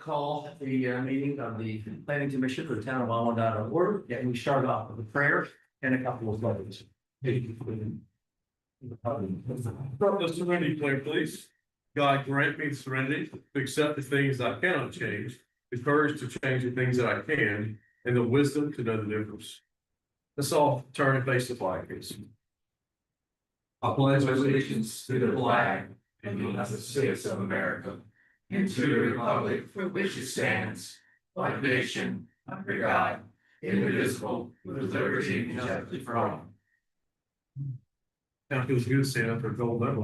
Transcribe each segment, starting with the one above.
call the meeting of the Planning Commission for the town of Allen to order, and we start off with a prayer and a couple of letters. From the serenity prayer, please. God grant me serenity to accept the things I cannot change, the courage to change the things that I can, and the wisdom to know the difference. Let's all turn and face the flag, please. I pledge allegiance to the flag of the United States of America and to the republic for which it stands, one nation, under God, indivisible, with liberty and justice for all. Now it feels good to stand up for a gold medal.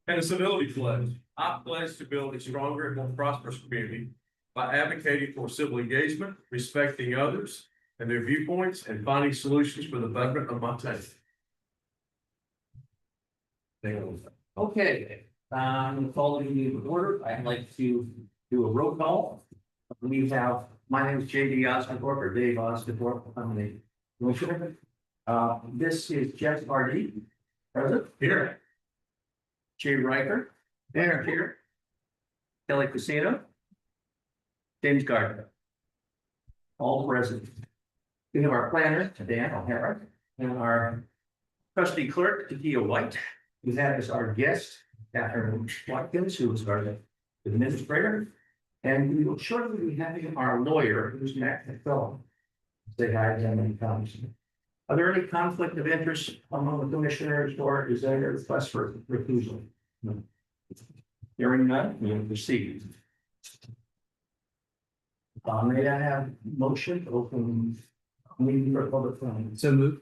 And a civility pledge. I pledge to build a stronger and more prosperous community by advocating for civil engagement, respecting others and their viewpoints, and finding solutions for the betterment of my town. Okay, following the order, I'd like to do a roll call. We have, my name is J.D. Osgothorpe, or Dave Osgothorpe, I'm the commissioner. This is Jeff Hardy, present. Here. Jay Riker, here. Kelly Casino. James Gardner. All present. We have our planner, Dan O'Hara, and our trustee clerk, Takia White. We have as our guest, Catherine Watkins, who is our administrator. And we will shortly be having our lawyer, who's Matt McPhillips. Say hi to him when he comes. Are there any conflict of interest among the commissioners, or is there a request for recusal? No. Hearing none, we will proceed. May I have motion to open meeting for public comment? So move.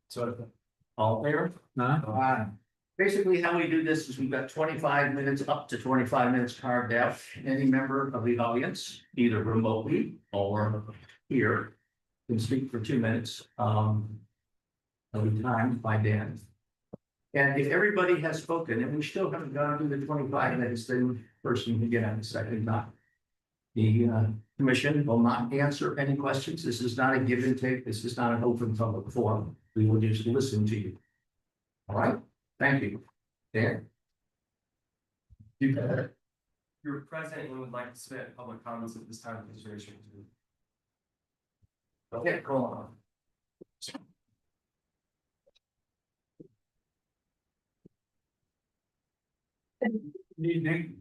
So, all there? Basically, how we do this is we've got 25 minutes, up to 25 minutes carved out. Any member of the audience, either remotely or here, can speak for 2 minutes. Every time by Dan. And if everybody has spoken and we still haven't gone through the 25 minutes, then the person can get on the second time. The commission will not answer any questions. This is not a give and take. This is not an open public forum. We will just listen to you. All right, thank you. Dan? You got it. You're present and would like to submit public comments at this time of consideration. Okay, go on. Good evening.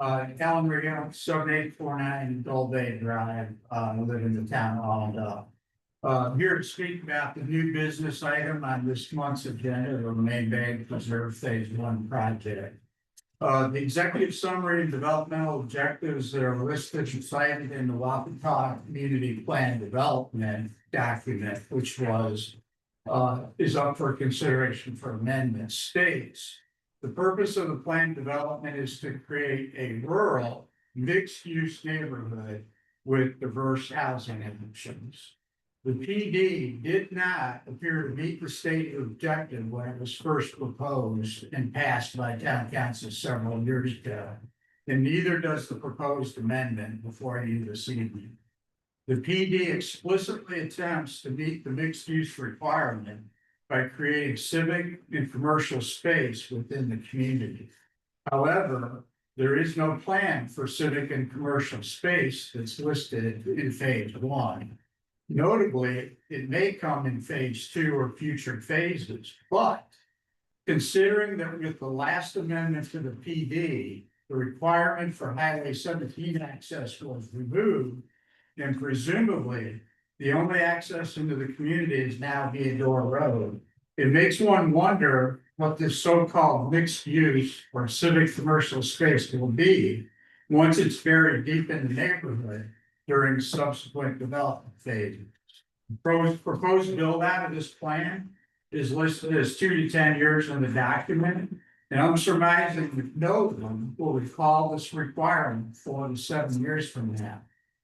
Alan Rigo, 7849 Gold Bay Drive, live in the town of Allendale. Here to speak about the new business item on this month's agenda, the Main Bank Preserve Phase 1 project. The executive summary and developmental objectives that are listed and cited in the Wapatah Community Plan Development document, which was is up for consideration for amendment, states. The purpose of the plan development is to create a rural mixed-use neighborhood with diverse housing options. The PD did not appear to meet the stated objective when it was first proposed and passed by town council several years ago, and neither does the proposed amendment before you this evening. The PD explicitly attempts to meet the mixed-use requirement by creating civic and commercial space within the community. However, there is no plan for civic and commercial space that's listed in phase 1. Notably, it may come in phase 2 or future phases, but considering that with the last amendment to the PD, the requirement for Highway 17 access was removed, and presumably the only access into the community is now via Door Road. It makes one wonder what this so-called mixed use or civic commercial space will be once it's buried deep in the neighborhood during subsequent development phases. Proposed build out of this plan is listed as 2 to 10 years in the document. And I'm surmising that no one will recall this requirement 4 to 7 years from now.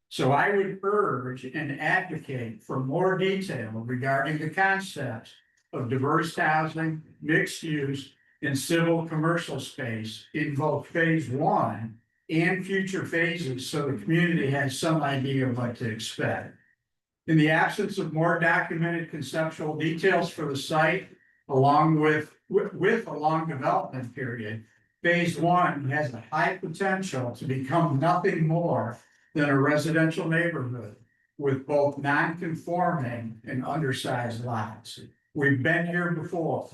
So I would urge and advocate for more detail regarding the concepts of diverse housing, mixed use, and civil commercial space in both phase 1 and future phases, so the community has some idea of what to expect. In the absence of more documented conceptual details for the site, along with a long development period, Phase one has a high potential to become nothing more than a residential neighborhood with both non-conforming and undersized lots. We've been here before.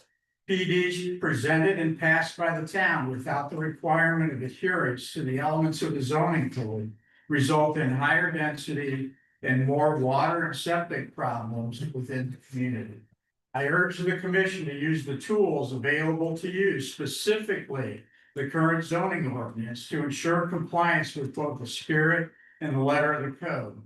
PDs presented and passed by the town without the requirement of adherence to the elements of the zoning code result in higher density and more water and septic problems within the community. I urge the commission to use the tools available to you, specifically the current zoning ordinance, to ensure compliance with both the spirit and the letter of the code.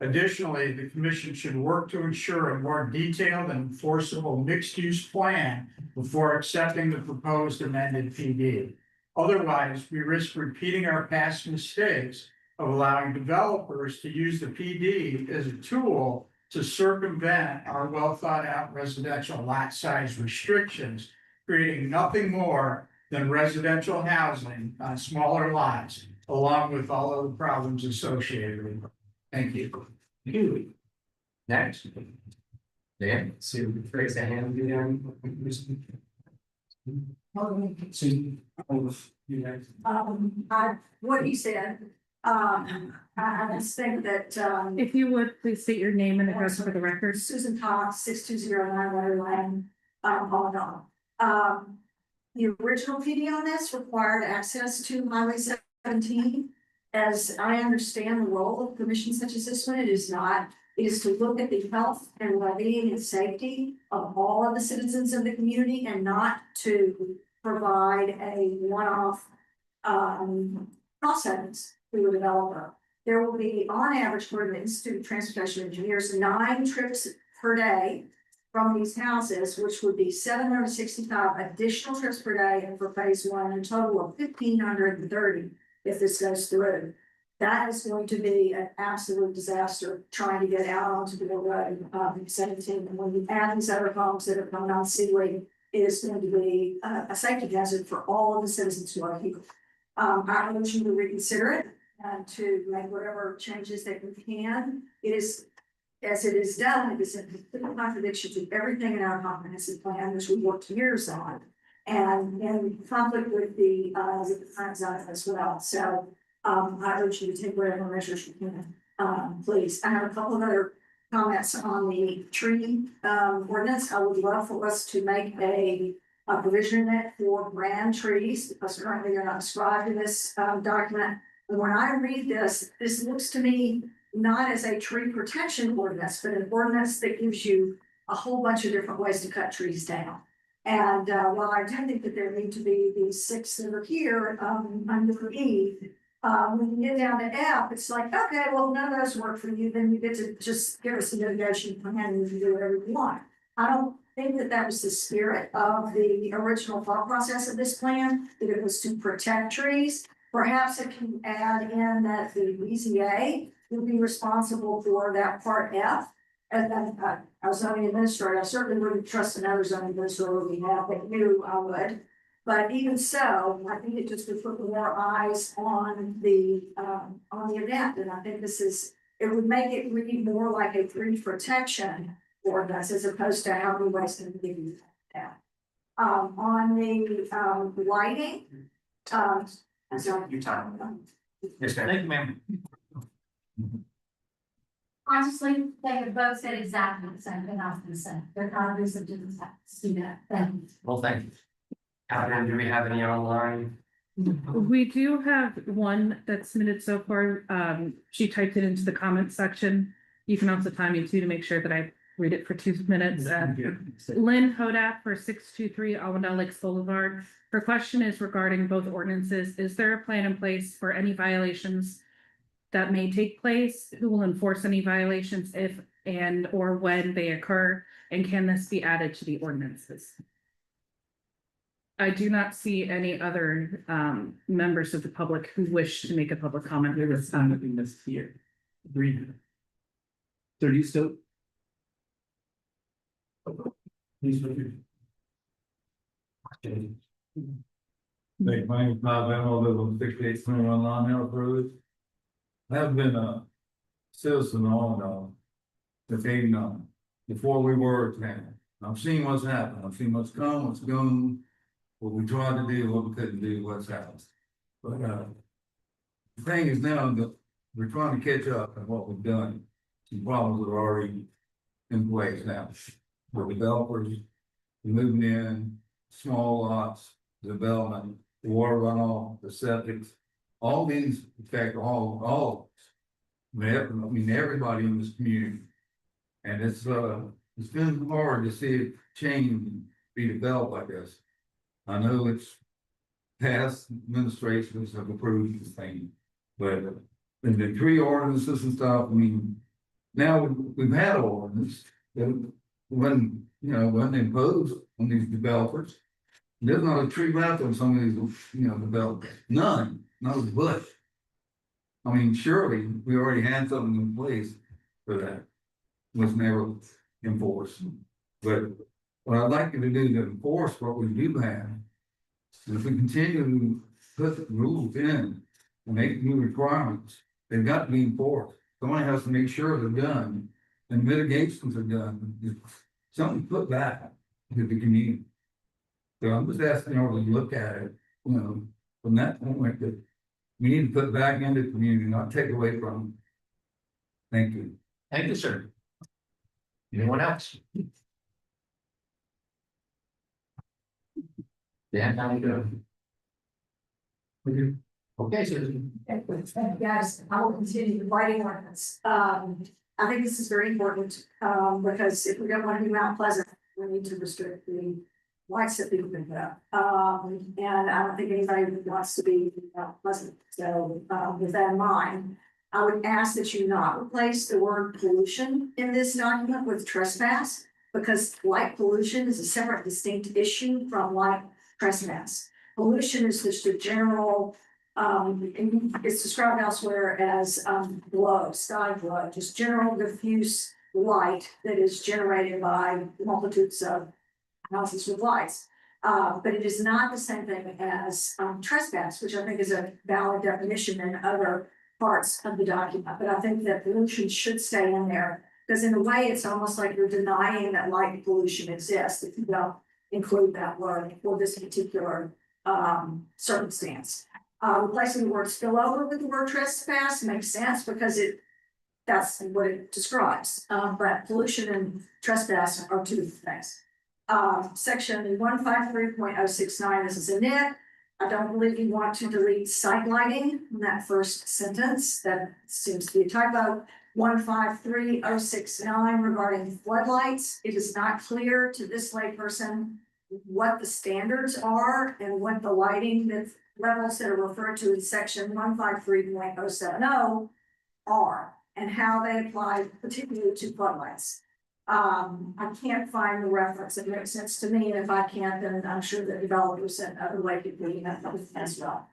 Additionally, the commission should work to ensure a more detailed and enforceable mixed-use plan before accepting the proposed amended PD. Otherwise, we risk repeating our past mistakes of allowing developers to use the PD as a tool to circumvent our well-thought-out residential lot size restrictions, creating nothing more than residential housing on smaller lots, along with all of the problems associated with it. Thank you. Next. Dan? So raise the hand again. What he said, I just think that, If you would, please state your name and address for the record. Susan Cox, 6209 Letter Lane, Polygon. The original PD on this required access to Highway 17. As I understand the role of commissions such as this one, it is not. It is to look at the health and well-being and safety of all of the citizens of the community and not to provide a one-off process to a developer. There will be, on average, for the Institute of Transportation Engineers, 9 trips per day from these houses, which would be 765 additional trips per day, and for phase one, a total of 1,530 if this goes through. That is going to be an absolute disaster trying to get out onto the road 17. And when you add these other homes that are coming on Seaway, it is going to be a safety hazard for all of the citizens who are here. I urge you to reconsider it and to make whatever changes that we can. It is, as it is done, it is in complete contradiction to everything in our comprehensive plan, which we worked years on, and in conflict with the current zone as well. So I urge you to take whatever measures you can, please. I have a couple of other comments on the tree ordinance. I would love for us to make a provision in it for grand trees, because currently they're not described in this document. And when I read this, this looks to me not as a tree protection ordinance, but an ordinance that gives you a whole bunch of different ways to cut trees down. And while I do think that there need to be these 6 that are here under E, when you get down to F, it's like, okay, well, none of those work for you, then you get to just give us a mitigation plan and you can do whatever you want. I don't think that that was the spirit of the original thought process of this plan, that it was to protect trees. Perhaps if you add in that the BZA would be responsible for that part F. And then I was zoning administrator, I certainly wouldn't trust another zoning administrator we have, but knew I would. But even so, I think it just would put more eyes on the event, and I think it would make it read more like a tree protection ordinance as opposed to how many ways to give you that. On the lighting, I'm sorry. Your time. Yes, ma'am. Thank you, ma'am. Honestly, they have both said exactly the same thing I was gonna say. They're kind of reason to do that. Thank you. Well, thank you. Adam, do we have any online? We do have one that's submitted so far. She typed it into the comment section. You can also time me too to make sure that I read it for 2 minutes. Lynn Hodak for 623 Avondale Lakes Boulevard. Her question is regarding both ordinances. Is there a plan in place for any violations that may take place? Who will enforce any violations if and or when they occur? And can this be added to the ordinances? I do not see any other members of the public who wish to make a public comment. There was something that's here. Read. 30 still. Please repeat. Hey, my name is Bob Van, I live on 6821 Long Hill Road. I have been a citizen on the thing before we were a town. I've seen what's happened, I've seen what's come, what's gone. what we tried to do, what we couldn't do, what's happened. But, the thing is now that we're trying to catch up on what we've done. Some problems that are already in place now. For developers, moving in, small lots, development, the water runoff, the septic, all these affect all. I mean, everybody in this community. And it's been hard to see it change and be developed like this. I know it's past administrations have approved this thing, but in the tree ordinances and stuff, I mean, now we've had ordinance that when, when they impose on these developers, there's not a tree left on some of these, developers, none, not a bush. I mean, surely we already had something in place for that, was never enforced. But what I'd like you to do to enforce what we do have, if we continue to put rules in and make new requirements, they've got to be enforced. Somebody has to make sure they're done and mitigations are done. Something put back to the community. So I'm just asking you to look at it, from that point that we need to put back into the community, not take away from them. Thank you. Thank you, sir. Anyone else? Dan, how you doing? Okay, so. Guys, I will continue the lighting ordinance. I think this is very important, because if we don't want to be Mount Pleasant, we need to restrict the lights that people can put up. And I don't think anybody wants to be Mount Pleasant. So, with that in mind, I would ask that you not replace the word pollution in this document with trespass, because light pollution is a separate distinct issue from light trespass. Pollution is just a general, it's described elsewhere as glow, sky glow, just general diffuse light that is generated by multitudes of houses with lights. But it is not the same thing as trespass, which I think is a valid definition in other parts of the document. But I think that pollution should stay in there, because in a way, it's almost like you're denying that light pollution exists if you don't include that word for this particular circumstance. Replacing the word spillover with the word trespass makes sense because that's what it describes. But pollution and trespass are two different things. Section 153.069, this is a nit. I don't believe you want to delete sight lighting in that first sentence. That seems to be a typo. 153.069 regarding floodlights. It is not clear to this layperson what the standards are and what the lighting levels that are referred to in section 153.070 are and how they apply particularly to floodlights. I can't find the reference. It makes sense to me, and if I can't, then I'm sure the developers and other way people as well.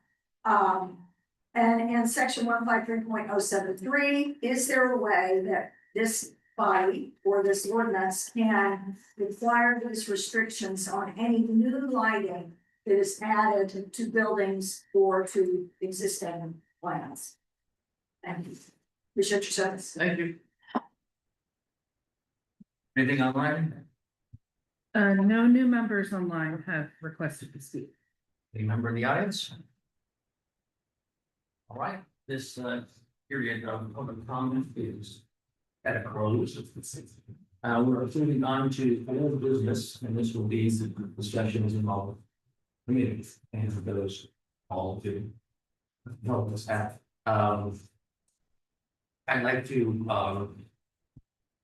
And in section 153.073, is there a way that this body or this ordinance can require these restrictions on any new lighting that is added to buildings or to existing lands? Thank you. Appreciate your service. Thank you. Anything online? No new members online have requested to speak. Any member in the audience? All right, this period of public comment is at a close. We're moving on to old business, and this will be the discussions involved committees and for those all to help us out. I'd like to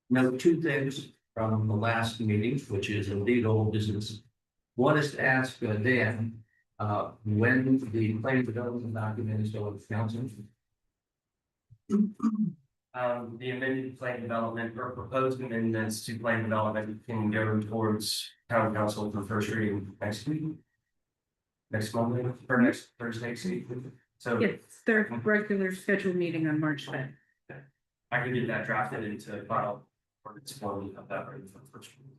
note two things from the last meeting, which is indeed old business. One is to ask Dan when the planning development document is going to council. The amended plan development or proposed amendments to plan development can go towards town council for first reading next week. Next Monday or next Thursday, so Yes, their regular scheduled meeting on March 5th. I can get that drafted into file for its form of that ready for the first reading.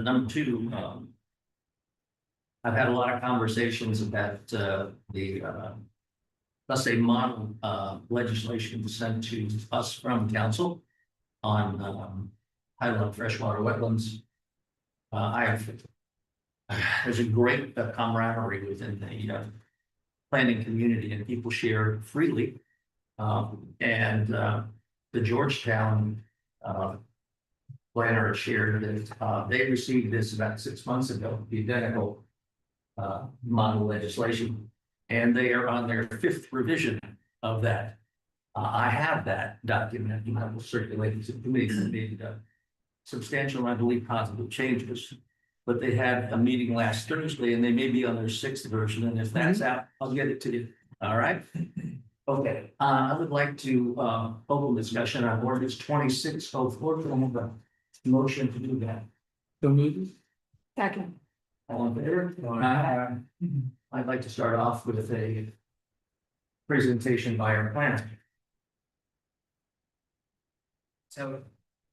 Number two, I've had a lot of conversations about let's say model legislation sent to us from council on highland freshwater wetlands. there's a great camaraderie within the planning community, and people share freely. The Georgetown planner shared that they received this about 6 months ago, the identical model legislation, and they are on their 5th revision of that. I have that document, and I will circulate it to the committee. They made substantial, I believe, positive changes. But they had a meeting last Thursday, and they may be on their 6th version, and if that's out, I'll get it to you. All right? Okay, I would like to open discussion on ordinance 2604. Can I have a motion to do that? So moved. Second. All in favor? I'd like to start off with a presentation by our planner. So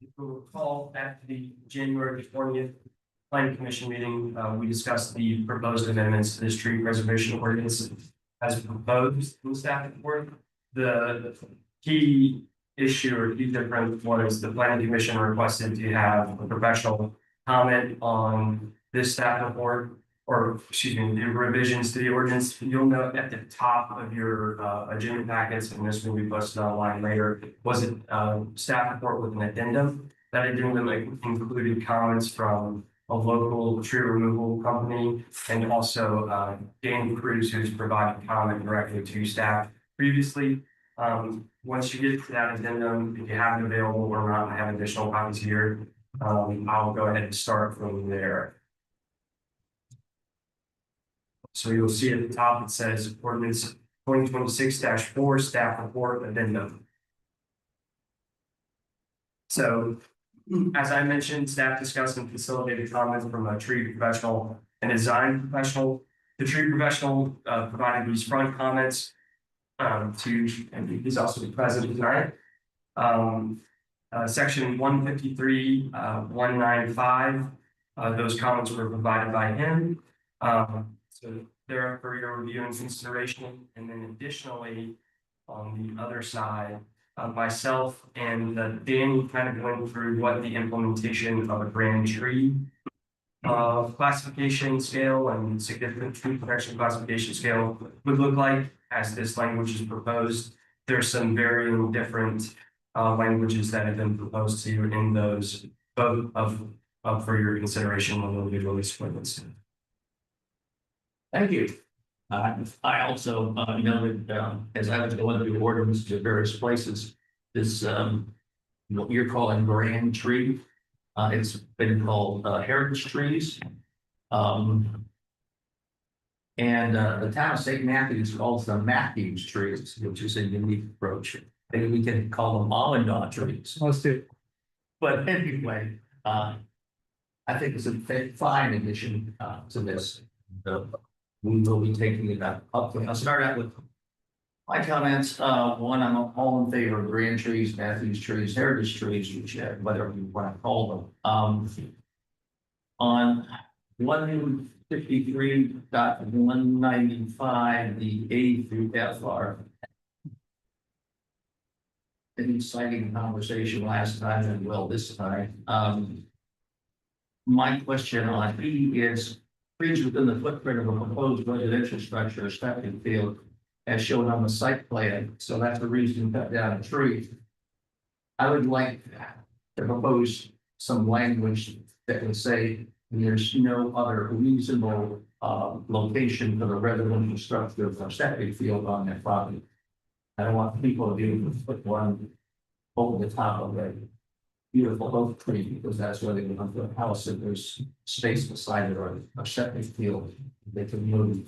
if you recall, at the January 20th planning commission meeting, we discussed the proposed amendments to this tree preservation ordinance as proposed in staff report. The key issue or key difference was the planning commission requested to have a professional comment on this staff report, or excuse me, the revisions to the ordinance. You'll note at the top of your agenda packets, and this will be posted online later, was it staff report with an addendum. That addendum included comments from a local tree removal company, and also Danny Cruz, who's provided comment directly to staff previously. Once you get to that addendum, if you have it available or not, I have additional copies here. I'll go ahead and start from there. So you'll see at the top, it says ordinance 2026-4 staff report addendum. So as I mentioned, staff discussed and facilitated comments from a tree professional and design professional. The tree professional provided these front comments and he's also present tonight. Section 153, 195, those comments were provided by him. So they're for your review and consideration. And then additionally, on the other side, myself and Danny kind of went through what the implementation of a grand tree classification scale and significant tree protection classification scale would look like as this language is proposed. There's some varying different languages that have been proposed to you in those, both of for your consideration when we'll be released for this. Thank you. I also noted as I was going through ordinance to various places, this what you're calling grand tree. It's been called heritage trees. The town of St. Matthews calls them Matthews trees, which is a unique approach. Maybe we can call them Almond trees. Let's do. But anyway, I think it's a fine addition to this. We will be taking it up. Okay, I'll start out with my comments. One, I'm all in favor of grand trees, Matthews trees, heritage trees, which whatever you want to call them. On 153.195, the A through F are an exciting conversation last time and well this time. My question on E is trees within the footprint of a proposed residential structure or stepping field as shown on the site plan. So that's the reason to cut down a tree. I would like to propose some language that would say there's no other reasonable location for the residential structure or septic field on that property. I don't want people to be able to put one over the top of a beautiful oak tree because that's where they want to put a house and there's space beside it or a septic field they can move.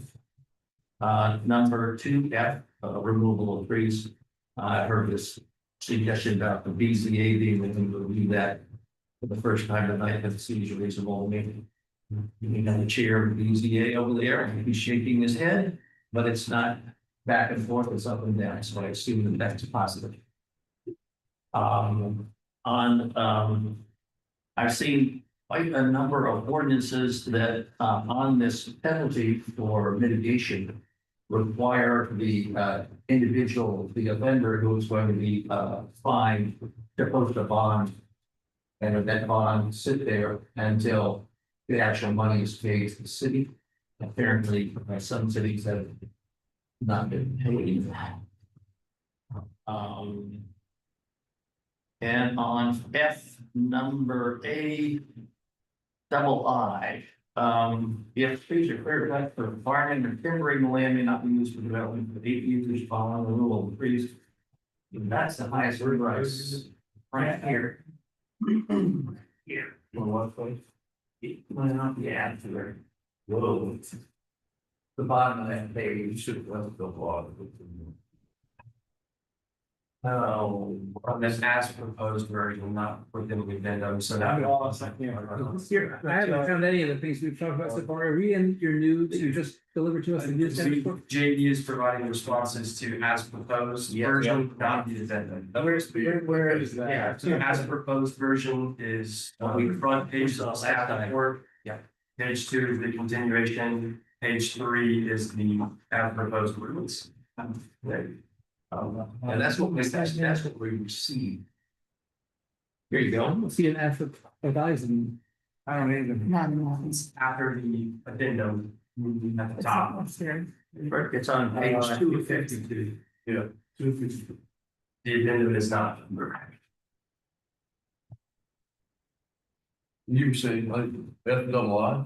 Number 2F, removal of trees. I heard this suggestion about the BZA being able to review that for the first time tonight. That seems reasonable to me. You got the chair of the BZA over there and he's shaking his head, but it's not back and forth, it's up and down. So I assume that that's positive. I've seen quite a number of ordinances that on this penalty for mitigation require the individual, the offender who is going to be fined to post a bond. And if that bond sit there until the actual money is paid to the city. Apparently, some cities have not been paid. And on F number A, double I, if trees are cleared cut for farming or timbering, the land may not be used for development for 8 years following the rule of trees. That's the highest root rights right here. Here. On what place? Well, yeah, to there. Whoa. The bottom of that page should have left the water. Oh, on this as proposed version, not within the addendum, so that. Here, I haven't found any of the things we've talked about so far. Are we in your new that you just delivered to us in this? JD is providing responses to as proposed Yeah, version, not the addendum. Where is that? Yeah, so as proposed version is on the front page of the staff report. Yeah. Page 2 is the continuation, page 3 is the as proposed release. And that's what we received. Here you go. Let's see an F of eyes and I don't even. It's after the addendum at the top. It's on page 252. Yeah. The addendum is not. You were saying like F double I?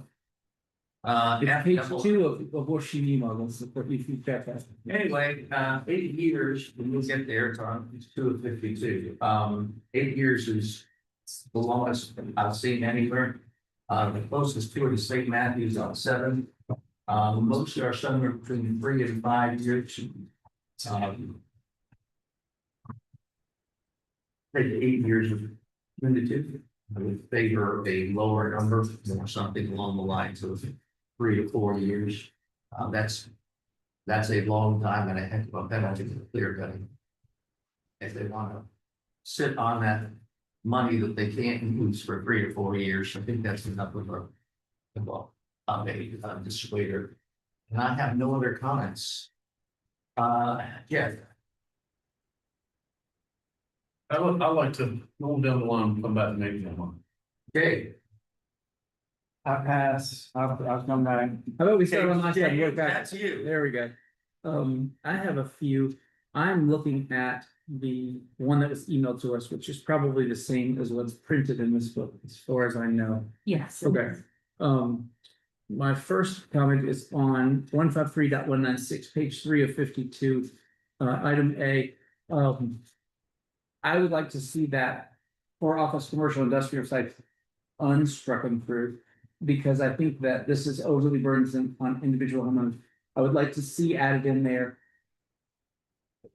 It's page 2 of what she emailed us, if you check that. Anyway, 8 years, when we get there, it's on, it's 252. 8 years is the longest I've seen anywhere. The closest to it is St. Matthews on 7. Most are somewhere between 3 and 5 years. Take 8 years of limited. I would favor a lower number, or something along the lines of 3 to 4 years. That's a long time and a heck of a penalty for clear cutting. If they want to sit on that money that they can't use for 3 to 4 years, I think that's enough of a dissuader. And I have no other comments. Yeah. I'd like to go down the line and come back and make that one. Okay. I pass, I'll come back. How about we start on my side, work back? That's you. There we go. I have a few. I'm looking at the one that was emailed to us, which is probably the same as what's printed in this book, as far as I know. Yes. Okay. My first comment is on 153.196, page 3 of 52, item A. I would like to see that for office, commercial, industrial sites unstruck through, because I think that this is overly burdensome on individual homeowners. I would like to see added in there.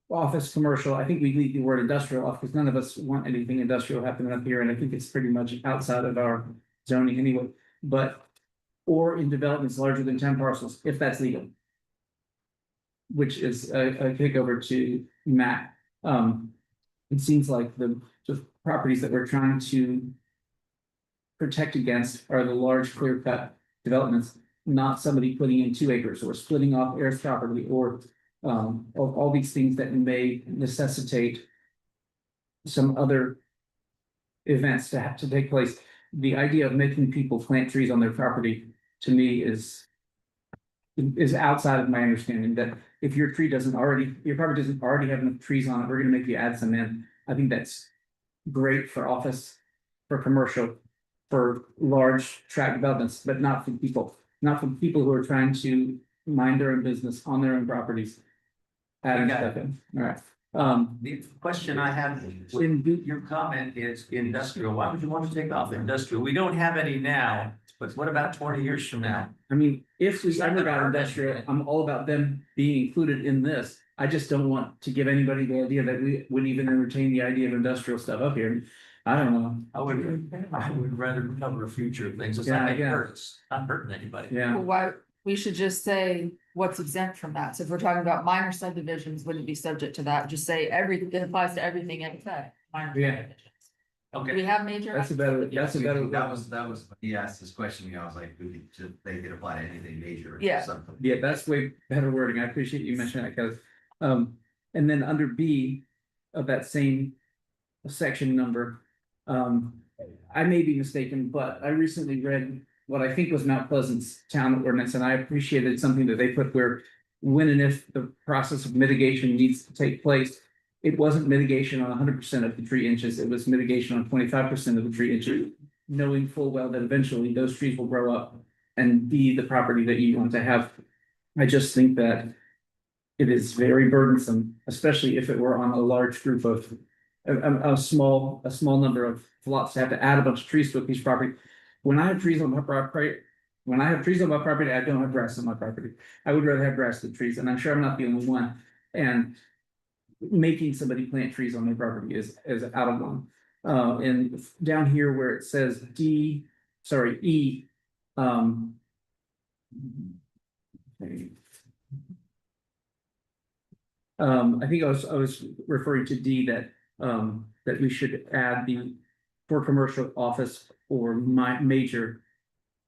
Office, commercial, I think we leave the word industrial off because none of us want anything industrial happening up here, and I think it's pretty much outside of our zoning anyway. But, or in developments larger than 10 parcels, if that's legal. Which is a kick over to Matt. It seems like the properties that we're trying to protect against are the large clear cut developments, not somebody putting in 2 acres or splitting off Air's property or all these things that may necessitate some other events to have to take place. The idea of making people plant trees on their property, to me, is outside of my understanding. That if your property doesn't already have enough trees on it, we're gonna make you add some in. I think that's great for office, for commercial, for large tract developments, but not for people who are trying to mind their own business on their own properties. Adding stuff in, all right. The question I have, your comment is industrial. Why would you want to take off industrial? We don't have any now, but what about 20 years from now? I mean, if we ever got industrial, I'm all about them being included in this. I just don't want to give anybody the idea that we would even entertain the idea of industrial stuff up here. I don't know. I would rather cover future things. It's not hurting anybody. Yeah. Well, why, we should just say what's exempt from that. So if we're talking about minor subdivisions, wouldn't be subject to that. Just say everything, it applies to everything except minor Yeah. subdivisions. Okay. Do we have major? That's a better. That was, he asked this question, I was like, they could apply to anything major. Yeah. Something. Yeah, that's way better wording. I appreciate you mentioning that, because, and then under B of that same section number, I may be mistaken, but I recently read what I think was Mount Pleasant's town ordinance, and I appreciated something that they put where when and if the process of mitigation needs to take place, it wasn't mitigation on 100% of the tree inches, it was mitigation on 25% of the tree inches, knowing full well that eventually those trees will grow up and be the property that you want to have. I just think that it is very burdensome, especially if it were on a large group of a small number of lots to have to add a bunch of trees to a piece of property. When I have trees on my property, I don't have grass on my property. I would rather have grass than trees, and I'm sure I'm not the only one. And making somebody plant trees on their property is out of line. And down here where it says E. I think I was referring to D that we should add for commercial office or major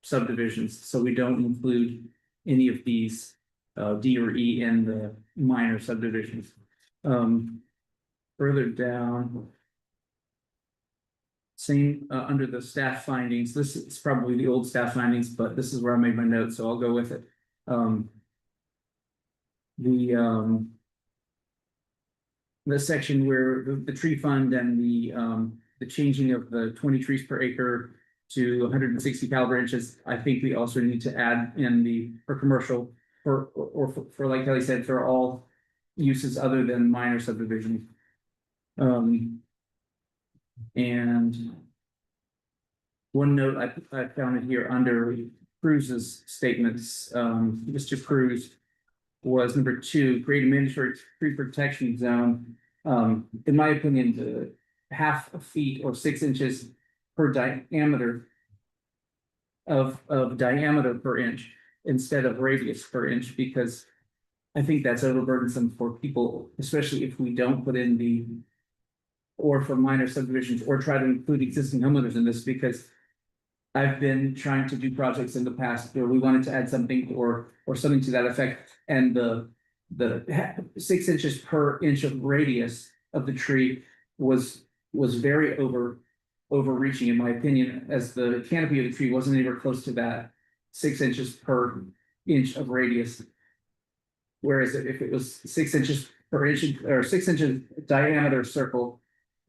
subdivisions, so we don't include any of these D or E in the minor subdivisions. Further down. Same under the staff findings, this is probably the old staff findings, but this is where I made my notes, so I'll go with it. The section where the tree fund and the changing of the 20 trees per acre to 160 caliber inches, I think we also need to add in for commercial, for like Kelly said, for all uses other than minor subdivisions. And one note I found it here under Cruz's statements, Mr. Cruz was number 2, create a mandatory tree protection zone. In my opinion, the half a feet or 6 inches per diameter of diameter per inch instead of radius per inch, because I think that's overburdensome for people, especially if we don't put in or for minor subdivisions, or try to include existing homeowners in this, because I've been trying to do projects in the past where we wanted to add something or something to that effect, and the 6 inches per inch of radius of the tree was very overreaching, in my opinion, as the canopy of the tree wasn't anywhere close to that 6 inches per inch of radius. Whereas if it was 6 inches per inch or 6 inches diameter circle,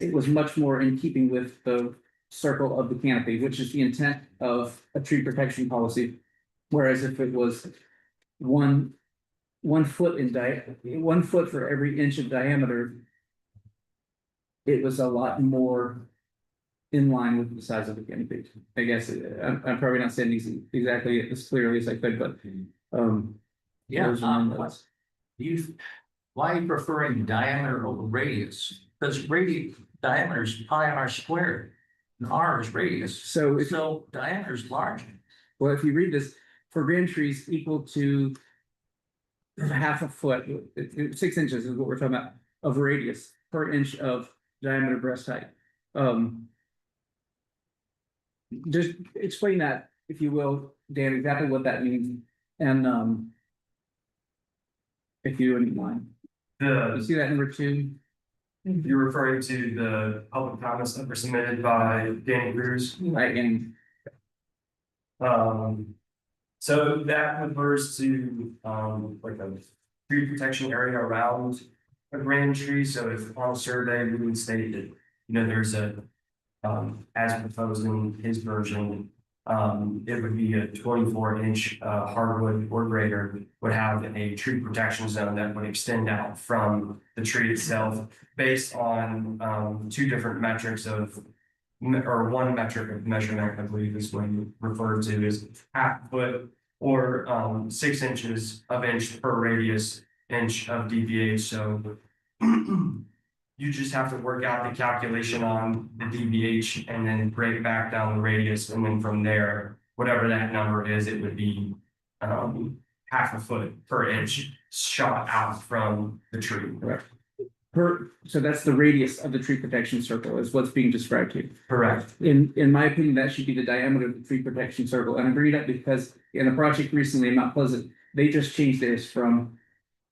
it was much more in keeping with the circle of the canopy, which is the intent of a tree protection policy. Whereas if it was one foot for every inch of diameter, it was a lot more in line with the size of the canopy. I guess I'm probably not saying these exactly as clearly as I could, but why are you preferring diameter over radius? Because diameter is pi r squared, and r is radius, so diameter is large. Well, if you read this, for grand trees equal to half a foot, 6 inches is what we're talking about, of radius per inch of diameter breast height. Just explain that, if you will, Dan, exactly what that means, and if you wouldn't mind. You see that number 2? You're referring to the public comments that were submitted by Danny Cruz. Right, and so that refers to like a tree protection area around a grand tree. So if on a survey we would state that, there's a as proposed in his version, it would be a 24-inch hardwood or greater would have a tree protection zone that would extend out from the tree itself based on 2 different metrics or one metric of measurement, I believe is what you refer to as half foot or 6 inches of inch per radius inch of DBH. So you just have to work out the calculation on the DBH and then break back down the radius. And then from there, whatever that number is, it would be half a foot per inch shot out from the tree. Correct. So that's the radius of the tree protection circle is what's being described here. Correct. In my opinion, that should be the diameter of the tree protection circle. And I bring it up because in a project recently in Mount Pleasant, they just changed this from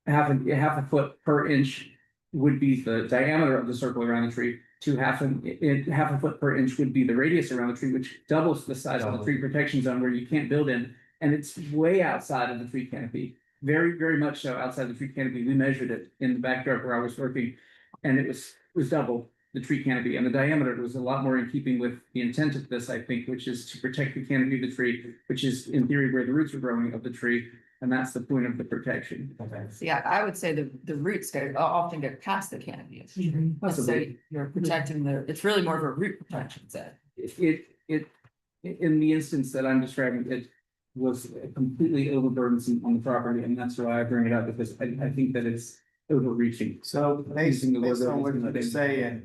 half a foot per inch would be the diameter of the circle around the tree, to half a foot per inch would be the radius around the tree, which doubles the size of the tree protection zone where you can't build in. And it's way outside of the tree canopy, very much so outside the tree canopy. We measured it in the backyard where I was working. And it was double the tree canopy, and the diameter was a lot more in keeping with the intent of this, I think, which is to protect the canopy of the tree, which is in theory where the roots are growing of the tree. And that's the point of the protection. Yeah, I would say the roots often go past the canopy. So Possibly. you're protecting it's really more of a root protection set. In the instance that I'm describing, it was completely overburdensome on the property, and that's why I bring it up, because I think that it's overreaching. So based Using the word based on what overreaching, I you're think. saying,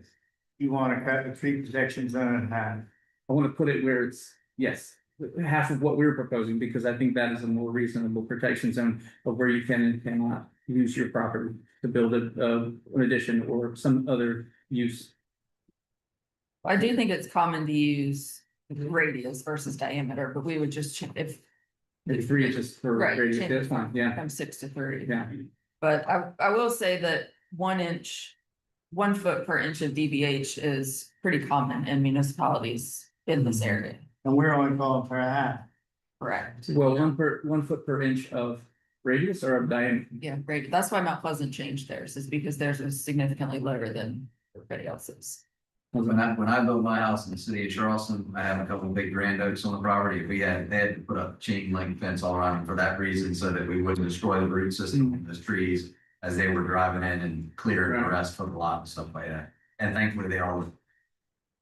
you wanna cut the tree protection zone in half. I want to put it where it's, yes, half of what we're proposing, because I think that is a more reasonable protection zone of where you can and cannot use your property to build an addition or some other use. I do think it's common to use radius versus diameter, but we would just, if. Maybe 3 inches per Right, radius, change that's fine, yeah, From 6 to 3. yeah. But I will say that 1 foot per inch of DBH is pretty common in municipalities in this area. And we're only calling for a half. Correct. Well, 1 foot per inch of radius or of diameter. Yeah, great. That's why Mount Pleasant changed theirs, is because theirs is significantly lower than everybody else's. When I built my house in the city of Charleston, I have a couple of big grand oaks on the property. They had to put up chain link fence all around for that reason, so that we wouldn't destroy the root system of those trees as they were driving in and clearing the rest from the lot and stuff like that. And thankfully they all.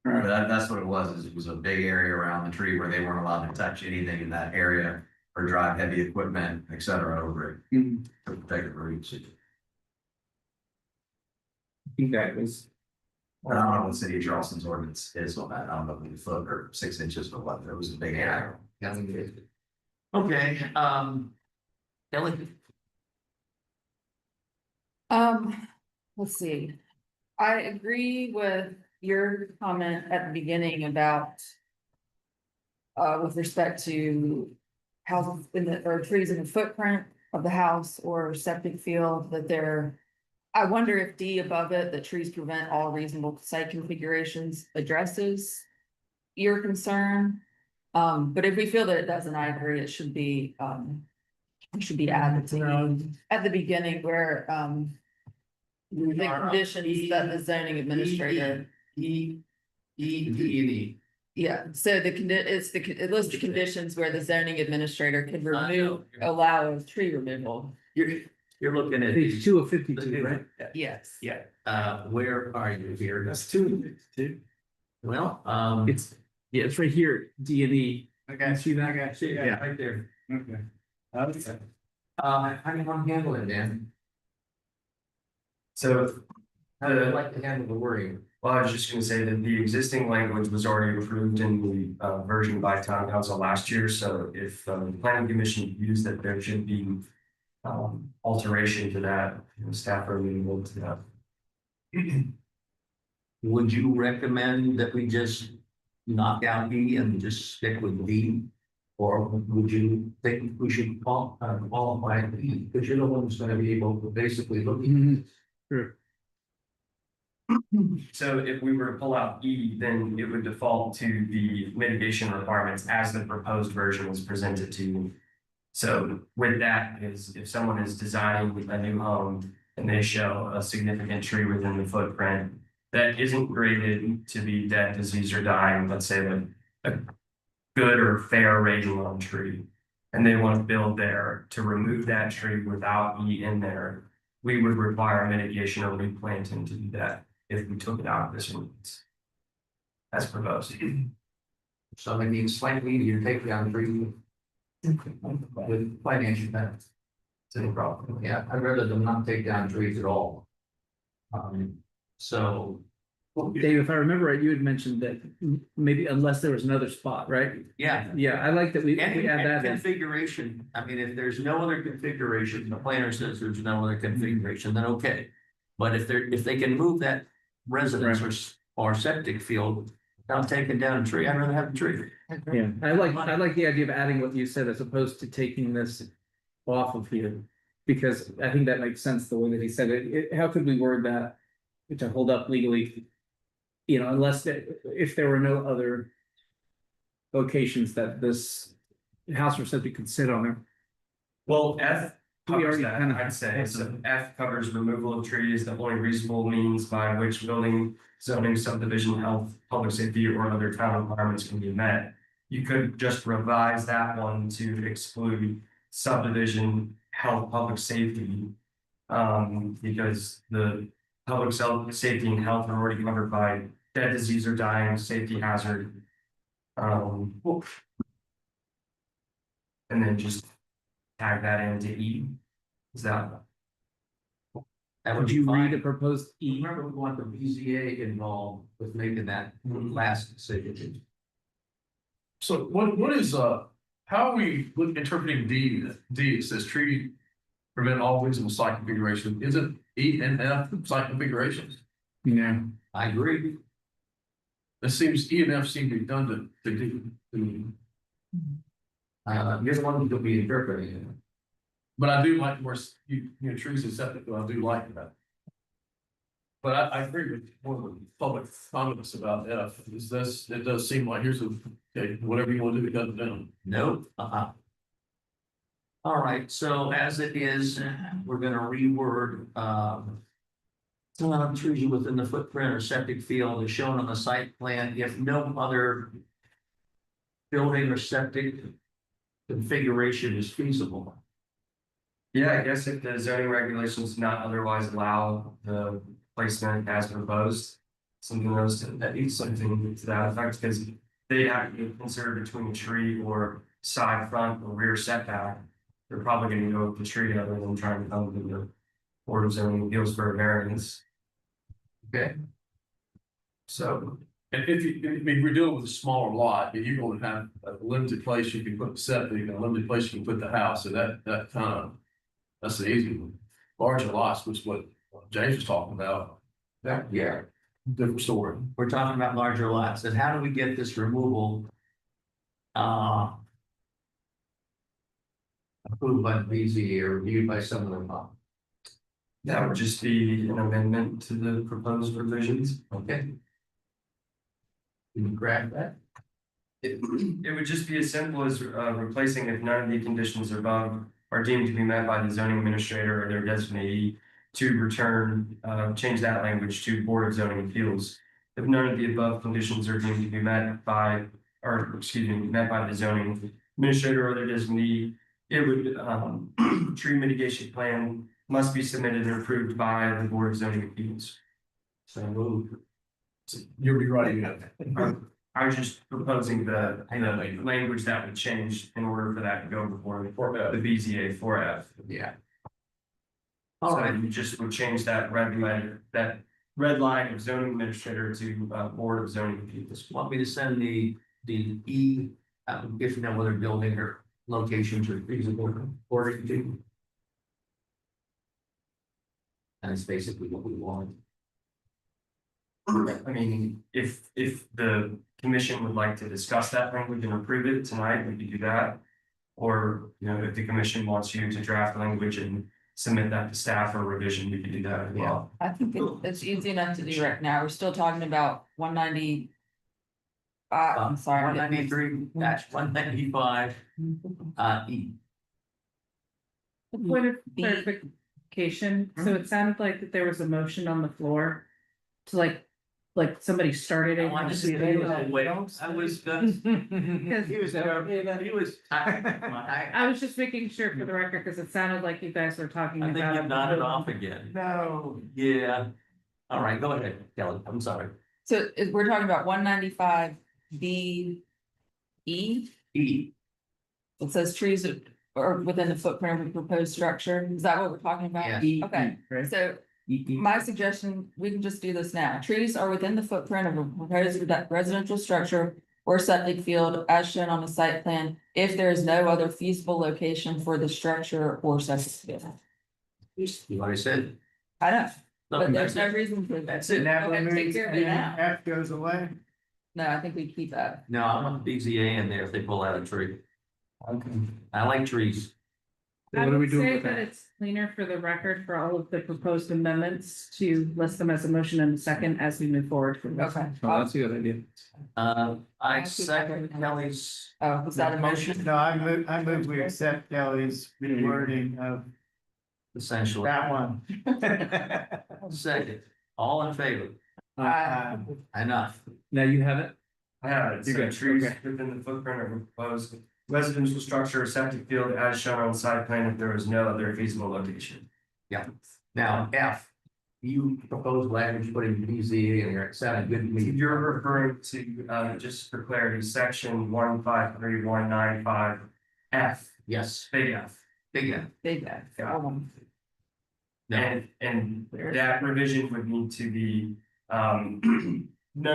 But that's what it was, is it was a big area around the tree where they weren't allowed to touch anything in that area or drive heavy equipment, et cetera, over it Mhm. to protect the roots. I think that was. I don't know what city of Charleston's ordinance is on that. I don't know if it's a foot or 6 inches, but what, it was a big area. Okay, Kelly? Let's see. I agree with your comment at the beginning about. With respect to houses or trees in the footprint of the house or septic field, that they're. I wonder if D above it, that trees prevent all reasonable site configurations addresses your concern. But if we feel that it doesn't, I agree, it should be added to at the beginning where, the conditions that the zoning administrator. Yeah, so it lists the conditions where the zoning administrator could allow tree removal. You're looking at. Page 2 of 52, right? Yes. Yeah, where are you here? That's 2. Well, It's right here, D and E. Okay. See that? Okay, yeah, right there. Okay. How do you want to handle it, Dan? So, How do you like to handle the wording? well, I was just gonna say that the existing language was already approved in the version by town council last year, so if the planning commission views that there should be. Alteration to that, staff are amenable to that. would you recommend that we just knock out E and just stick with D? Or would you think we should qualify E, because you're the one who's gonna be able to basically look. Sure. So if we were to pull out E, then it would default to the mitigation requirements as the proposed version was presented to you. So with that is if someone is designing a new home and they show a significant tree within the footprint that isn't graded to be dead, diseased, or dying, let's say a good or fair rating on tree, and they want to build there to remove that tree without E in there, we would require mitigation or replanting to do that if we took it out of this ordinance. As proposed. So it means slightly easier to take down tree. With financial benefits. To the problem, yeah, I'd rather them not take down trees at all. So. Dave, if I remember right, you had mentioned that maybe unless there was another spot, right? Yeah. Yeah, I like that we add Any that in. configuration, I mean, if there's no other configuration, the planner says there's no other configuration, then okay. But if they can move that residence or septic field without taking down a tree, I'd rather have a tree. Yeah, I like the idea of adding what you said as opposed to taking this off of here. Because I think that makes sense the way that he said it. How could we word that to hold up legally? you know, if there were no other locations that this house or septic could sit on there. Well, F We covers already that, kind of I'd say, have so some. F covers removal of trees, the only reasonable means by which building, zoning, subdivision, health, public safety, or other town requirements can be met. You could just revise that one to exclude subdivision, health, public safety. Because the safety and health are already covered by dead, disease, or dying, safety hazard. And then just tag that into E. Is that? That would Would be you read fine. the proposed E? Remember, we want the BZA involved with making that last decision. So what is, how are we interpreting D? D, it says tree prevent all visible site configuration. Isn't E and F site configurations? Yeah. I agree. It seems E and F seem redundant to do. You're the one who will be interpreting it. But I do like more, trees and septic, I do like that. But I agree with one of the public comments about F, is this, it does seem like here's okay, whatever you want to do, it doesn't do. No. All right, so as it is, we're gonna reword, trees within the footprint or septic field is shown on the site plan if no other building or septic configuration is feasible. Yeah, I guess if the zoning regulations do not otherwise allow the placement as proposed. Something else that needs something to that effect, because they have to be considered between a tree or side, front, or rear setback. They're probably gonna go with the tree other than trying to come to the Board of Zoning Appeals for a variance. Okay. So, and if we're dealing with a smaller lot, if you're going to have a limited place you can put the septic and a limited place you can put the house, so that kind of, that's the easy one. Larger lots, which is what James was talking about, Yeah, different story. we're talking about larger lots, and how do we get this removal? Approved by the BZA or reviewed by some of them. That would just be an amendment to the proposed revisions. Okay. Can you grab that? It would just be as simple as replacing if none of the conditions above are deemed to be met by the zoning administrator or their designee to return, change that language to Board of Zoning Appeals. If none of the above conditions are deemed to be met by, met by the zoning administrator or their designee, it would, tree mitigation plan must be submitted and approved by the Board of Zoning Appeals. So move. You'll be right again. I was just proposing the language that would change in order for that to go before the BZA 4F. Yeah. So All right, you just would change that red line of zoning administrator to Board of Zoning Appeals. want me to send the E application of whether building or locations are feasible or it can. And it's basically what we want. I mean, if the commission would like to discuss that language and approve it tonight, we could do that. Or, if the commission wants you to draft language and submit that to staff for revision, we could do that as well. I think it's easy enough to do right now. We're still talking about 190. I'm sorry. I'm getting mixed. 193-195 E. A point of B. clarification, so it sounded like that there was a motion on the floor to like somebody started it. I wanted to see if he was awake. I was good. He was there. He was. I was just making sure for the record, because it sounded like you guys were talking I about. think you nodded off again. No. Yeah. All right, go ahead, Kelly. I'm sorry. So we're talking about 195 B E. E. It says trees are within the footprint of a proposed structure. Is that what we're talking about? Yes. Okay, Right? so my suggestion, we can just do this now. Trees are within the footprint of a proposed residential structure or septic field as shown on the site plan, if there is no other feasible location for the structure or septic field. You already said. I know, but Nothing there's no that's it. reason for. That's it. And that Okay, take removes care of it now. F goes away. No, I think we keep that. No, I want BZA in there if they pull out a tree. Okay. I like trees. Then I what are we would doing say with that that? it's cleaner for the record for all of the proposed amendments to list them as a motion and a second as we move forward from this. Okay. Oh, that's a good idea. I second Kelly's Oh, was that a motion? No, I move we accept Kelly's wording of essentially. that one. Second, all in favor? Enough. Now you have it? I have it, You're so good, trees okay. within the footprint of a proposed residential structure or septic field as shown on site plan if there is no other feasible location. Now, F, you propose language putting BZ in here, it sounded good to me. You're referring to, just for clarity, section 153195 F, Yes, big F. big F. Big guy. No, And that revision would need to be, none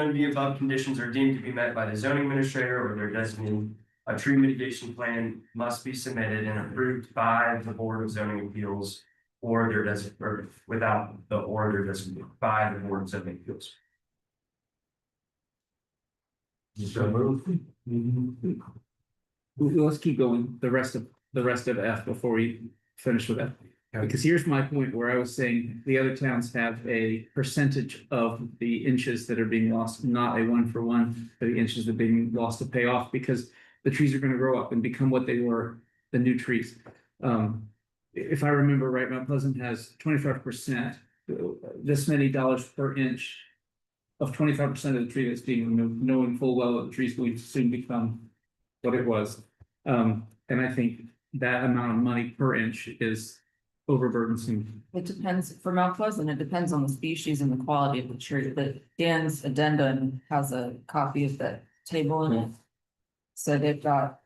of the above conditions are deemed to be met by the zoning administrator or their designee. A tree mitigation plan must be submitted and approved by the Board of Zoning Appeals or their or without the order designated by the Board of Zoning Appeals. so move. Let's keep going, the rest of F before we finish with F. Because here's my point where I was saying the other towns have a percentage of the inches that are being lost, not a 1-for-1 for the inches that are being lost to pay off, because the trees are gonna grow up and become what they were, the new trees. If I remember right, Mount Pleasant has 25%, this many dollars per inch of 25% of the tree that's being removed, knowing full well that the tree's going to soon become what it was. And I think that amount of money per inch is overburdensome. It depends, for Mount Pleasant, it depends on the species and the quality of the tree, but Dan's addendum has a copy of that table in it. So they've got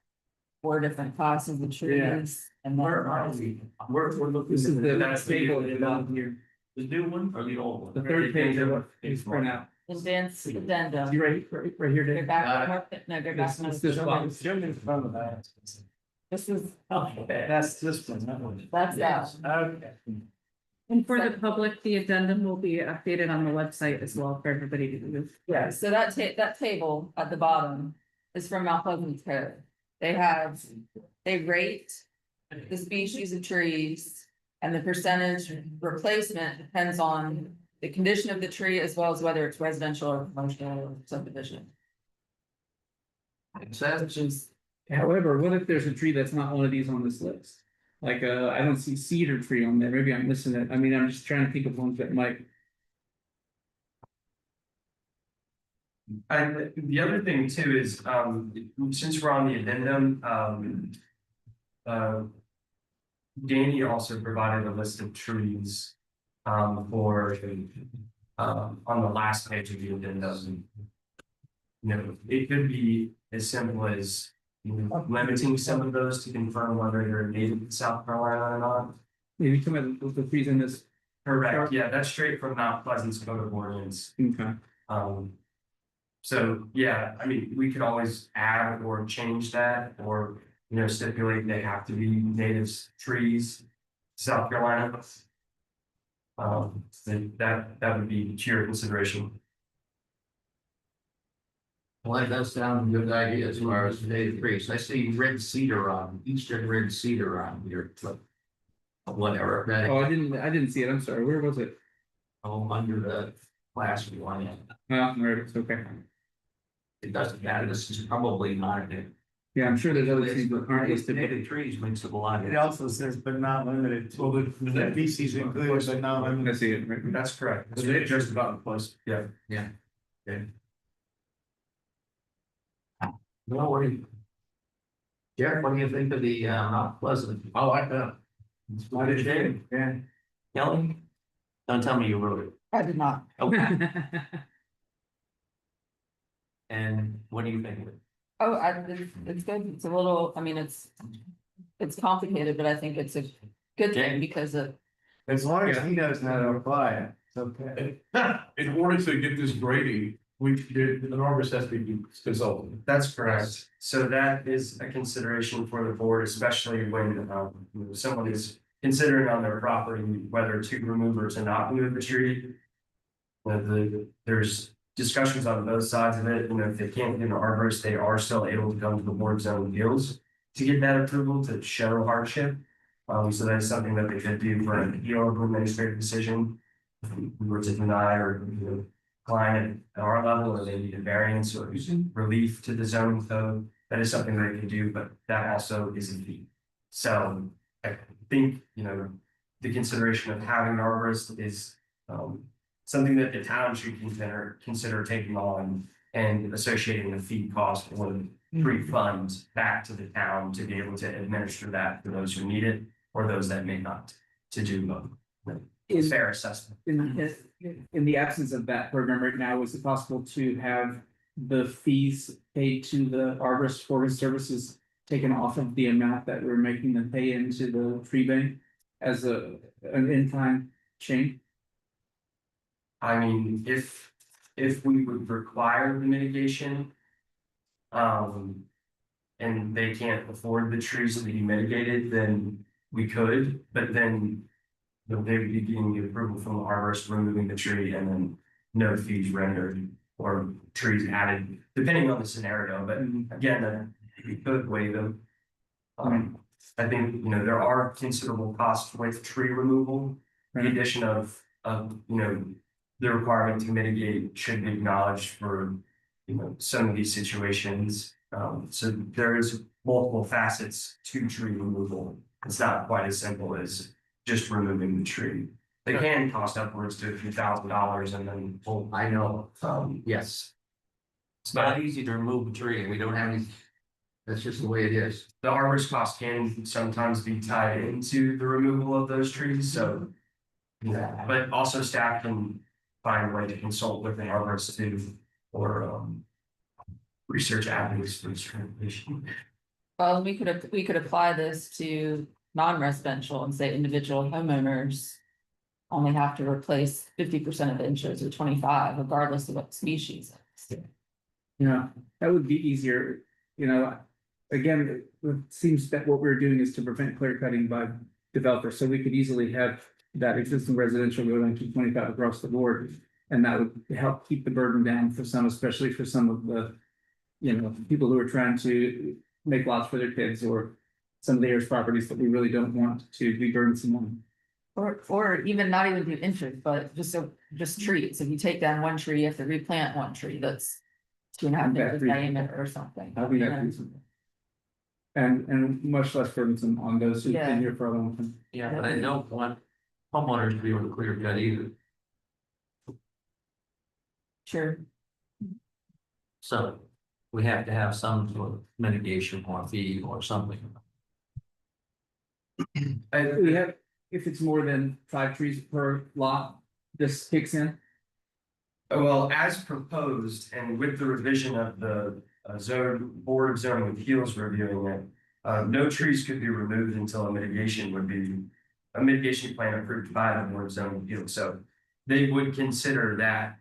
4 different classes of trees and Where then are we? We're looking. This is at the That's the table new- down here, The new one or the old one? the third page of what is print out. in Dan's addendum. You right here, Go Dave? back, no, go back. This is box. This is, That's this one, that one. that's that. Okay. And for the public, the addendum will be updated on the website as well for everybody to use. Yeah, so that table at the bottom is from Mount Pleasant Code. They rate the species of trees and the percentage replacement depends on the condition of the tree as well as whether it's residential or commercial subdivision. It says, Which is, However, what if there's a tree that's not one of these on this list? Like, I don't see cedar tree on there, maybe I'm missing it, I mean, I'm just trying to think of ones that might. And the other thing too is, since we're on the addendum, Danny also provided a list of trees. On the last page of the addendum. You know, it could be as simple as, you know, limiting some of those to confirm whether they're native to South Carolina or not. Maybe come in with the trees in this, Correct, yeah, that's straight from Mount Pleasant's code of ordinance. okay, So, yeah, I mean, we could always add or change that, or, you know, stipulate they have to be native trees, South Carolina. Then that would be to your consideration. well, that does sound a good idea as far as native trees. I see red cedar on, eastern red cedar on here, but whatever, that, oh, I didn't see it, I'm sorry, where was it? under the class one. Oh, there it is, okay, It doesn't matter, this is probably not it. yeah, I'm sure there's other things that aren't listed, but Native trees makes it a lot. It also says, but not limited to. Well, The species included, but not I limited. see it, right? That's correct. It's just about the place, yeah. No worry. Jared, what do you think of the Mount Pleasant? I like that. What did you? Yeah. Kelly? Don't tell me you wrote it. I did not. Okay, and what do you think of it? Oh, it's good, it's a little, I mean, it's complicated, but I think it's a good Okay. thing because of. As long as he knows how to apply it, it's okay. In order to get this grading, we did, an arborist has to be consulted. That's correct. So that is a consideration for the board, especially when, you know, someone is considering on their property whether to remove or to not remove a tree. There's discussions on both sides of it, you know, if they can't get an arborist, they are still able to come to the board of zoning appeals to get that approval to show hardship. So that is something that they could do for an appeal of administrative decision. If we were to deny or, decline at our level, or they need a variance or relief to the zoning code, that is something they can do, but that also is a fee. So I think, the consideration of having an arborist is something that the town should consider taking on and associating the fee cost with refund back to the town to be able to administer that for those who need it or those that may not, to do a fair assessment. In the absence of that program right now, is it possible to have the fees paid to the arborist for his services taken off of the amount that we're making them pay into the tree bank as an in-kind chain? I mean, if we would require the mitigation. And they can't afford the trees to be mitigated, then we could, but then. They would be getting the approval from the arborist, removing the tree, and then no fees rendered or trees added, depending on the scenario, but again, we could waive them. I think, there are considerable costs with tree removal. The addition of, the requirement to mitigate should be acknowledged for, some of these situations. So there is multiple facets to tree removal. It's not quite as simple as just removing the tree. They can cost upwards to a few $1,000s and then, well, I know, yes. it's not easy to remove a tree, and we don't have any, that's just the way it is. The arborist cost can sometimes be tied into the removal of those trees, so. Yeah, but also staff can find a way to consult with the arborist too, or research avenues for this transition. Well, we could apply this to non-residential and say individual homeowners. Only have to replace 50% of the inches or 25, regardless of what species. Yeah, that would be easier, again, it seems that what we're doing is to prevent clear cutting by developers, so we could easily have that existing residential go down to 25 across the board. And that would help keep the burden down for some, especially for some of the, people who are trying to make lots for their kids or some of the heirs properties that we really don't want to be burdensome on. Or even not even do inches, but just trees. If you take down one tree, you have to replant one tree that's 2.5 inches diameter or something. How do that reasonable? And much less burdensome on those who've been here for a long time. Yeah, but I don't want homeowners to be able to clear cut either, Sure. so we have to have some sort of mitigation or fee or something. We have, if it's more than 5 trees per lot, this kicks in. Well, as proposed and with the revision of the Board of Zoning Appeals reviewing it, no trees could be removed until a mitigation plan approved by the Board of Zoning Appeals. So they would consider that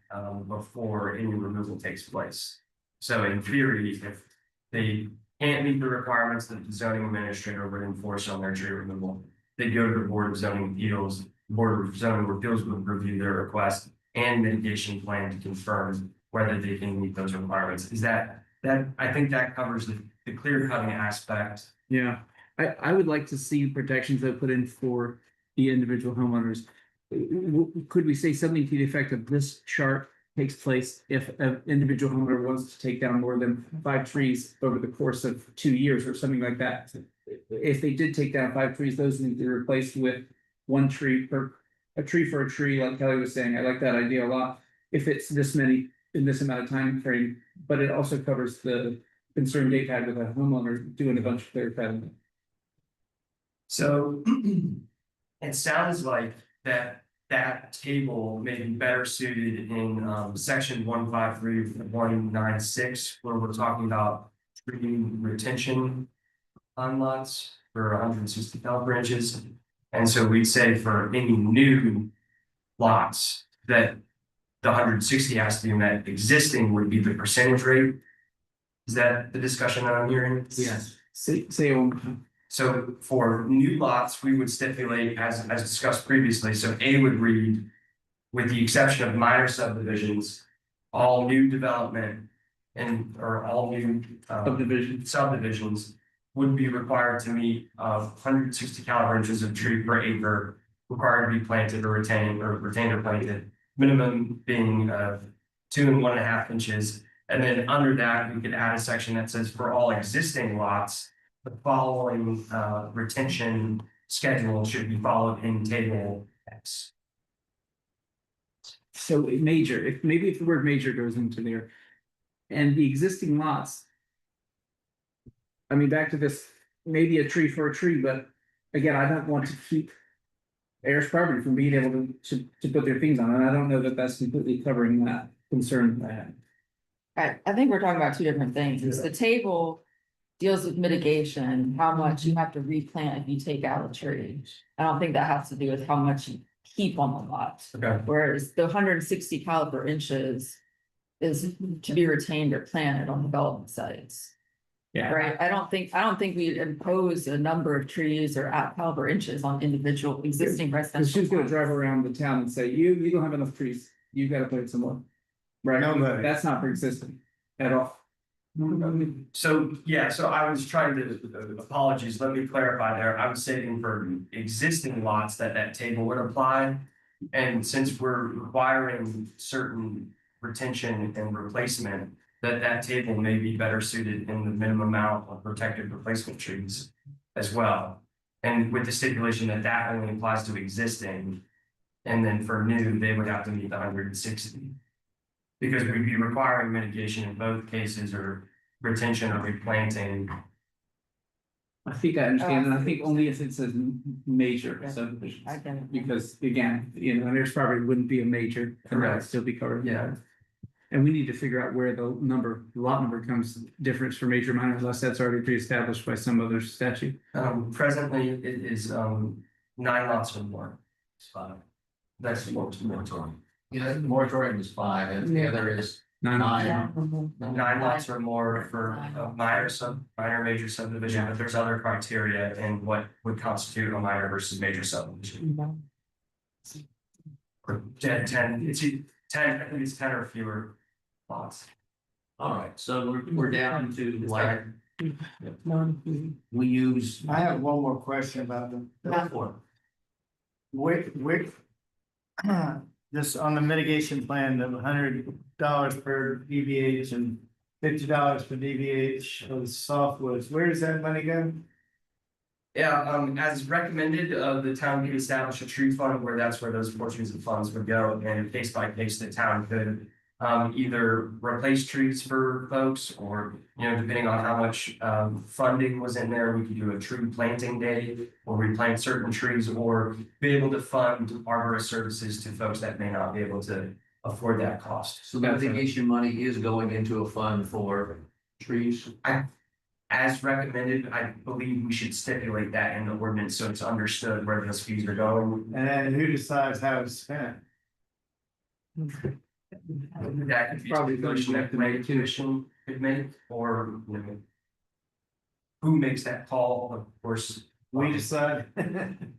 before any removal takes place. So in theory, if they can't meet the requirements that the zoning administrator would enforce on their tree removal, they go to the Board of Zoning Appeals. The Board of Zoning Appeals would review their request and mitigation plan to confirm whether they can meet those requirements. Is that I think that covers the clear cutting aspect. Yeah, I would like to see protections that put in for the individual homeowners. Could we say something to the effect of this chart takes place if an individual homeowner wants to take down more than 5 trees over the course of 2 years or something like that? If they did take down 5 trees, those need to be replaced with 1 tree per a tree for a tree, like Kelly was saying. I like that idea a lot. If it's this many in this amount of time frame, but it also covers the concern they've had with a homeowner doing a bunch of clear cutting. So it sounds like that table may be better suited in section 153.196, where we're talking about tree retention on lots for 160 caliber inches. And so we'd say for any new lots that the 160 has to be met, existing would be the percentage rate. Is that the discussion that I'm hearing? Yes. Say one more time. So for new lots, we would stipulate as discussed previously, so A would read, with the exception of minor subdivisions, all new development or all new Subdivision. subdivisions would be required to meet 160 caliber inches of tree per acre required to be planted or retained or planted, minimum being 2 and 1.5 inches. And then under that, we could add a section that says for all existing lots, the following retention schedule should be followed in table X. So major, if the word major goes into there. And the existing lots. I mean, back to this, maybe a tree for a tree, but again, I don't want to keep. Heirs property from being able to put their things on, and I don't know that that's completely covering that concern that I had. I think we're talking about two different things. Is the table deals with mitigation, how much you have to replant if you take out a tree. I don't think that has to do with how much you keep on the lot. Okay. Whereas the 160 caliber inches is to be retained or planted on development sites. Yeah. Right, I don't think we impose a number of trees or caliber inches on individual existing Cause residential. she's gonna lots. drive around the town and say, you don't have enough trees, you gotta put some more. Right, No way. that's not consistent at all. So, yeah, so I was trying to, apologies, let me clarify there. I was saying for existing lots that table would apply. And since we're requiring certain retention and replacement, that table may be better suited in the minimum amount of protected replacement trees as well. And with the stipulation that only applies to existing. And then for new, they would have to meet the 160. Because we'd be requiring mitigation in both cases or retention or replanting. I think I understand, and I think only if it says major subdivisions. I get it. Because again, there's probably wouldn't be a major, and that would Correct. still be covered. Yeah. And we need to figure out where the lot number comes difference for major minor, unless that's already pre-established by some other statute. Presently, it is 9 lots or more. It's 5. That's the moratorium. Yeah, the moratorium is 5, and the other is Nine. 9. Yeah. Mhm. 9 lots or more for a minor major subdivision, but there's other criteria in what would constitute a minor versus major subdivision. 10, it's 10, I think it's 10 or fewer lots. All right, so we're down to like, we use. I have one more question about them. Which, this on the mitigation plan, the $100 per DVH and $50 for DVH of the softwoods, where does that money go? Yeah, as recommended, the town could establish a tree fund where that's where those portions of funds would go, and case by case, the town could. Either replace trees for folks, or, depending on how much funding was in there, we could do a tree planting day. Or replant certain trees, or be able to fund arborist services to folks that may not be able to afford that cost. So the mitigation money is going into a fund for trees? As recommended, I believe we should stipulate that in the ordinance, so it's understood where those fees are going. And then who decides how it's spent? That could be Probably a motion that the planning commission could make, or, who makes that call, of course. We decide.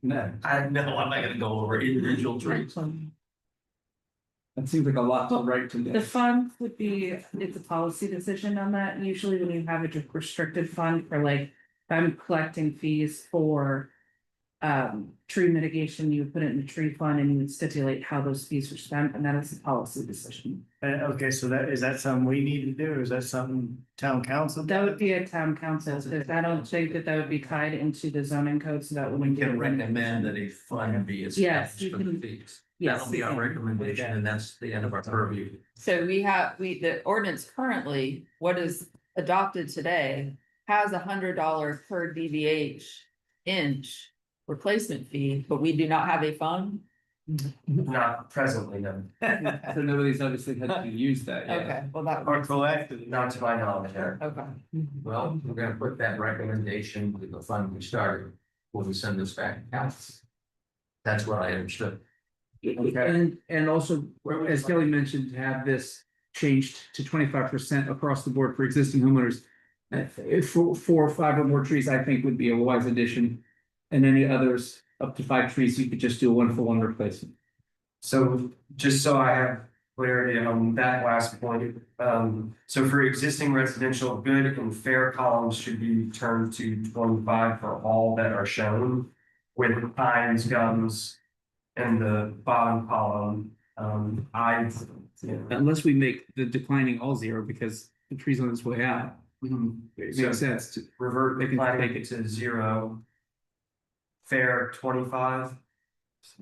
No, I'm not gonna go over individual trees. that seems like a lot to write to The this. fund would be, it's a policy decision on that. Usually when you have a restricted fund for like, if I'm collecting fees for. Tree mitigation, you would put it in the tree fund and you would stipulate how those fees were spent, and that is a policy decision. Okay, so is that something we need to do, or is that something town council? That would be a town council, because I don't think that would be tied into the zoning code, so that We wouldn't. can recommend that a fund be Yes, established you for the can- fees. Yes, That'll be you our can. recommendation, and that's the end of our purview. So the ordinance currently, what is adopted today, has $100 per DVH inch replacement fee, but we do not have a fund? Not presently, no, So nobody's obviously had to use that yet. Okay, well, that. Or collected? not to my knowledge, there. Okay. Well, we're gonna put that recommendation with the fund we started when we send this back to council. That's what I understood. And also, as Kelly mentioned, to have this changed to 25% across the board for existing homeowners. If 4 or 5 or more trees, I think would be a wise addition. And any others, up to 5 trees, you could just do a 1-for-1 replacement. So just so I have clarity on that last point. So for existing residential, good and fair columns should be turned to 25 for all that are shown. With pines, gums, and the bottom column, Unless we make the declining all zero because the tree's on its way out. It So- makes sense to, revert They can declining take it. to 0. Fair 25.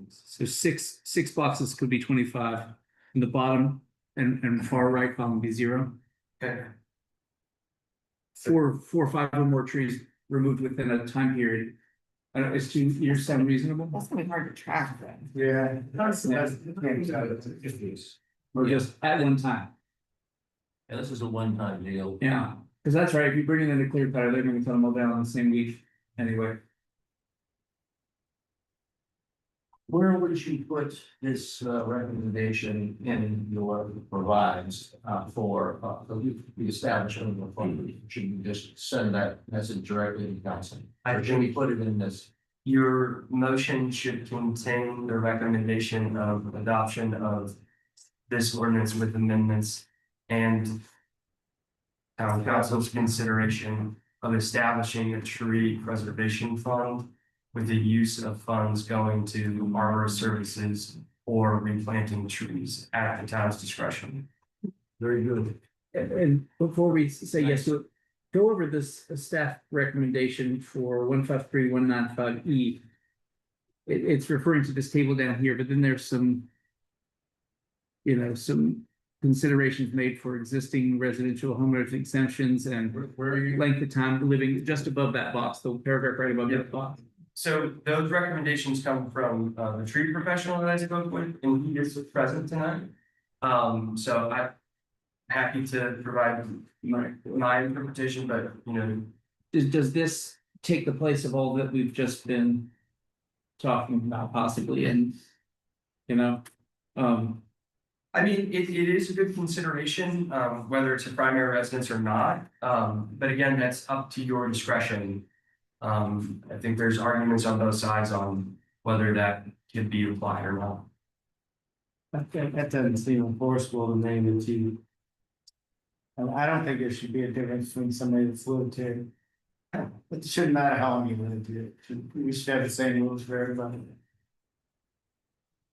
so six boxes could be 25. And the bottom and far right column be 0. Okay. Four or five or more trees removed within a time period. I don't, is 2 years sound reasonable? That's gonna be hard to track then. Yeah. Or just at one time? Yeah, this is a one-time deal. Yeah, because that's right, if you bring it in a clear cutter, they're gonna cut them all down on the same week anyway. Where would you put this recommendation in your provides for the establishment of a fund? Should we just send that message directly to council? Or should we put it in this? Your motion should contain the recommendation of adoption of this ordinance with amendments and town council's consideration of establishing a tree preservation fund with the use of funds going to arbor services or replanting trees at the town's discretion. Very good. And before we say yes to it, go over this staff recommendation for 153-195E. It's referring to this table down here, but then there's some. Some considerations made for existing residential homeowners exemptions and Where are you? length of time living just above that box, the paragraph right above that box. So those recommendations come from the tree professional that I spoke with, and he is present tonight. So I'm happy to provide my interpretation, but Does this take the place of all that we've just been talking about possibly and, I mean, it is a good consideration, whether it's a primary residence or not. But again, that's up to your discretion. I think there's arguments on both sides on whether that can be applied or not. That doesn't seem enforceable to me that you. And I don't think there should be a difference between somebody that's lived here. It shouldn't matter how long you lived here. We should have the same rules for everybody.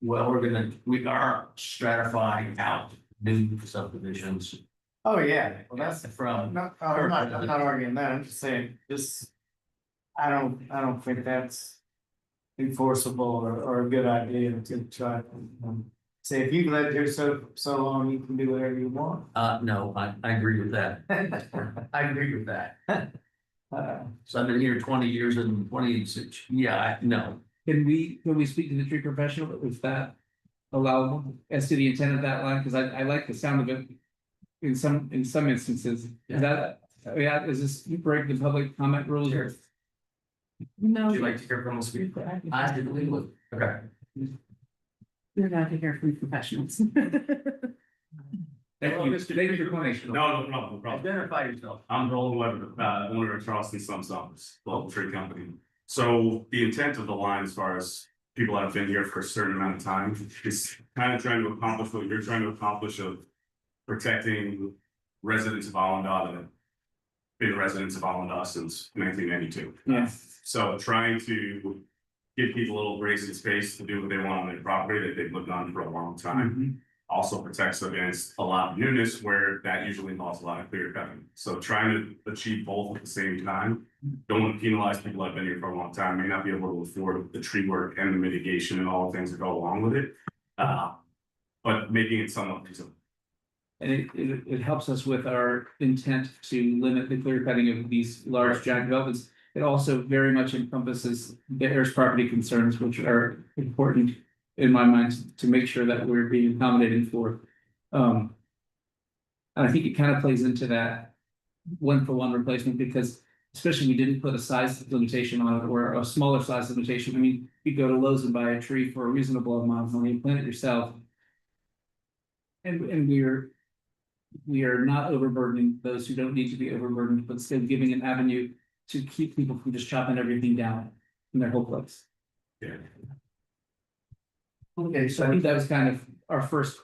Well, we are stratifying out new subdivisions. Oh, yeah, well, that's. From. No, I'm not arguing that, I'm just saying, this. I don't think that's. Enforceable or a good idea to try. Say, if you've lived here so long, you can do whatever you want. No, I agree with that. I agree with that. So I've been here 20 years and 26, no. can we speak to the tree professional? Is that allowable as to the intent of that line? Because I like the sound of it. In some instances, is that, is this break the public comment rules or? No, Would you like to hear from the speaker? I didn't leave with. Okay. you're not to hear from professionals. Thank you for your explanation. No problem. Identify yourself. I'm Roland Weber, owner of Charleston Summers, local tree company. So the intent of the line, as far as people that have been here for a certain amount of time, is kind of trying to accomplish what you're trying to accomplish of protecting residents of Allendale that have been residents of Allendale since 1992. Yeah. So trying to give people a little grace and space to do what they want on their property that they've lived on for a long time. Also protects against a lot of newness where that usually involves a lot of clear cutting. So trying to achieve both at the same time. Don't want to penalize people that have been here for a long time, may not be able to afford the tree work and the mitigation and all the things that go along with it. But making it somewhat reasonable. And it helps us with our intent to limit the clear cutting of these large giant developments. It also very much encompasses the heirs property concerns, which are important in my mind to make sure that we're being accommodated for. And I think it kind of plays into that 1-for-1 replacement because especially we didn't put a size limitation on it or a smaller size limitation. I mean, you go to Lowe's and buy a tree for a reasonable amount of money, you plant it yourself. And we are not overburdening those who don't need to be overburdened, but still giving an avenue to keep people from just chopping everything down in their whole place. Yeah. Okay, So I think that was kind of our first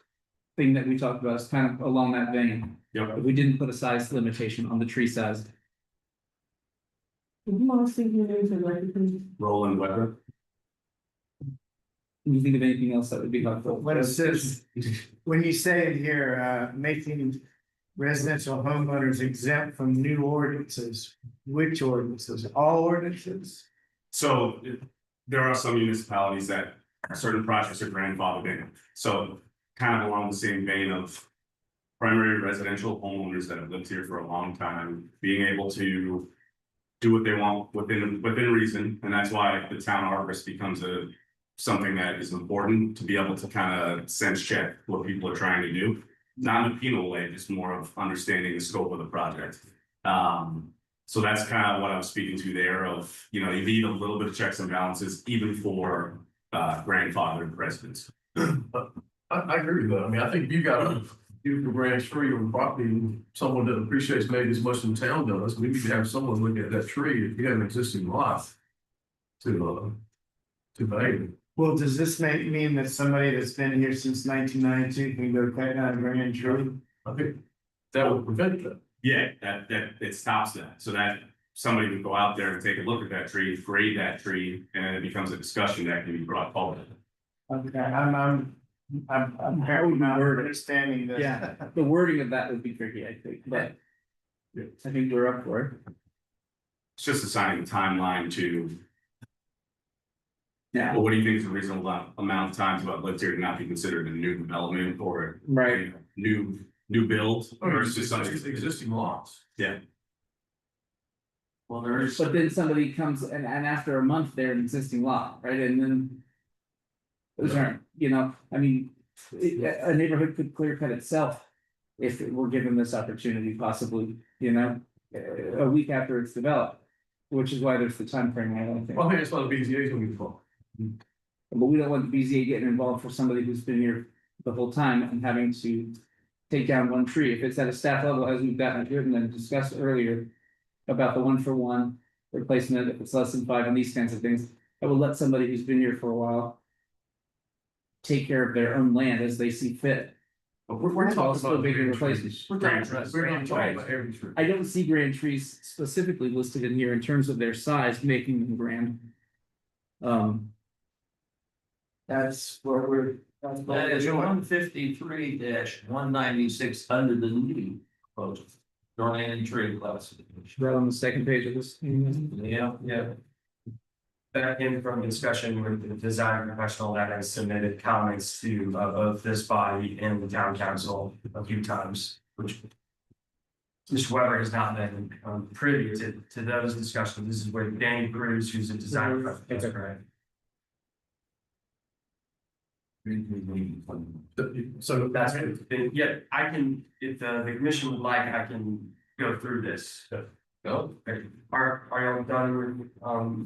thing that we talked about is kind of along that vein. Yep. If we didn't put a size limitation on the tree size. Roland Weber. Can you think of anything else that would be helpful? What it says, when you say in here, making residential homeowners exempt from new ordinances, which ordinances, all ordinances? So there are some municipalities that certain projects are grandfathered in. So kind of along the same vein of primary residential homeowners that have lived here for a long time, being able to do what they want within reason. And that's why the town arborist becomes something that is important to be able to kind of sense check what people are trying to do. Not in a penal way, just more of understanding the scope of the project. So that's kind of what I'm speaking to there of, you know, you need a little bit of checks and balances, even for grandfathered residents. I agree with that. I mean, I think if you got a beautiful branch tree on property, and someone that appreciates maybe as much as the town does, we need to have someone look at that tree if you have an existing lot. To value. Well, does this mean that somebody that's been here since 1992 can go cut down a grand tree? I think that would prevent that. Yeah, that it stops that, so that somebody would go out there and take a look at that tree, grade that tree, and then it becomes a discussion that can be brought forward. Okay, I'm apparently not understanding this. Yeah, the wording of that would be tricky, I think, but. I think we're up for it. It's just assigning a timeline to, Yeah, well, what do you think is a reasonable amount of time to have lived here to not be considered a new development or right. new build versus It's something. existing lots. Yeah. Well, there is. But then somebody comes and after a month, they're an existing lot, right? And then. Those aren't, you know, I mean, a neighborhood could clear cut itself. If it were given this opportunity possibly, you know, a week after it's developed. Which is why there's the time frame. I don't think. Well, I think that's why the BZA is gonna be for. But we don't want the BZA getting involved for somebody who's been here the whole time and having to take down one tree. If it's at a staff level, as we've gotten driven and discussed earlier. About the 1-for-1 replacement, if it's less than 5 and these kinds of things, I will let somebody who's been here for a while. Take care of their own land as they see fit. But we're talking Also about bigger bigger replacements. replacements. We're not talking about every tree. I don't see grand trees specifically listed in here in terms of their size, making them grand. That's where we're. That is 153-196 under the new proposal. During any tree classification. Right on the second page of this. Yeah. Back in from discussion with the design professional that has submitted comments to both this body and the town council a few times, which. Mr. Weber has not been privy to those discussions. This is where Danny Cruz, who's a design professional, correct? So That's been, yeah, I can, if the commission would like, I can go through this. Go. Are y'all done with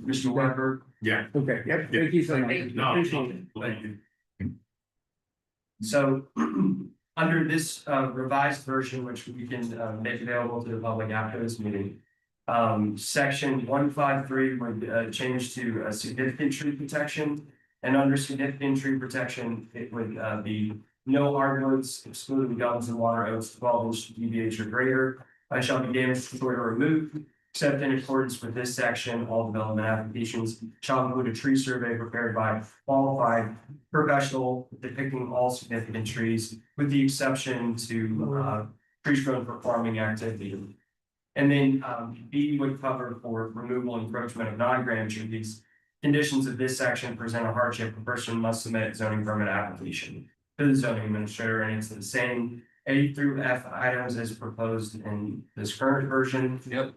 Mr. Weber? Yeah. Okay, yep, thank you so much. No, Appreciate it. thank you. So under this revised version, which we can make available to the public after this meeting. Section 153 would change to significant tree protection. And under significant tree protection, it would be no hardwoods excluding gums and water oaks 12-inch DBH or greater. Shall be damaged, destroyed, or removed, except in accordance with this section. All development applications shall include a tree survey prepared by qualified professional depicting all significant trees, with the exception to trees grown for farming activity. And then B would cover for removal and encroachment of non-grand trees. Conditions of this section present a hardship. A person must submit zoning permit application to the zoning administrator, and it's the same A through F items as proposed in this current version. Yep.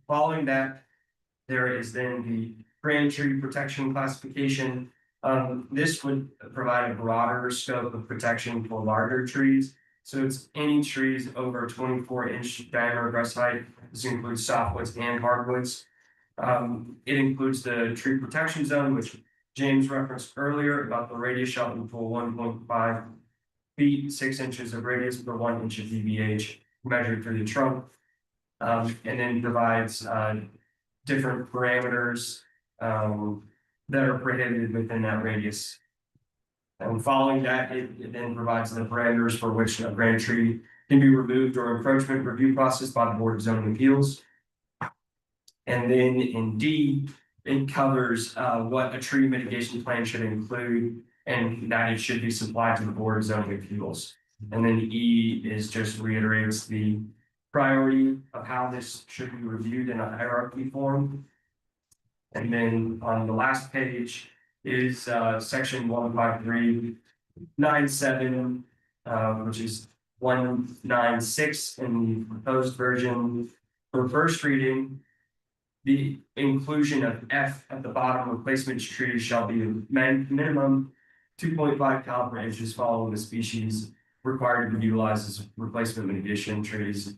Following that, there is then the grand tree protection classification. This would provide a broader scope of protection for larger trees. So it's any trees over 24-inch diameter breast height. This includes softwoods and hardwoods. It includes the tree protection zone, which James referenced earlier about the radius shall equal 1.5 feet, 6 inches of radius per 1 inch of DBH measured through the trunk. And then provides different parameters that are prohibited within that radius. And following that, it then provides the parameters for which a grand tree can be removed or encroachment review process by the Board of Zoning Appeals. And then in D, it covers what a tree mitigation plan should include and that it should be supplied to the Board of Zoning Appeals. And then E is just reiterates the priority of how this should be reviewed in a hierarchy form. And then on the last page is section 15397, which is 196 in the proposed version. For first reading, the inclusion of F at the bottom, replacement trees shall be minimum 2.5 caliber inches following the species required to be utilized as replacement mitigation trees.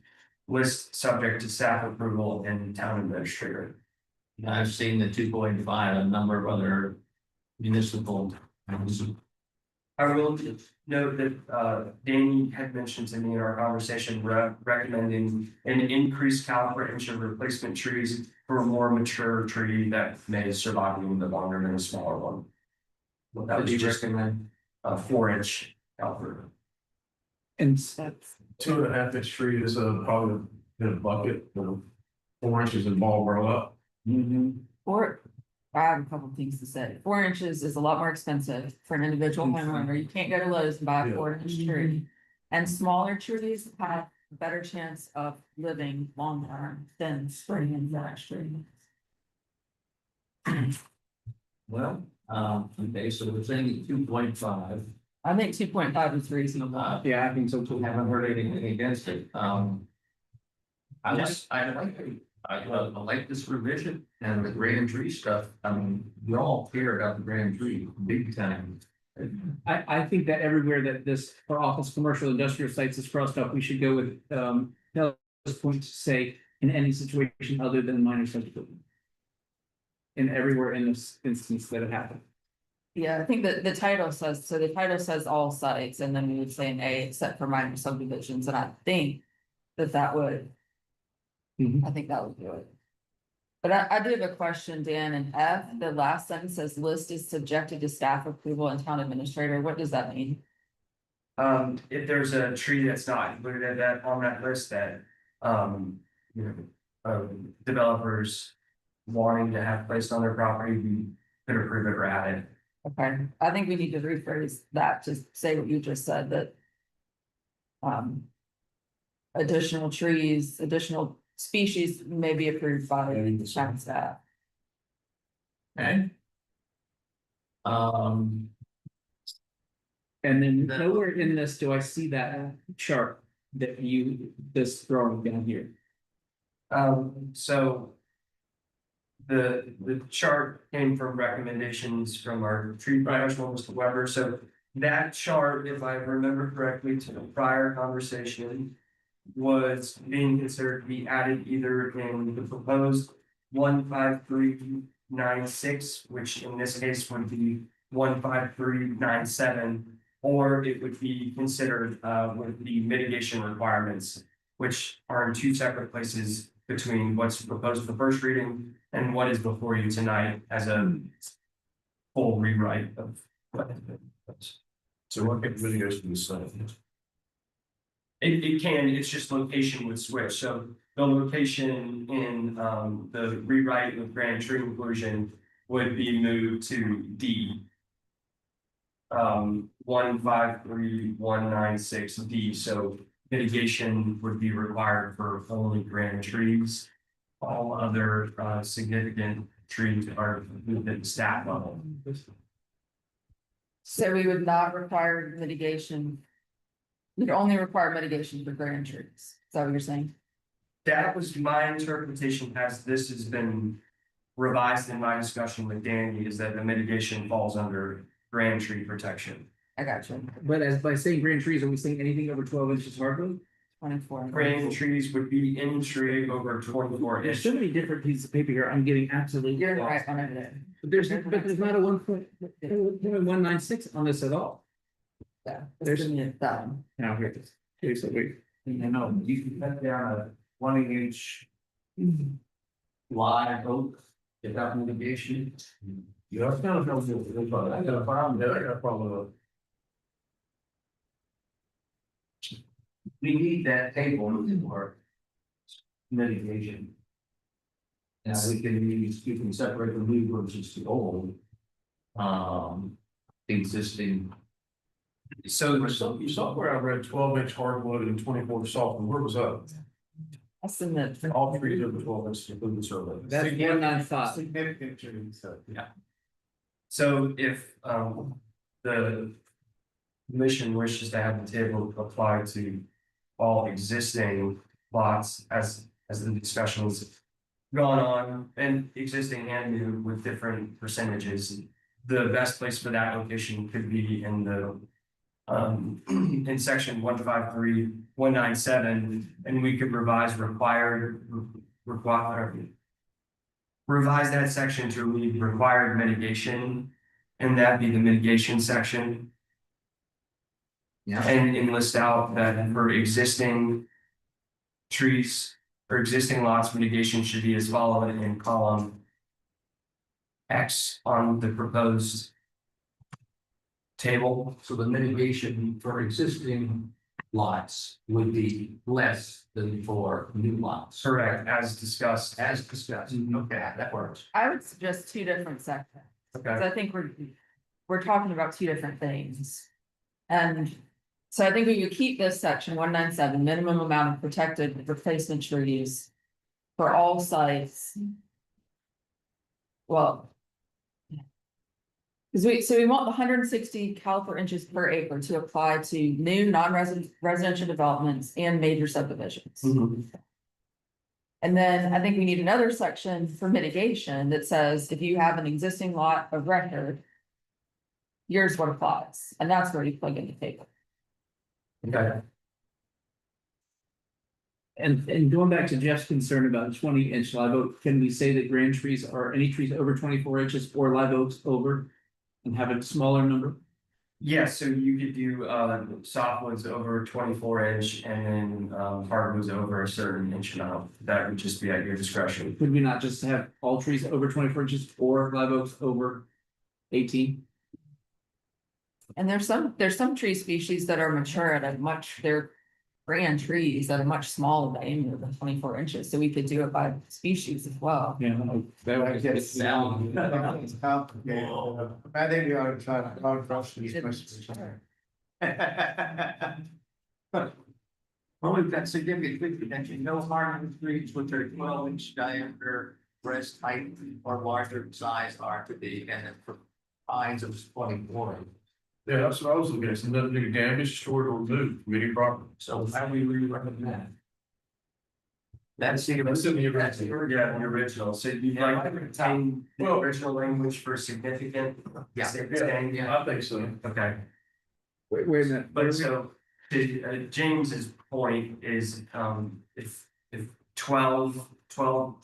List subject to staff approval and town administrator. I've seen the 2.5, a number of other municipal. I will note that Danny had mentioned to me in our conversation recommending an increased caliber inch of replacement trees for a more mature tree that may survive a little bit longer than a smaller one. Well, that would be just recommend a 4-inch caliber. And 2.5 inch tree is probably in a bucket, 4 inches and ball grow up. Or, I have a couple things to say. 4 inches is a lot more expensive for an individual homeowner. You can't go to Lowe's and buy a 4-inch tree. And smaller trees have a better chance of living long term than spreading in that tree. Well, okay, so we're saying 2.5. I think 2.5 is reasonable. Yeah, I think so too. Haven't heard anything against it. I like this revision and the grand tree stuff. I mean, we all care about the grand tree big time. I think that everywhere that this for office, commercial, industrial sites is crossed off, we should go with those points to say in any situation other than minor subdivision. And everywhere in this instance that it happened. Yeah, I think that the title says, so the title says all sites, and then we would say an A except for minor subdivisions, and I think that would. I think that would do it. But I do have a question, Dan, and F, the last sentence says list is subjected to staff approval and town administrator. What does that mean? If there's a tree that's not included on that list that, developers wanting to have placed on their property, we could approve it or add it. Okay, I think we need to rephrase that to say what you just said, that. Additional trees, additional species may be approved by the town staff. Okay. And then nowhere in this do I see that chart that this drawing down here. So. The chart came from recommendations from our tree professional, Mr. Weber, so that chart, if I remember correctly to the prior conversation. Was being considered to be added either in the proposed 15396, which in this case would be 15397. Or it would be considered with the mitigation requirements, which are in two separate places between what's proposed for first reading and what is before you tonight as a full rewrite of. So what can mitigation be said? It can, it's just location would switch, so the location in the rewrite of grand tree inclusion would be moved to D. 153-196 D, so mitigation would be required for only grand trees. All other significant trees are moved at staff level. So we would not require mitigation. We'd only require mitigation for grand trees. Is that what you're saying? That was my interpretation as this has been revised in my discussion with Danny, is that the mitigation falls under grand tree protection. I got you. But as by saying grand trees, are we saying anything over 12 inches hardwood? 24. Grand trees would be any tree over 24 There's inches. so many different pieces of paper here. I'm getting absolutely. You're lost. right on it. But there's not a 1.196 on this at all. Yeah. There's- that one. Now here it is. Here's the week. No, you can cut down a 20-inch. Live oak without mitigation. Yeah, I got a problem with we need that table for mitigation. Now, we can separate the new versus the old. Existing. So somewhere I read 12-inch hardwood and 24 softwood, where was that? That's in the, All three of the 12 inch including survey. That's 195. Significant trees, so. So if, the commission wishes to have the table apply to all existing lots as the discussions gone on and existing and new with different percentages, the best place for that location could be in the in section 153-197, and we could revise revise that section to read required mitigation, and that'd be the mitigation section. Yeah. And list out that for existing trees or existing lots, mitigation should be as following in column X on the proposed table. So the mitigation for existing lots would be less than for new lots. Correct, as discussed. As discussed, okay, that works. I would suggest two different sections. Cause I think we're talking about two different things. And so I think we could keep this section 197, minimum amount of protected replacement trees for all sites. Well. Cause we want the 160 caliper inches per acre to apply to new residential developments and major subdivisions. And then I think we need another section for mitigation that says if you have an existing lot of record. Here's what applies, and that's where you plug in the table. Okay. And going back to Jeff's concern about 20-inch live oak, can we say that grand trees are any trees over 24 inches or live oaks over? And have a smaller number? Yes, so you could do softwoods over 24-inch and then hardwoods over a certain inch amount. That would just be at your discretion. Could we not just have all trees over 24 inches or live oaks over 18? And there's some tree species that are mature at a much, they're grand trees that are much smaller diameter than 24 inches, so we could do it by species as well. Yeah, that would It's complicated. I think we ought to try to cross these questions. Well, we've got significant potential, no hardwood trees with their 12-inch diameter, breast height or larger in size are to be, and then for pines of 24. Yeah, that's what I was looking at, some nothing to be damaged, destroyed, or removed from any property. So how do we recommend that? That's the. That's in the that's the- Yeah, the original, so you'd like to retain the Well- original language for significant. Yeah. Staying, I think so. okay. wait a minute. But so, to James's point is, if 12 to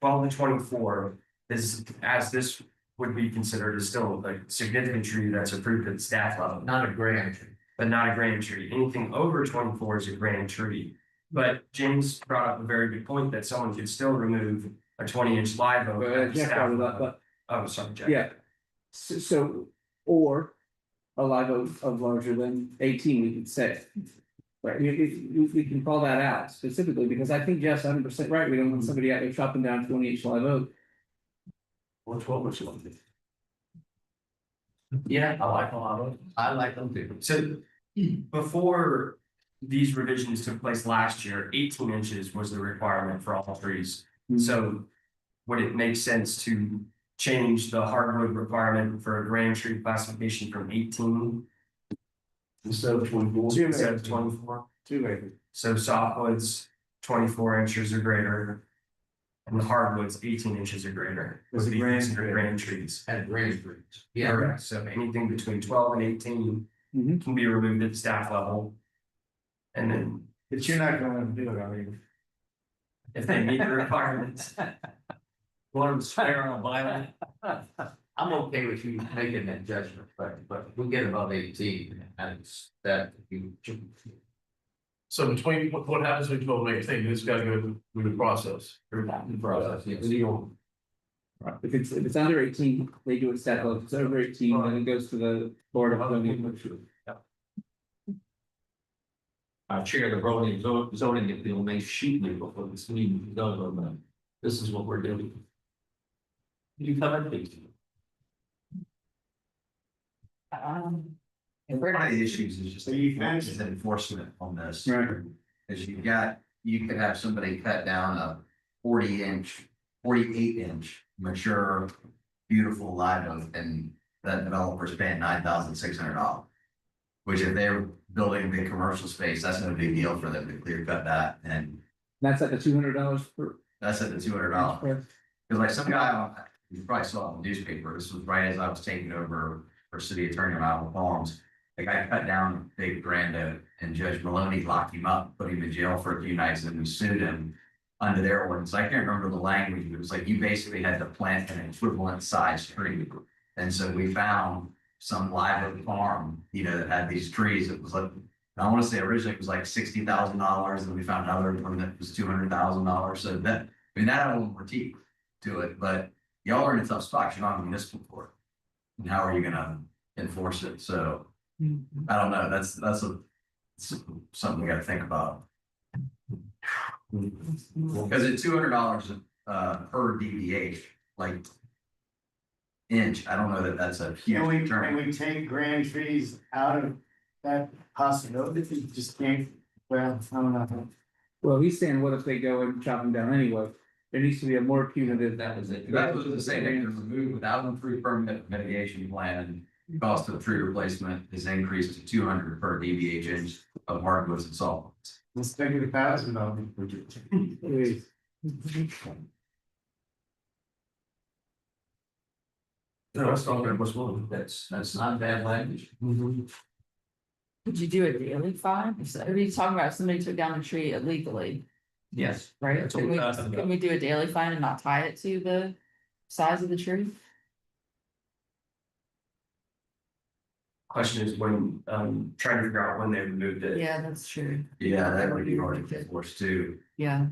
24 is, as this would be considered as still a significant tree that's approved at the staff level, Not a grand tree. but not a grand tree. Anything over 24 is a grand tree. But James brought up a very good point that someone could still remove a 20-inch live oak. at the Jeff staff brought it up, level. but Oh, sorry, Jack. yeah. So, or a live oak of larger than 18, we could say. Right, we can call that out specifically, because I think Jeff's 100% right, we don't want somebody out there chopping down 20-inch live oak. Or 12-inch one. Yeah, I like a lot of them. I like them too. So before these revisions took place last year, 18 inches was the requirement for all trees. So would it make sense to change the hardwood requirement for a grand tree classification from 18 Instead of 24. instead of 24? 2 acres. So softwoods 24 inches or greater. And the hardwoods 18 inches or greater. Was Would the be grand considered tree. grand trees. And grand trees. Yeah, Correct. So anything between 12 and 18 Mhm. can be removed at the staff level. And then But you're not gonna do it, I mean. if they meet the requirements. want to swear on a Bible. I'm okay with you making that judgment, but we get above 18 and it's that you. So between, what happens between 12 and 18, it's gotta go through the process. Process, yes. Right, if it's under 18, they do it staff level, if it's over 18, then it goes to the board of zoning. chair the zoning appeal may shoot me before this meeting is over, but this is what we're doing. You come in, please. One of the issues is just is enforcement on this. Right. Cause you could have somebody cut down a 48-inch mature, beautiful live oak, and that developer's paying $9,600. Which if they're building a big commercial space, that's no big deal for them to clear cut that, and That's at the $200 per. that's at the $200. Cause like some guy, you probably saw it in the newspaper, this was right as I was taking over for city attorney of Iowa Palms. The guy cut down big brand oak, and Judge Maloney locked him up, put him in jail for a few nights, and we sued him under their ordinance. I can't remember the language, but it was like you basically had to plant an equivalent size tree. And so we found some live oak farm, that had these trees. It was like, I want to say originally it was like $60,000, and we found another one that was $200,000. So that, that one more teeth to it, but y'all are in a tough spot. You're not a municipal court. And how are you gonna enforce it? So I don't know. That's something we gotta think about. Because at $200 per DBH, like inch, I don't know that that's a huge term. Can we take grand trees out of that possibility? If you just can't, well, I don't know. Well, he's saying, what if they go and chop them down anyway? There needs to be a more punitive. That was it. That was the same thing. It was moved without an approved permanent mitigation plan. Cost of tree replacement is increased to 200 per DBH inch of hardwoods and solvents. Let's take it $1,000. That's not bad language. Could you do a daily fine? Are you talking about if somebody took down a tree illegally, Yes. right? That's what we're talking about. Can we do a daily fine and not tie it to the size of the tree? Question is when, trying to figure out when they removed it. Yeah, that's true. Yeah, that would be hard to enforce too. Yeah.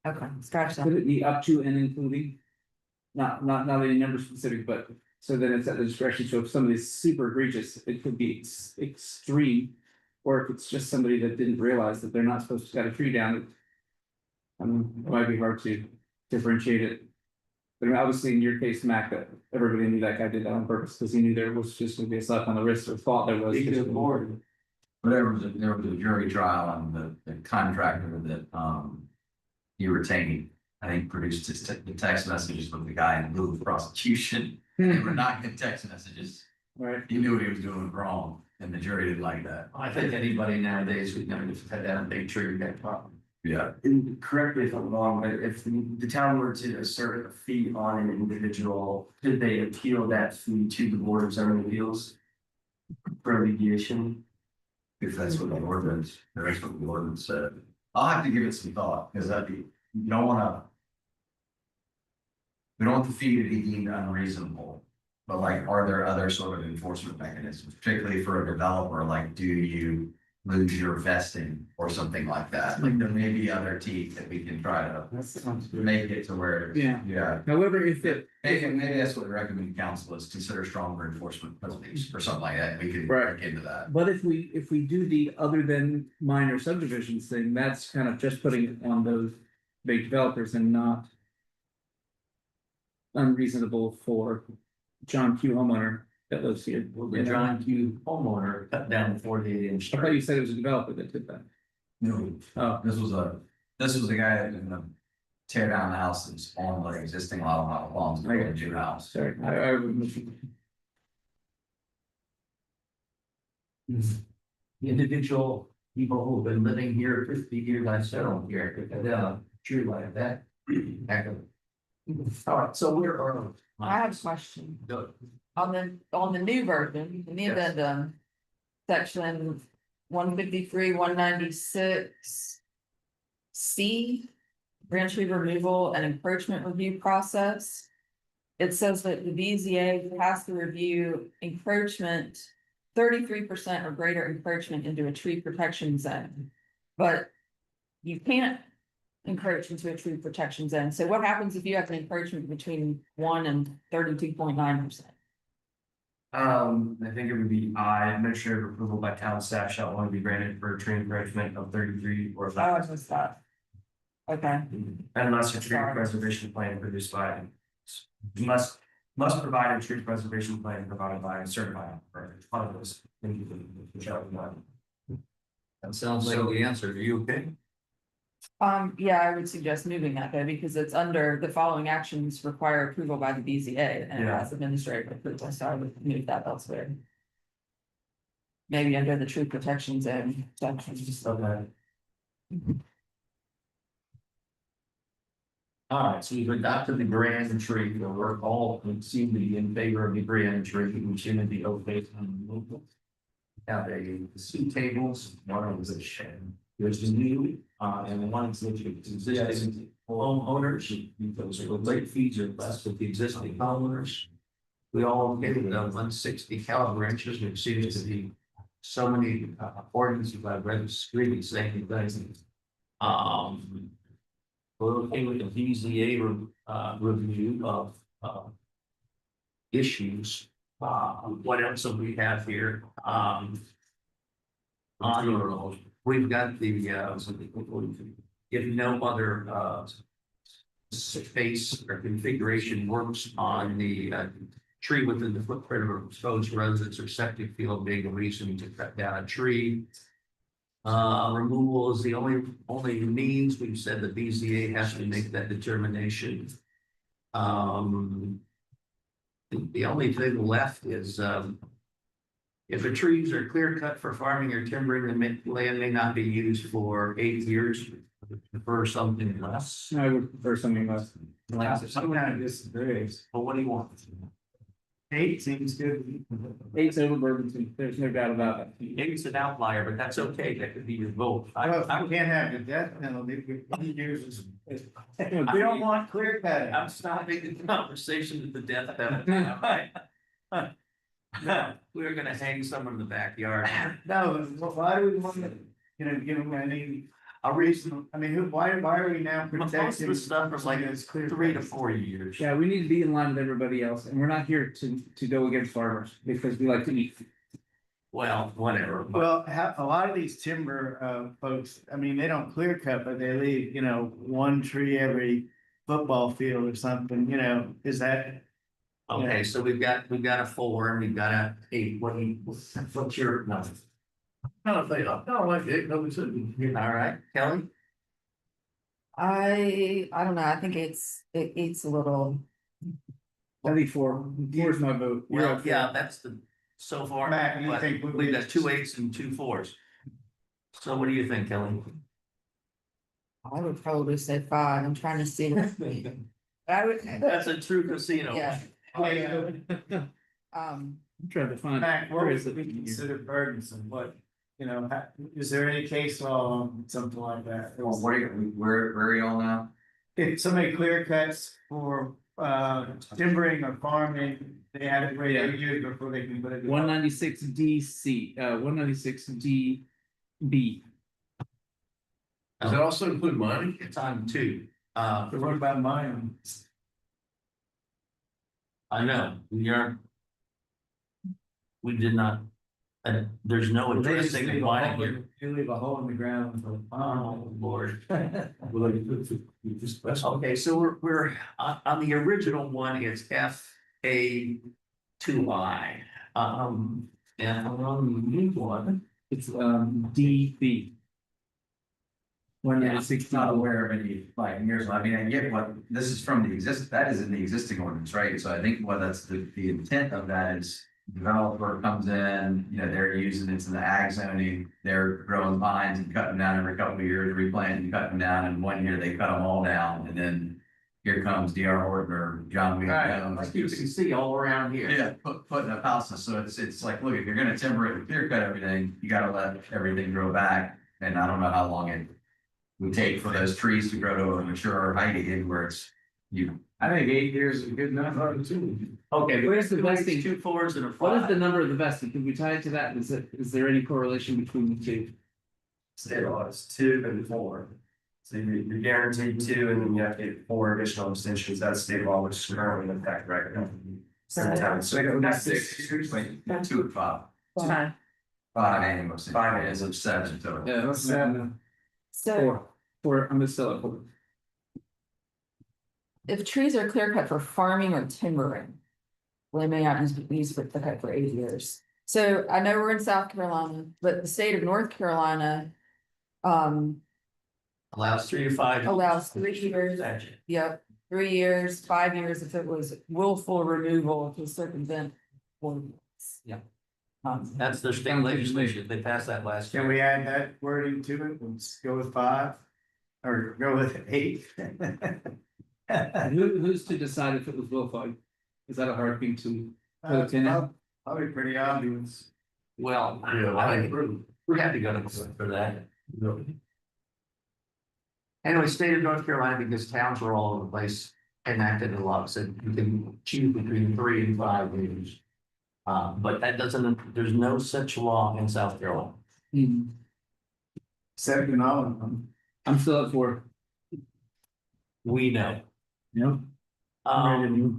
Okay, scratch that. Could it be up to and including? Not any number specific, but so then it's at the discretion. So if somebody's super egregious, it could be extreme. Or if it's just somebody that didn't realize that they're not supposed to cut a tree down. It might be hard to differentiate it. But I mean, obviously in your case, Mac, that everybody knew that guy did that on purpose because he knew there was just gonna be a slap on the wrist or thought there was. But there was a jury trial on the contractor that he retained, I think produced the text messages with the guy in lieu of prosecution. They were not good text messages. Right. He knew what he was doing was wrong, and the jury didn't like that. I think anybody nowadays who's gonna cut down a big tree would get a problem. Yeah. And correct me if I'm wrong, but if the town were to assert a fee on an individual, could they appeal that fee to the Board of Zoning Appeals? For alleviation? If that's what the ordinance said. I'll have to give it some thought, because you don't wanna. We don't want the fee to be deemed unreasonable, but like, are there other sort of enforcement mechanisms, particularly for a developer, like, do you lose your vesting or something like that? Like, there may be other teeth that we can try to make it to where. Yeah. However, if it. Maybe that's what the recommended council is, consider stronger enforcement penalties or something like that. We can Right. look into that. But if we do the other than minor subdivisions thing, that's kind of just putting it on those big developers and not. Unreasonable for John Q homeowner that lives here. The John Q homeowner cut down the 48-inch. I thought you said it was a developer that did that. No, Oh, this was a guy that was gonna tear down the house that's on the existing lot of Iowa Palms, make a new house. sorry, I The individual people who've been living here 50 years, I settled here, to cut down a tree like that. Heck of it. All right, so where are? I have a question. Good. On the new version, in the Yes. addendum, section 153, 196. C, branch tree removal and encroachment review process. It says that the BZA has to review encroachment, 33% or greater encroachment into a tree protection zone. But you can't encroach into a tree protection zone. So what happens if you have an encroachment between 1 and 32.9%? I think it would be I, administrative approval by town staff shall only be granted for a tree encroachment of 33 or I less. was just that. Okay, Unless a tree Sorry. preservation plan produced by, must provide a tree preservation plan provided by a certified. One of those. That sounds like the answer. Are you okay? yeah, I would suggest moving that though, because it's under the following actions require approval by the BZA and it Yeah. has administrative approval, so I would move that elsewhere. Maybe under the tree protection zone sections. Okay. All right, so we've adopted the grand tree, we're all seem to be in favor of the grand tree, we seem to be okay on the local. Have the two tables, one of the shed, there's the new, and one is existing homeowners, because the late fees are less with the existing homeowners. We all okay with 160 caliber inches, which seems to be so many ordinances I've read really saying things. We're okay with the BZA review of issues. What else do we have here? We've got the if no other space or configuration works on the tree within the footprint of a proposed residence or septic field being a reason to cut down a tree. Removal is the only means. We've said the BZA has to make that determination. The only thing left is if the trees are clear cut for farming or timbering, the land may not be used for 8 years. Prefer something less. I would prefer something less. Some kind of disagrees. But what do you want? 8 seems good. 8's over Burlington, there's no doubt about it. Maybe it's an outlier, but that's okay. That could be your vote. I can't have the death penalty. We don't want clear cutting. I'm stopping the conversation at the death penalty. All right? No, we're gonna hang someone in the backyard. No, why do we want to, I mean, a reason, I mean, why are we now Most of protecting? the stuff is like It's clear 3 to cut. 4 years. Yeah, we need to be in line with everybody else, and we're not here to go against farmers, because we like to eat. Well, whatever. but- Well, a lot of these timber folks, I mean, they don't clear cut, but they leave, one tree every football field or something, is that? Okay, so we've got a 4 and we've got a 8. What's your no? No, like 8, no, it's. All right, Kelly? I don't know, I think it's a little, I think 4 is my vote. You're Well, okay. yeah, that's the, so far. Matt, you but think we- we've got 2 8s and 2 4s. So what do you think, Kelly? I would probably say 5, I'm trying to see. I would, That's a true casino. yeah, I'm trying to find. Matt, what where would is it? we consider burdensome, is there any case law on something like that? Well, what are you, where are you all now? If somebody clear cuts for timbering or farming, they have to wait 8 years before they can put it. 196 DC, 196 DB. Does that also include money? It's on 2. So what about mine? I know, we did not, there's no They just addressing leave the a line hole- here. you leave a hole in the ground for. Oh, Lord. Okay, so we're on the original one, it's FA2I. And on the new one, It's DB. It's not aware of any, like, here's, I mean, I get what, this is from the that is in the existing ordinance, right? So I think what that's the intent of that is developer comes in, they're using it in the ag zoning, they're growing vines and cutting them down every couple of years, replanting, cutting them down, and 1 year they cut them all down, and then here comes DR Horton or John Wayne Jones. like you can see all around here. Yeah, putting up houses, so it's like, look, if you're gonna timber it and clear cut everything, you gotta let everything grow back, and I don't know how long it would take for those trees to grow to a mature height again, where it's, I think 8 years is good enough. Okay, Where's the 2 vesting? 8s, 2 4s and a 5. What is the number of the vesting? Can we tie it to that? Is there any correlation between the two? state law is 2 and 4. So you're guaranteed 2 and then you have to get 4 additional extensions, that's state law, which is currently in effect right now. Wait, 2 and 5. Fine. 5 and 5 is of 7 total. Yeah, that's seven. So Four, I'm just still at four. if trees are clear cut for farming or timbering. Well, they may not use the cut for 8 years. So I know we're in South Carolina, but the state of North Carolina. Allows 3 to 5. Allows 3 years. Yep, 3 years, 5 years if it was willful removal to circumvent. ordinance. Yeah. That's their state legislation. They passed that last year. Can we add that wording to it and go with 5? Or go with 8? Who's to decide if it was willful? Is that a hard thing to put a pin in? Probably pretty obvious. Well, we have to go to for that. Anyway, state of North Carolina, because towns were all over the place, enacted a law, said you can choose between 3 and 5 years. But that doesn't, there's no such law in South Carolina. Second on. I'm still at 4. We know. Yep.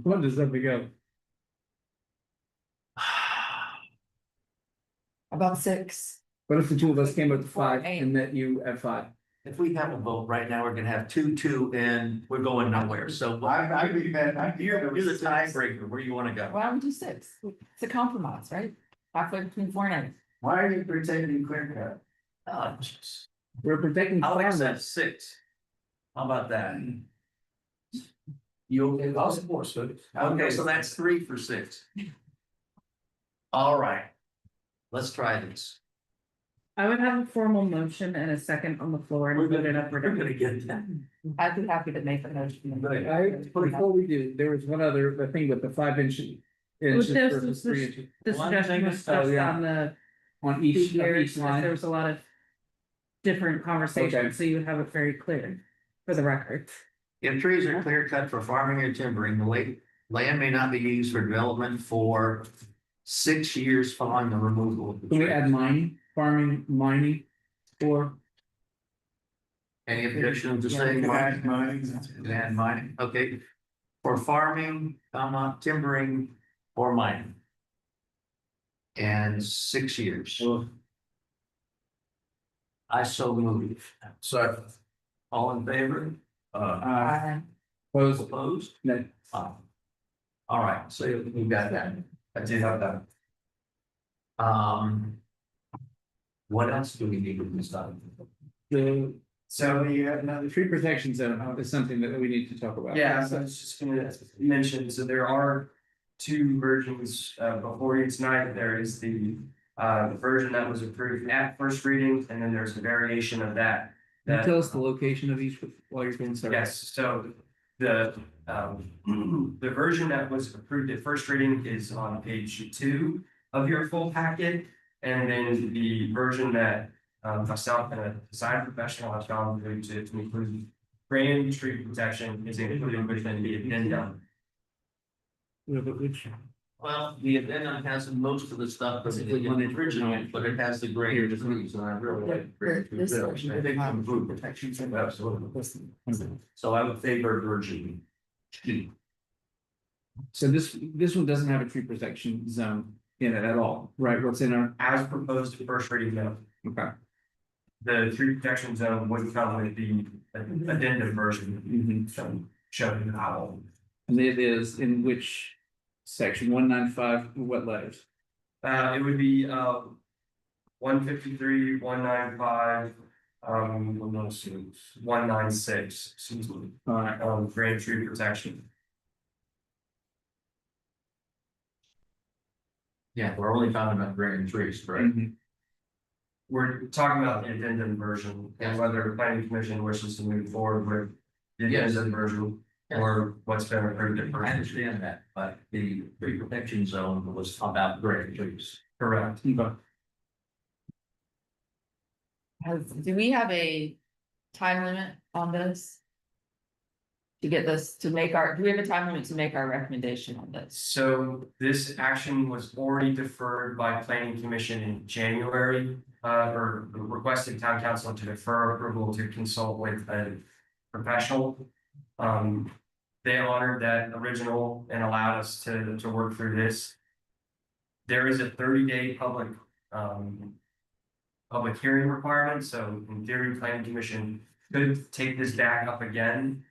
What does that go? About 6. What if the two of us came up with 5 8. and met you at 5? If we have a vote right now, we're gonna have 2-2 and we're going nowhere. So I'd be mad. you're the tiebreaker. Where you wanna go? Why don't we do 6? It's a compromise, right? Halfway between 4 and 8. Why are you pretending clear cut? We're protecting I'll farmers. accept 6. How about that? You okay? I'll support 6. Okay, so that's 3 for 6. All right. Let's try this. I would have a formal motion and a second on the floor and put it up. We're gonna get that. I'd be happy to make a motion. Before we do, there was one other thing with the 5 inches. This versus was 3 inches. The One suggestion thing was is- just yeah. on the On each years, there line. was a lot of different Okay. conversations, so you would have it very clear for the record. If trees are clear cut for farming or timbering, the land may not be used for development for 6 years following the removal of the Can we tree. add mining, farming, mining, or? Any objection to saying add mining, okay, for farming, timbering or mining. And 6 years. I so move. So, All in favor? Opposed? No. All right, so you got that. I do have that. What else do we need with this stuff? So The tree protection zone is something that we need to talk about. Yeah, so I was just gonna mention, so there are 2 versions before you tonight. There is the version that was approved at first reading, and then there's a variation of that. Can you tell us the location of each while you're doing so? Yes, so the the version that was approved at first reading is on page 2 of your full packet. And then the version that myself and a design professional have found to include grand tree protection is included within the addendum. Yeah, but which? Well, the addendum has most of the stuff that's in the original, but it has the greater trees, and I really like. greater trees. This version I think I'm food protection, absolutely. So I would favor version 2. So this one doesn't have a tree protection zone in it at all, right? What's in our, As proposed at first reading, no. okay. The tree protection zone would come with the addendum version. Showing how. And it is in which section, 195, what letters? It would be 153, 195, 196, excuse me, All right, grand tree protection. Yeah, we're only talking about grand trees, correct? We're talking about the addendum version and whether the planning commission wishes to move forward with the Yes. addendum version or what's been approved at I first. understand that, but the tree protection zone was about grand trees. Correct. okay. Do we have a time limit on this? To get this, to make our, do we have a time limit to make our recommendation on this? So this action was already deferred by planning commission in January, or requested town council to defer approval to consult with a professional. they honored that original and allowed us to work through this. There is a 30-day public hearing requirement, so in theory, planning commission could take this back up again.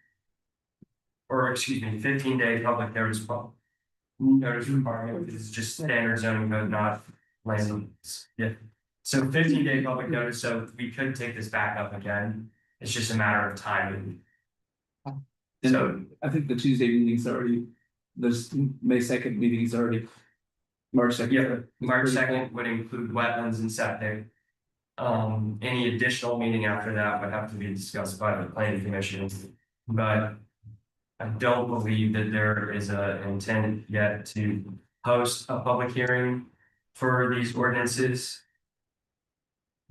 Or excuse me, 15-day public notice requirement, which is just standard zoning code, not land use. Yeah. So 15-day public notice, so we could take this back up again. It's just a matter of timing. So And I think the Tuesday meeting's already, there's May 2nd meeting's already. March 2nd. yeah, March 2nd would include wetlands and septic. Any additional meeting after that would have to be discussed by the planning commission, but I don't believe that there is an intent yet to host a public hearing for these ordinances.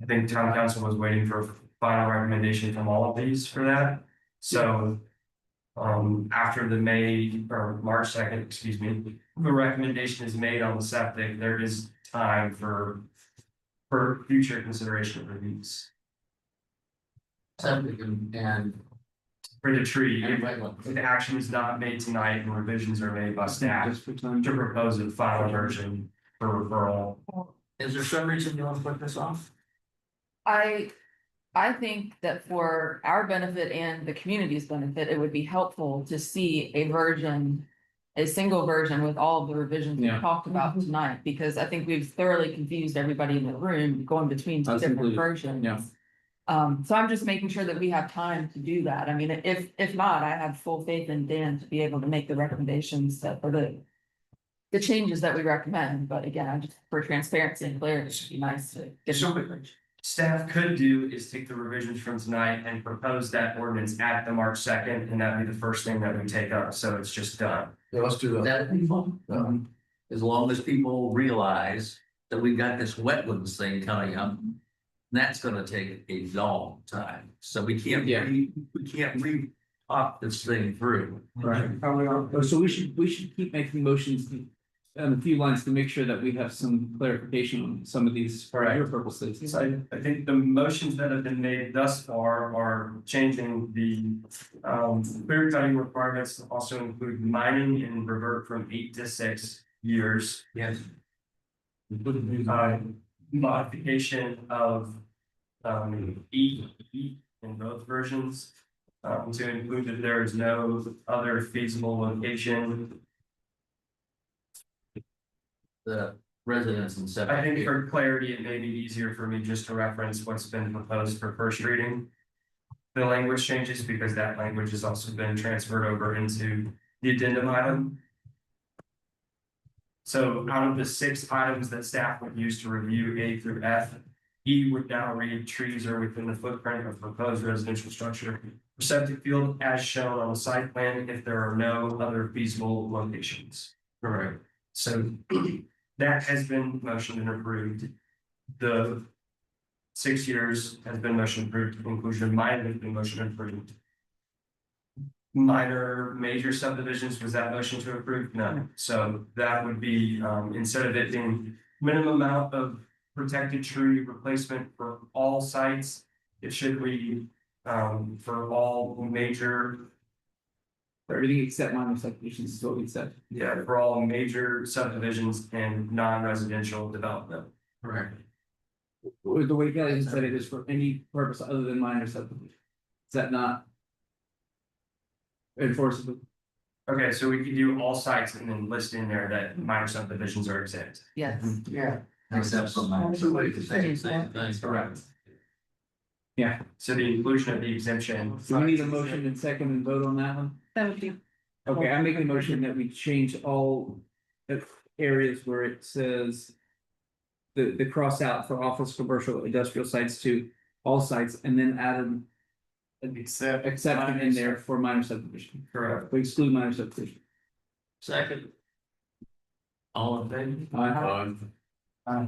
I think town council was waiting for a final recommendation from all of these for that, so. After the May or March 2nd, excuse me, the recommendation is made on the septic, there is time for future consideration of these. Septic and. For the tree, if the action is not made tonight and revisions are made by staff Just for time. to propose a final version for referral. Is there some reason you want to put this off? I think that for our benefit and the community's benefit, it would be helpful to see a version. A single version with all of the revisions we Yeah. talked about tonight, because I think we've thoroughly confused everybody in the room going between two Us different included. versions. Yeah. So I'm just making sure that we have time to do that. I mean, if not, I have full faith in Dan to be able to make the recommendations that for the changes that we recommend, but again, I just for transparency and clarity, it should be nice to get some. Staff could do is take the revisions from tonight and propose that ordinance at the March 2nd, and that'd be the first thing that we take up, so it's just done. Yeah, let's do that. That'd be fun. As long as people realize that we've got this wetlands thing coming up. That's gonna take a long time, so we can't, Yeah. we can't talk this thing through. Right. So we should keep making motions on a few lines to make sure that we have some clarification on some of these for your purposes. So I think the motions that have been made thus far are changing the clear cutting requirements to also include mining and revert from 8 to 6 years. Yes. Modification of E in both versions. To include that there is no other feasible location. The residents and stuff. I think for clarity, it may be easier for me just to reference what's been proposed for first reading. The language changes because that language has also been transferred over into the addendum item. So out of the 6 items that staff would use to review A through F, E would now read trees are within the footprint of proposed residential structure. Septic field as shown on the site plan if there are no other feasible locations. Correct. So that has been motioned and approved. The 6 years has been motion approved, inclusion of minor has been motion approved. Minor, major subdivisions, was that motion to approve? No, so that would be, instead of it being minimum amount of protected tree replacement for all sites, it should read, for all major. For everything except minor subdivisions is what we said. Yeah, for all major subdivisions and non-residential development. Correct. Or the way Kelly has said it is for any purpose other than minor subdivision. Is that not enforceable? Okay, so we could do all sites and then list in there that minor subdivisions are exempt. Yes. Yeah. Except for mine. Somebody could say the same thing. Correct. Yeah. So the inclusion of the exemption. So we need a motion and second and vote on that one? That would be, Okay, I make a motion that we change all the areas where it says. The cross out for office, commercial, industrial sites to all sites and then add an. Exception in there for minor subdivision. Correct. We exclude minor subdivision. Second. All in favor? Aye.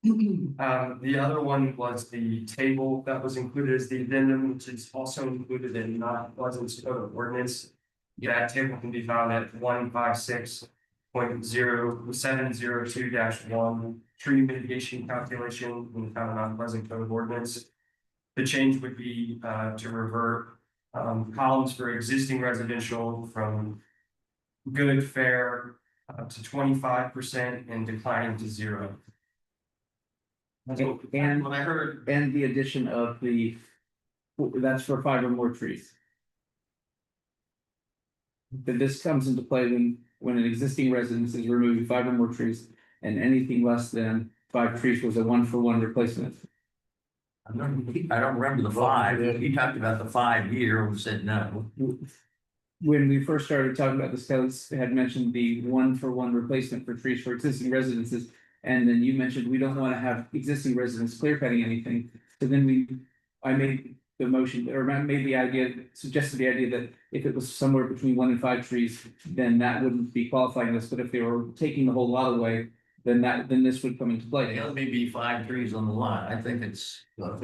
The other one was the table that was included as the addendum, which is also included in not Pleasant's code of ordinance. That table can be found at 156.0702-1 tree mitigation calculation in the town of Mount Pleasant code of ordinance. The change would be to revert columns for existing residential from good, fair, up to 25% and declining to 0. And What I heard, and the addition of that's for 5 or more trees. That this comes into play when an existing residence is removing 5 or more trees, and anything less than 5 trees was a 1-for-1 replacement. I don't remember the 5, he talked about the 5-year, and said no. When we first started talking about this, Kelly had mentioned the 1-for-1 replacement for trees for existing residences. And then you mentioned we don't want to have existing residents clear cutting anything. So then I made the motion, or made the idea, suggested the idea that if it was somewhere between 1 and 5 trees, then that wouldn't be qualifying this, but if they were taking the whole lot away, then this would come into play. There may be 5 trees on the lot, I think it's. Well, and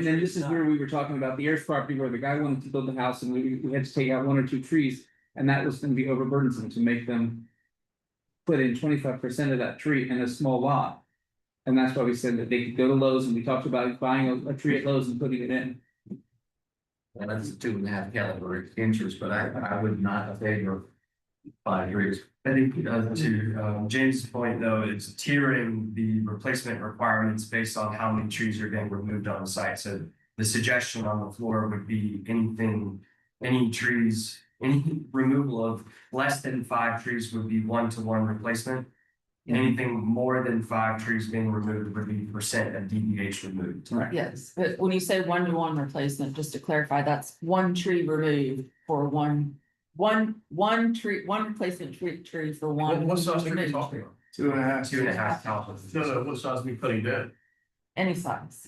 then this is where we were talking about the Ayers property where the guy wanted to build a house and we had to take out 1 or 2 trees. And that was gonna be overburdensome to make them put in 25% of that tree in a small lot. And that's why we said that they could go to Lowe's, and we talked about buying a tree at Lowe's and putting it in. And that's 2.5 caliber inches, but I would not favor 5 trees. I think to James' point though, it's tiering the replacement requirements based on how many trees are being removed on the site. So the suggestion on the floor would be any trees, any removal of less than 5 trees would be 1-to-1 replacement. Anything more than 5 trees being removed would be percent of DBH removed. Right. Yes, but when you say 1-to-1 replacement, just to clarify, that's 1 tree removed for one tree, 1 replacement tree for 1. What size are you talking about? 2.5. 2.5 caliber. No, what size are we putting down? Any size.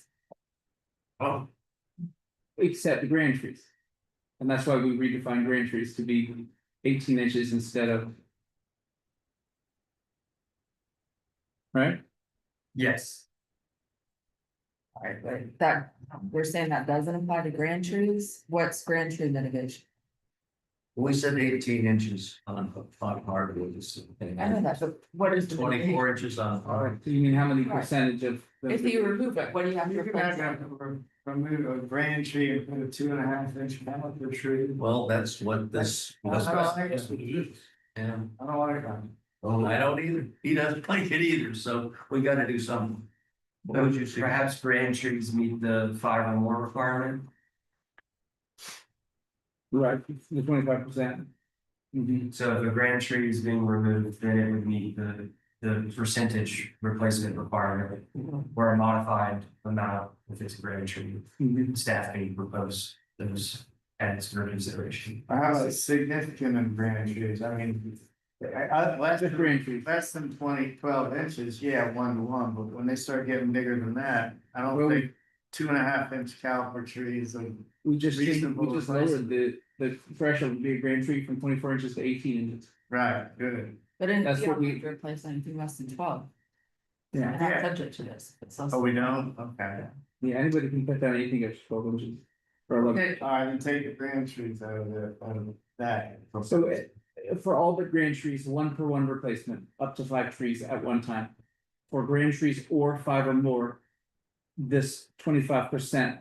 Oh, Except the grand trees. And that's why we redefined grand trees to be 18 inches instead of. Right? Yes. Alright, but that, we're saying that doesn't apply to grand trees, what's grand tree mitigation? We said 18 inches on hardwood. I know that, but what is the? 24 inches on. Alright, so you mean how many Right. percentage of? If you remove it, what do you have to You can replace? have remove a grand tree and put a 2.5-inch caliber tree. Well, that's what this. I don't like it. Yeah. I don't like that. Oh, I don't either. He doesn't like it either, so we gotta do something. What would you say? Perhaps grand trees meet the 5 or more requirement. Right, the 25%. So if a grand tree is being removed, then it would meet the percentage replacement requirement. Or a modified amount if it's a grand tree. Staff may propose those as for consideration. I have a significant in grand trees, I mean. Less Just grand trees. than 12 inches, yeah, 1-to-1, but when they start getting bigger than that, I Well, don't think 2.5-inch caliber trees are. We just Reasonable lowered the threshold to be a grand tree from 24 inches to 18 inches. Right, good. But in, That's you what don't we- have to replace anything less than 12. Yeah. And that's subject to this. It's also- Oh, we don't, okay, Yeah, anybody can put down anything up to 12 inches. Or 11. Okay, alright, then take the grand trees out of that. So for all the grand trees, 1-for-1 replacement, up to 5 trees at one time. For grand trees or 5 or more, this 25%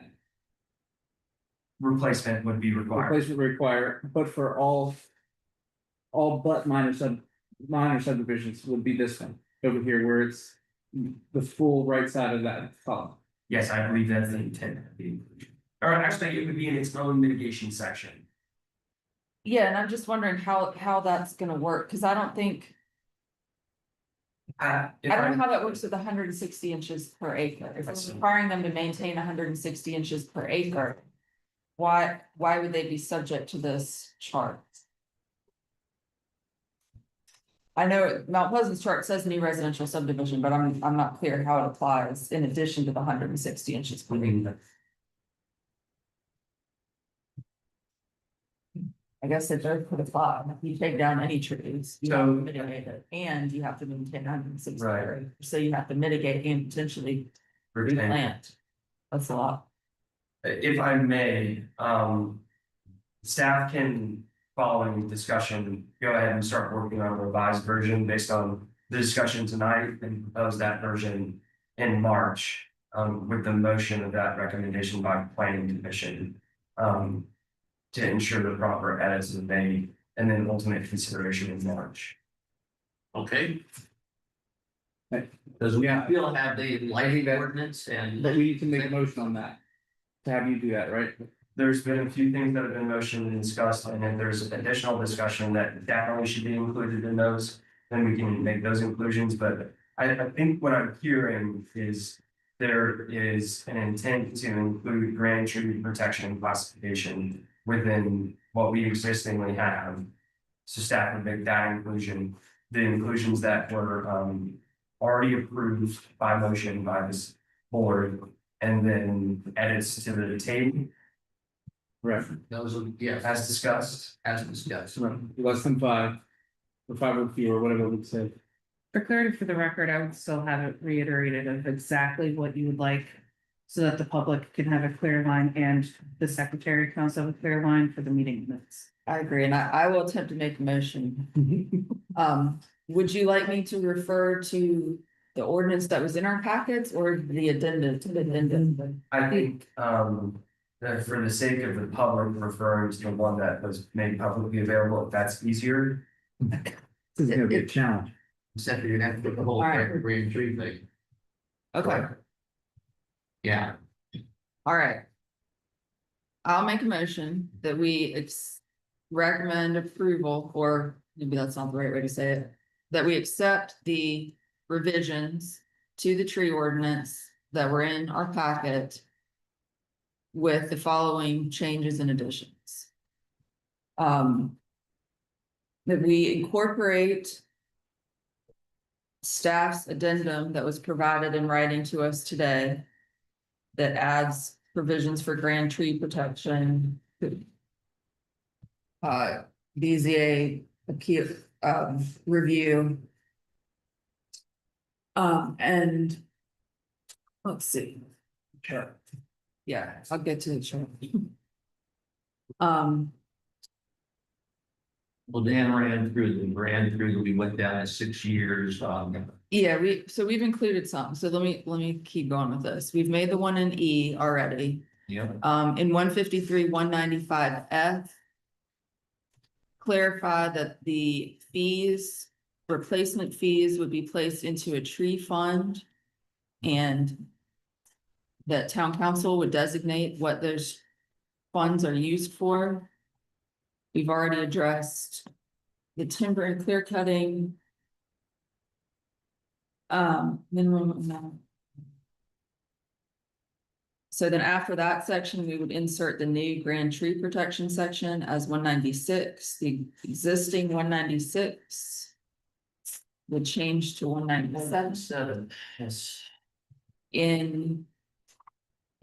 Replacement would be required. replacement require, but for all but minor subdivisions would be this one over here where it's the full right side of that column. Yes, I believe that's the intent of the inclusion. Or actually, it would be in its own mitigation section. yeah, and I'm just wondering how that's gonna work, cause I don't think, I don't know how that works with 160 inches per acre. If it's requiring them to maintain 160 inches per acre. Why would they be subject to this chart? I know Mount Pleasant's chart says new residential subdivision, but I'm not clear how it applies in addition to the 160 inches per acre. I guess they both could apply. If you take down any trees, you have to mitigate it, and you have to maintain 160 per Right. acre. So you have to mitigate and potentially replant. That's a lot. If I may, staff can, following discussion, go ahead and start working on a revised version based on the discussion tonight and propose that version in March. With the motion of that recommendation by planning commission. To ensure the proper edits are made, and then ultimate consideration in March. Okay. Right. Does we still have the lighting ordinance and? But we need to make a motion on that. To have you do that, right? There's been a few things that have been motioned and discussed, and if there's additional discussion that definitely should be included in those, then we can make those inclusions, but I think what I'm hearing is there is an intent to include grand tree protection classification within what we existingly have. So staff would make that inclusion, the inclusions that were already approved by motion by this board, and then edits to the table Right. Those are, yes, as discussed. as discussed. Less than 5. Or 5 or fewer, whatever we said. For clarity for the record, I would still have it reiterated of exactly what you would like. So that the public can have a clear line and the secretary can also have a clear line for the meeting minutes. I agree, and I will attempt to make a motion. Would you like me to refer to the ordinance that was in our packets or the addendum to the addendum? I think, that for the sake of the public, referring to the one that was made publicly available, if that's easier. This is gonna be a challenge. Except you're gonna have to put the whole All right. green tree thing. Okay, Yeah. all right. I'll make a motion that we recommend approval, or maybe that's not the right way to say it. That we accept the revisions to the tree ordinance that were in our packet. With the following changes and additions. That we incorporate. Staff's addendum that was provided in writing to us today. That adds provisions for grand tree protection. BZA appeal, review. And. Let's see. Sure. Yeah, I'll get to the chart. Well, Dan ran through, we went down to 6 years, Yeah, we've included some, so let me keep going with this. We've made the one in E already. yeah. In 153, 195 F. Clarify that the fees, replacement fees would be placed into a tree fund. And. That town council would designate what those funds are used for. We've already addressed the timber and clear cutting. Minimum amount. So then after that section, we would insert the new grand tree protection section as 196, the existing 196. Would change to 197. Yes. In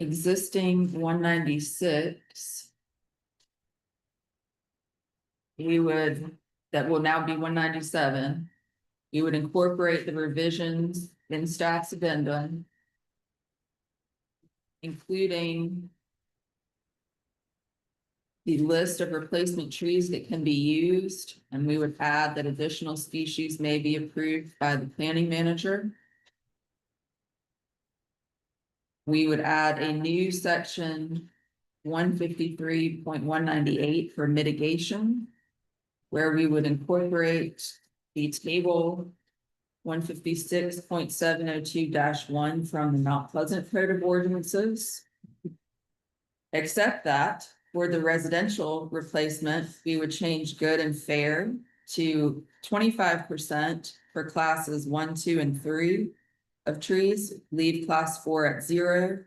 existing 196. That will now be 197. We would incorporate the revisions in staff's addendum. Including. The list of replacement trees that can be used, and we would add that additional species may be approved by the planning manager. We would add a new section 153.198 for mitigation. Where we would incorporate the table 156.702-1 from the Mount Pleasant Code of Ordinances. Except that for the residential replacement, we would change good and fair to 25% for classes 1, 2, and 3 of trees, leave class 4 at 0.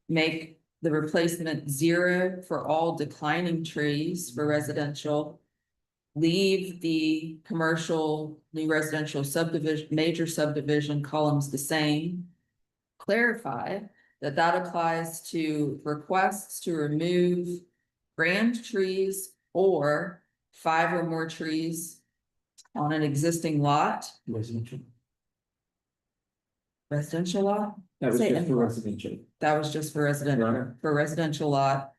Make the replacement 0 for all declining trees for residential. Leave the commercial new residential subdivision, major subdivision columns the same. Clarify that applies to requests to remove grand trees or 5 or more trees on an existing lot. Residential lot? That was Say just for anywhere. residential. That was just for residential lot.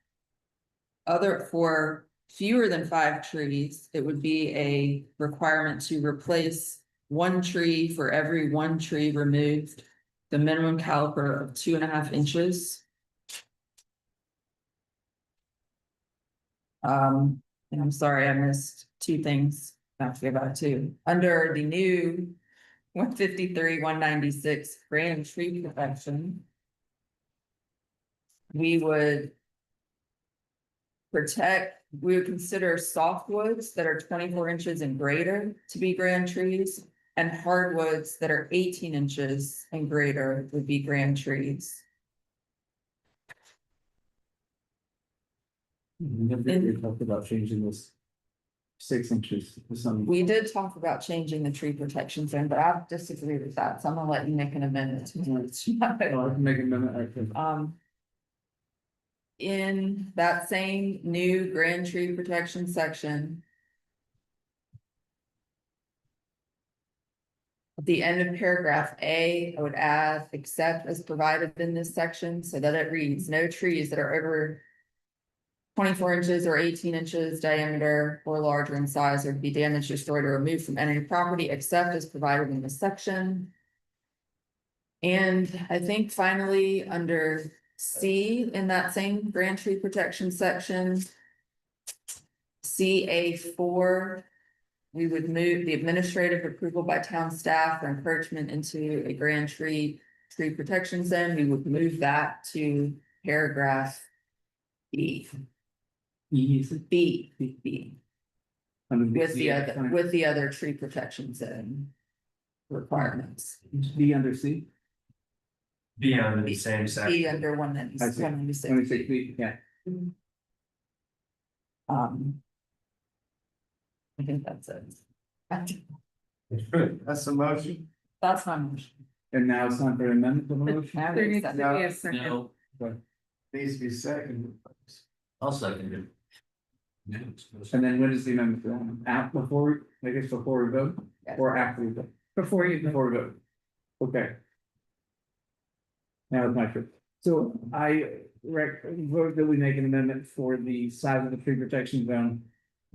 For fewer than 5 trees, it would be a requirement to replace 1 tree for every 1 tree removed. The minimum caliber of 2.5 inches. And I'm sorry, I missed two things. I have to go back to, under the new 153, 196 grand tree protection. We would consider softwoods that are 24 inches and greater to be grand trees. And hardwoods that are 18 inches and greater would be grand trees. We talked about changing this 6 inches to some. We did talk about changing the tree protection zone, but I disagree with that, so I'm gonna let you make an amendment to it. Oh, I can make an amendment. In that same new grand tree protection section. At the end of paragraph A, I would add, except as provided in this section, so that it reads, no trees that are over 24 inches or 18 inches diameter or larger in size are to be damaged, destroyed, or removed from any property except as provided in this section. And I think finally, under C, in that same grand tree protection section, CA4, we would move the administrative approval by town staff for encouragement into a grand tree protection zone. We would move that to paragraph B. B. With the other tree protection zone requirements. B under C. Be under the same B section. under one I see. 196. Let me say B, yeah. I think that's it. That's the motion. That's my motion. And now it's time for an amendment to the motion. There needs to be a second. No, Needs to be second. I'll second it. And then when is the amendment going? Before we vote or after we vote? Before you go. Before we vote. Okay. Now it's my turn. So I vote that we make an amendment for the size of the tree protection zone.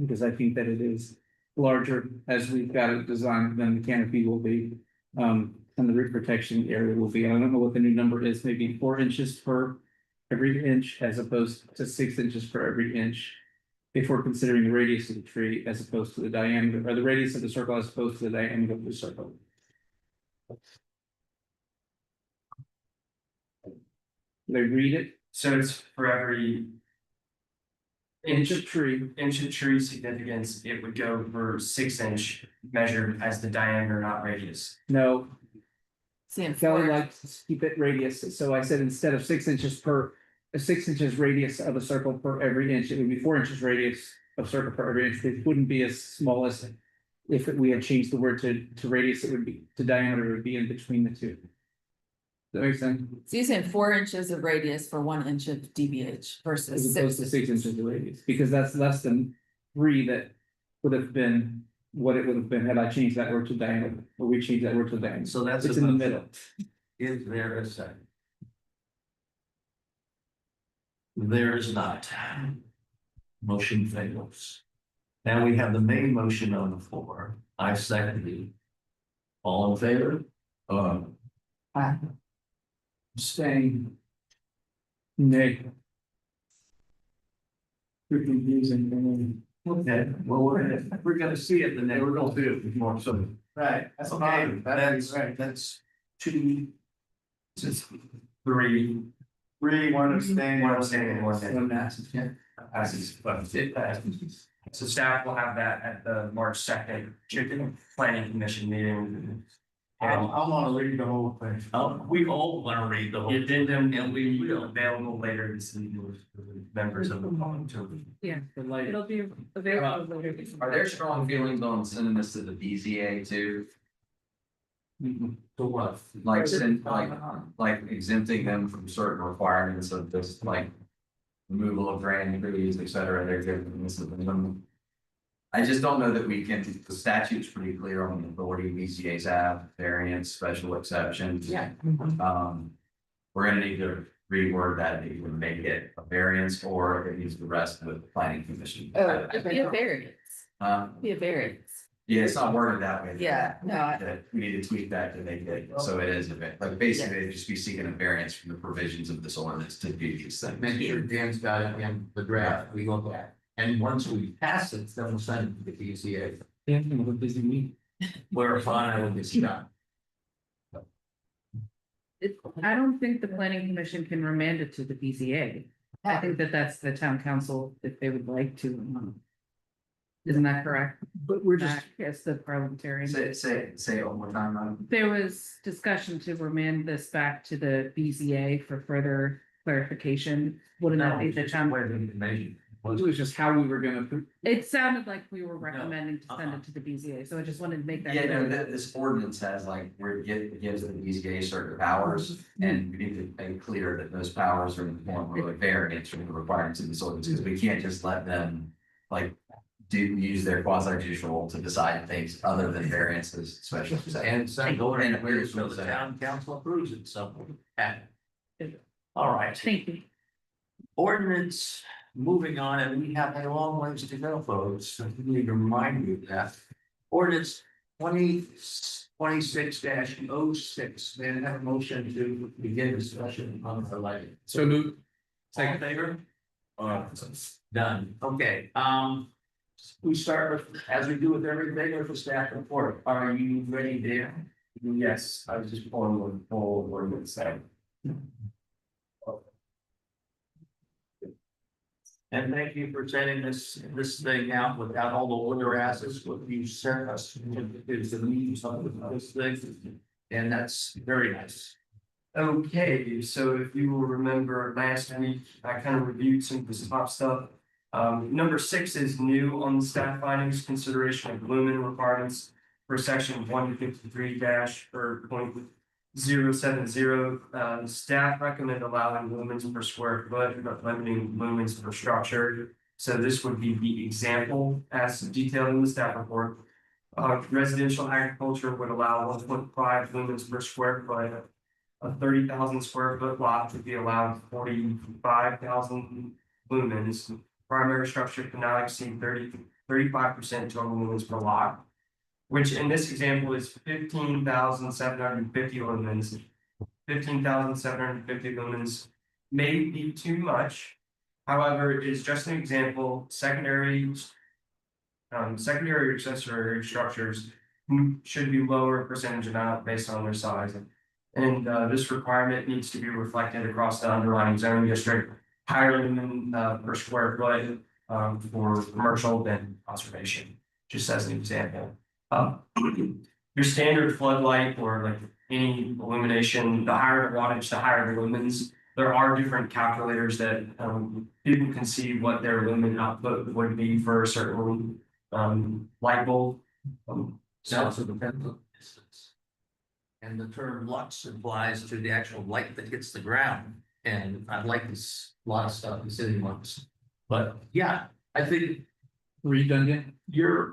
Because I think that it is larger as we've got it designed than the canopy will be. And the root protection area will be, I don't know what the new number is, maybe 4 inches per every inch as opposed to 6 inches per every inch. If we're considering the radius of the tree as opposed to the diameter, or the radius of the circle as opposed to the diameter of the circle. They read it, So it's for every inch of tree, tree significance, it would go for 6 inch measured as the diameter, not radius. no, Seeing Kelly 4 likes to keep it radius, so I said instead of 6 inches per. A 6 inches radius of a circle per every inch, it would be 4 inches radius of circle per every inch, it wouldn't be as small as. If we had changed the word to radius, it would be, to diameter, it would be in between the two. Does that make sense? So you're saying 4 inches of radius for 1 inch of DBH As versus opposed to 6 inches of radius, because that's less than 3 that would have been. What it would have been had I changed that word to diameter, or we changed that word to diameter, So that's. it's in the middle. Is there a second? There is not. Motion fails. Now we have the main motion on the floor. I second it. All in favor? Staying. Nay. Pretty confusing. Okay, well, we're gonna see it, and then we're gonna do it more, so. Right, that's Okay, fine. that's, right. that's 2. This is 3. 3, 1 abstaining. One abstaining, one nay. One passes, yeah. Passes, but it passes. So staff will have that at the March 2nd planning commission meeting. I'm gonna read the whole thing. We all wanna read the whole. The addendum And we will be will. available later this evening for the members of the public to. Yeah, The light. it'll be available later. Are there strong feelings on sending this to the BZA too? To what? Like like exempting them from certain requirements of this, like. Removal of grand trees, et cetera, they're giving this to them. I just don't know that we can, the statute's pretty clear on the authority BCA's have, variance, special exceptions. Yeah. We're gonna need to reword that, either make it a variance or it needs the rest of the planning commission. Oh, it'd be a variance, Um, be a variance. yeah, it's not worded that way. Yeah, no, That we need to tweak that to make it, so it is a bit, like basically, it'd just be seeking a variance from the provisions of this ordinance to do these things. Make sure Dan's got it in the draft we look at. And once we pass it, then we'll send it to the BZA, Yeah, we're busy meeting. whereupon it will be done. I don't think the planning commission can remand it to the BZA. I think that that's the town council if they would like to. Isn't that correct? But we're just, Yes, the parliamentarian. Say it one more time, There was discussion to remand this back to the BZA for further clarification. Wouldn't that be the town? it was just how we were gonna, It sounded like we were recommending to send it to the BZA, so I just wanted to make that. Yeah, no, clear. this ordinance has like, where it gives the BZA certain powers, and we need to make clear that those powers are in the form of a variance from the requirements of this ordinance, because we can't just let them like use their quasi judicial to decide things other than variances, special. And send over and where so the town council approves it, so. All right. Thank you. Ordinance, moving on, and we have a long ways to go, folks. I need to remind you of that. Ordinance 2026-06. May I have a motion to begin discussion on the lighting? so moved. All in favor? Done. Okay, we start with, as we do with everything, with the staff report. Are you ready, Dan? Yes, I was just pulling the full ordinance out. And thank you for sending this thing out without all the order asses, what you sent us, is the means of this thing. And that's very nice. Okay, so if you will remember last week, I kind of reviewed some of this top stuff. Number 6 is new on the staff findings, consideration of lumen requirements for section 153-0.070. Staff recommend allowing lumens per square foot, but limiting lumens per structure. So this would be the example as detailed in the staff report. Residential agriculture would allow 1.5 lumens per square foot. A 30,000 square foot lot would be allowed 45,000 lumens. Primary structure cannot exceed 35% total lumens per lot, which in this example is 15,750 lumens. 15,750 lumens may be too much. However, it is just an example. Secondary accessory structures should be lower percentage amount based on their size. And this requirement needs to be reflected across the underlying zoning district, higher lumen per square foot for commercial than conservation, just as an example. Your standard floodlight or like any illumination, the higher the wattage, the higher the lumens. There are different calculators that people can see what their lumen output would be for a certain light bulb. It also depends on distance. And the term lux applies to the actual light that hits the ground. And I like this, a lot of stuff in city lux. But yeah, I think Redundant. your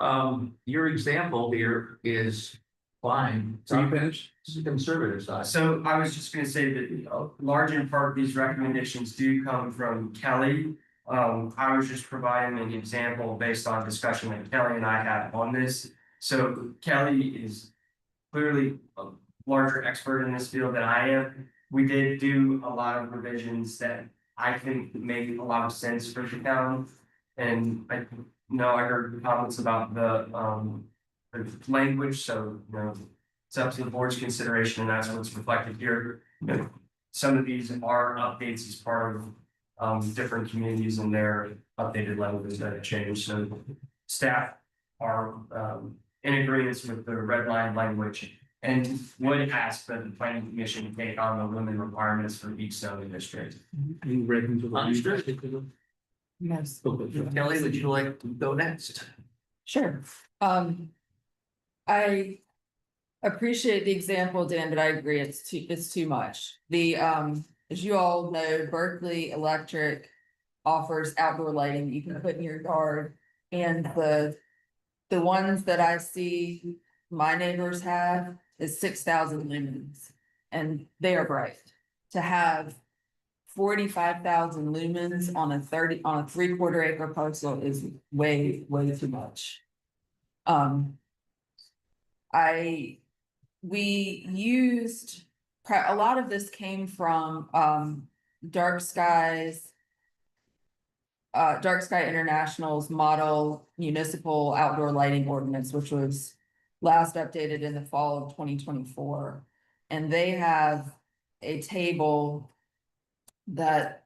example here is fine. So you finished? It's a conservative side. So I was just gonna say that large in part, these recommendations do come from Kelly. I was just providing an example based on discussion that Kelly and I had on this. So Kelly is clearly a larger expert in this field than I am. We did do a lot of revisions that I think make a lot of sense for the town. And I know I heard comments about the language, so you know, it's up to the board's consideration, and that's what's reflected here. You know, some of these are updates as part of different communities and their updated languages that have changed. So staff are in agreement with the red line language and would ask that the planning commission take on the lumen requirements for each zoning district. You read into the. Understood. Yes. Kelly, would you like to go next? Sure. I appreciate the example, Dan, but I agree, it's too much. The, as you all know, Berkeley Electric offers outdoor lighting you can put in your yard. And the ones that I see my neighbors have is 6,000 lumens, and they are bright. To have 45,000 lumens on a 3/4 acre parcel is way too much. We used, a lot of this came from, Dark Skies. Dark Sky International's model municipal outdoor lighting ordinance, which was last updated in the fall of 2024. And they have a table that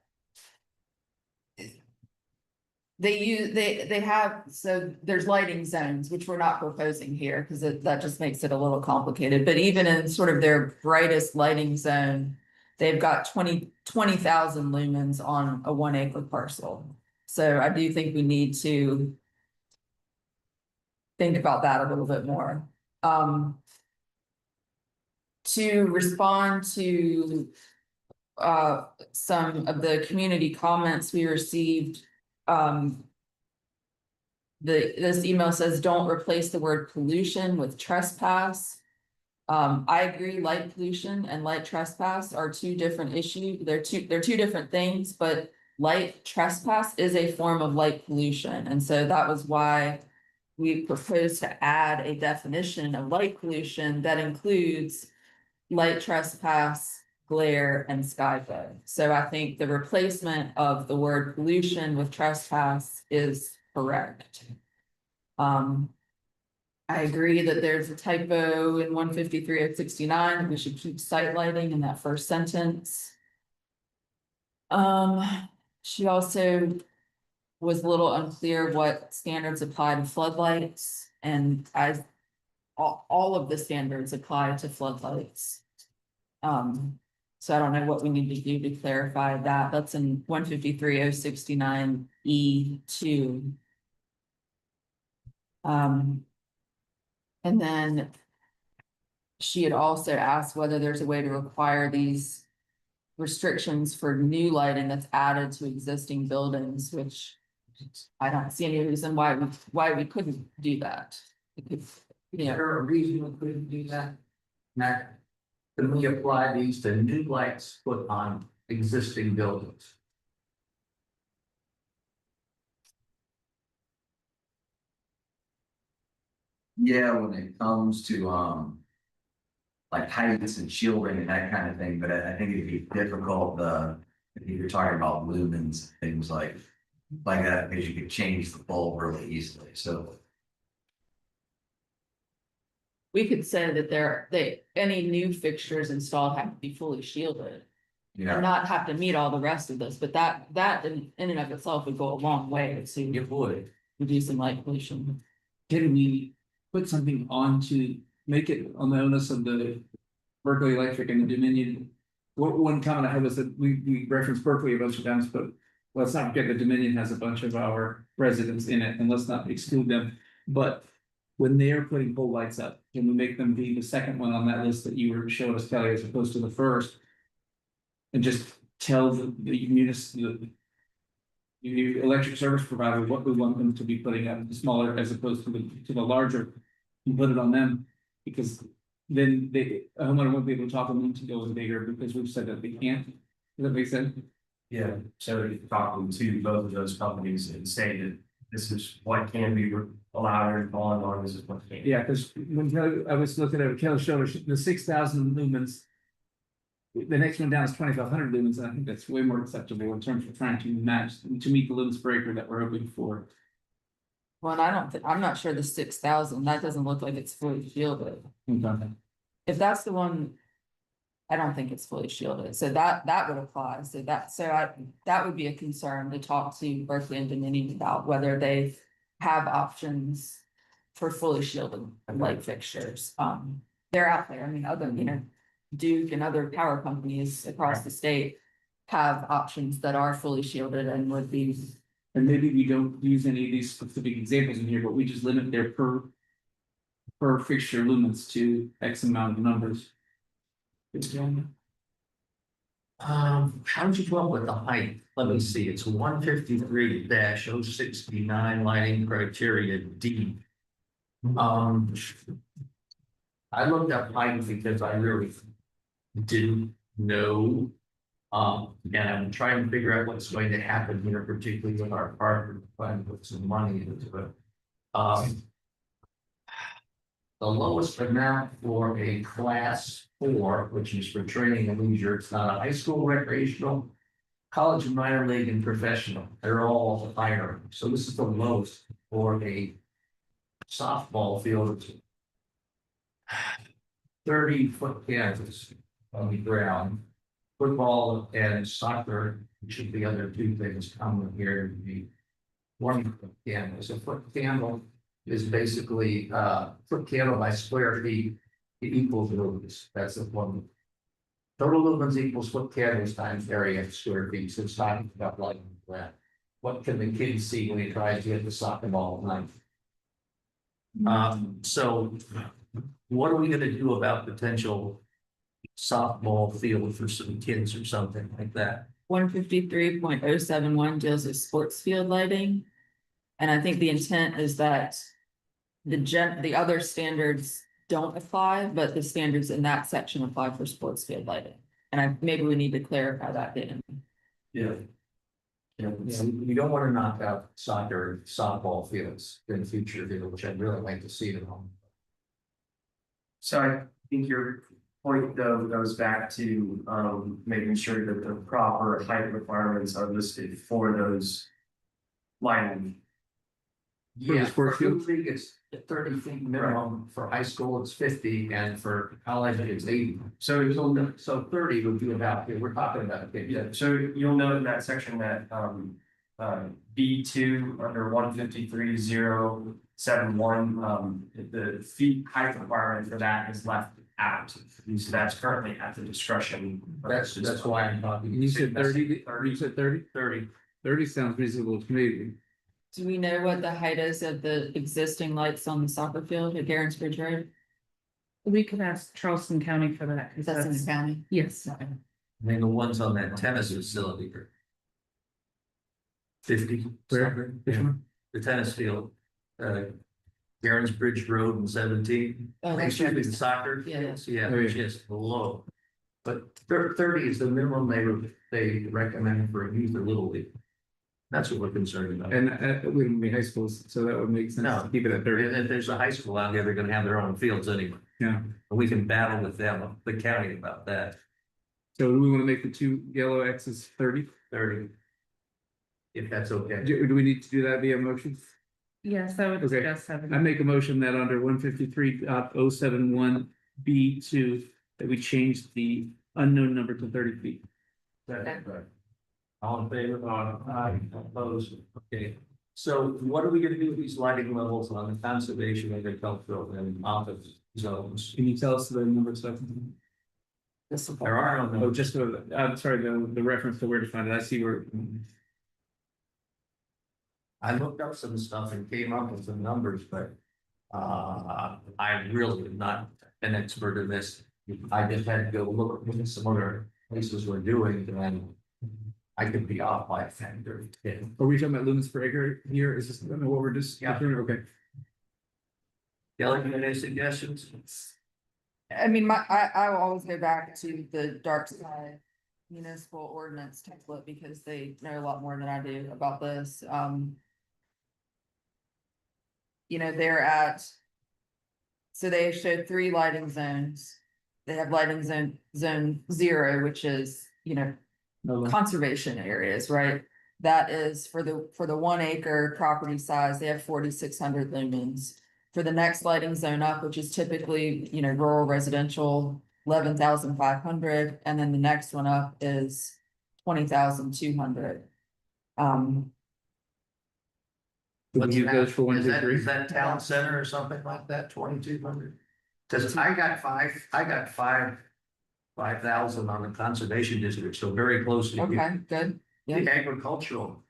they have, so there's lighting zones, which we're not proposing here, because that just makes it a little complicated, but even in sort of their brightest lighting zone, they've got 20,000 lumens on a 1 acre parcel. So I do think we need to think about that a little bit more. To respond to some of the community comments we received, this email says, don't replace the word pollution with trespass. I agree, light pollution and light trespass are two different issues. They're two different things, but light trespass is a form of light pollution. And so that was why we proposed to add a definition of light pollution that includes light trespass, glare, and skyfall. So I think the replacement of the word pollution with trespass is correct. I agree that there's a typo in 153.069. We should keep site lighting in that first sentence. She also was a little unclear what standards apply to floodlights, and as all of the standards apply to floodlights. So I don't know what we need to do to clarify that. That's in 153.069E2. And then she had also asked whether there's a way to require these restrictions for new lighting that's added to existing buildings, which I don't see any reason why we couldn't do that. Is there a reason we couldn't do that? Matt, can we apply these to new lights put on existing buildings? Yeah, when it comes to, like heights and shielding and that kind of thing, but I think it'd be difficult, if you're talking about lumens, things like that, because you could change the bulb really easily, so. We could say that any new fixtures installed have to be fully shielded. Yeah. And not have to meet all the rest of this, but that in and of itself would go a long way to reducing light pollution. Can we put something on to make it on the onus of the Berkeley Electric and the Dominion? One comment I had was that we referenced Berkeley a bunch of times, but let's not forget that Dominion has a bunch of our residents in it, and let's not exclude them. But when they're putting pole lights up, can we make them be the second one on that list that you were showing us, Kelly, as opposed to the first? And just tell the electric service provider what we want them to be putting up, the smaller as opposed to the larger, and put it on them, because then a homeowner won't be able to talk them into going bigger because we've said that they can't. Does that make sense? Yeah, so talking to both of those companies and say that this is what can be allowed or fallen on, this is what can't. Yeah, because when I was looking at Kelly showed us the 6,000 lumens. The next one down is 2,500 lumens, and I think that's way more acceptable in terms of trying to meet the lumens breaker that we're hoping for. Well, I'm not sure the 6,000, that doesn't look like it's fully shielded. Okay. If that's the one, I don't think it's fully shielded, so that would apply, that would be a concern to talk to Berkeley and Dominion about, whether they have options for fully shielded light fixtures. They're out there, I mean, other, Duke and other power companies across the state have options that are fully shielded and would be. And maybe we don't use any of these specific examples in here, but we just limit their per fixture lumens to X amount of numbers. How did you come up with the height? Let me see, it's 153-069 lighting criteria D. I looked up height because I really didn't know. Again, I'm trying to figure out what's going to happen here, particularly with our partner, trying to put some money into it. The lowest amount for a class 4, which is for training and leisure, it's not a high school recreational college and minor league and professional, they're all higher, so this is the lowest for a softball field. 30-foot canvas on the ground. Football and soccer, which are the other two things common here, would be 1-foot canvas. A foot candle is basically foot candle by square feet equals lumens. That's the formula. Total lumens equals foot candles times area of square feet. So it's talking about light and that. What can the kid see when he tries to hit the soccer ball at night? So what are we gonna do about potential softball field for some kids or something like that? 153.071 deals with sports field lighting. And I think the intent is that the other standards don't apply, but the standards in that section apply for sports field lighting. And maybe we need to clarify that then. Yeah. Yeah, you don't wanna knock out soccer, softball fields in the future, which I'd really like to see them on. So I think your point though goes back to making sure that the proper height requirements are listed for those lighting. Yeah, for sports fields? Little League, it's 30 feet minimum, for high school, it's 50, and for college, it's 80. So 30 would be about, we're talking about, okay, yeah. So you'll note in that section that B2 under 153.071, the feet height requirement for that is left out. So that's currently at the discretion. That's why I'm talking. You said 30, you said 30? 30. 30 sounds reasonable to me. Do we know what the height is of the existing lights on the soccer field at Garrett's Bridge Road? We could ask Charleston County for that. 'Cause That's in the county. Yes. I mean, the ones on that tennis facility are 50. Where? Which one? The tennis field, Garen's Bridge Road and 17. Oh, that's Excuse me, right. the soccer. Yeah. fields, Yeah, Oh, yeah. just low. But 30 is the minimum they recommend for a youth or little league. That's what we're concerned about. And we don't be high schools, so that would make sense No. to keep it at 30. And if there's a high school out there, they're gonna have their own fields anyway. Yeah. And we can battle with them, the county about that. So do we want to make the two yellow X's 30? 30. If that's okay. Do we need to do that via motion? Yes, I would Okay. suggest having. I make a motion that under 153.071 B2, that we change the unknown number to 30 feet. All in favor? Aye. Opposed? Okay. So what are we gonna do with these lighting levels on the conservation, agricultural and office zones? Can you tell us the number of stuff? There are no. Oh, just I'm sorry, the reference to where to find it. I see where. I looked up some stuff and came up with some numbers, but I really am not an expert in this. I just had to go look at what some other places were doing, and I could be off by a factor of 10. Are we talking about lumens per acre here? Is this what we're just? Yeah. Okay. Kelly, any suggestions? I mean, I will always go back to the dark side municipal ordinance template because they know a lot more than I do about this. You know, so they showed 3 lighting zones. They have lighting zone 0, which is, you know, conservation areas, right? That is for the 1 acre property size, they have 4,600 lumens. For the next lighting zone up, which is typically, you know, rural residential, 11,500, and then the next one up is 20,200. We'll use those for 1, 2, 3. Is that town center or something like that, 2,200? Cause I got 5,000 on the conservation district, so very close to you. Okay, good. Yeah. The agricultural.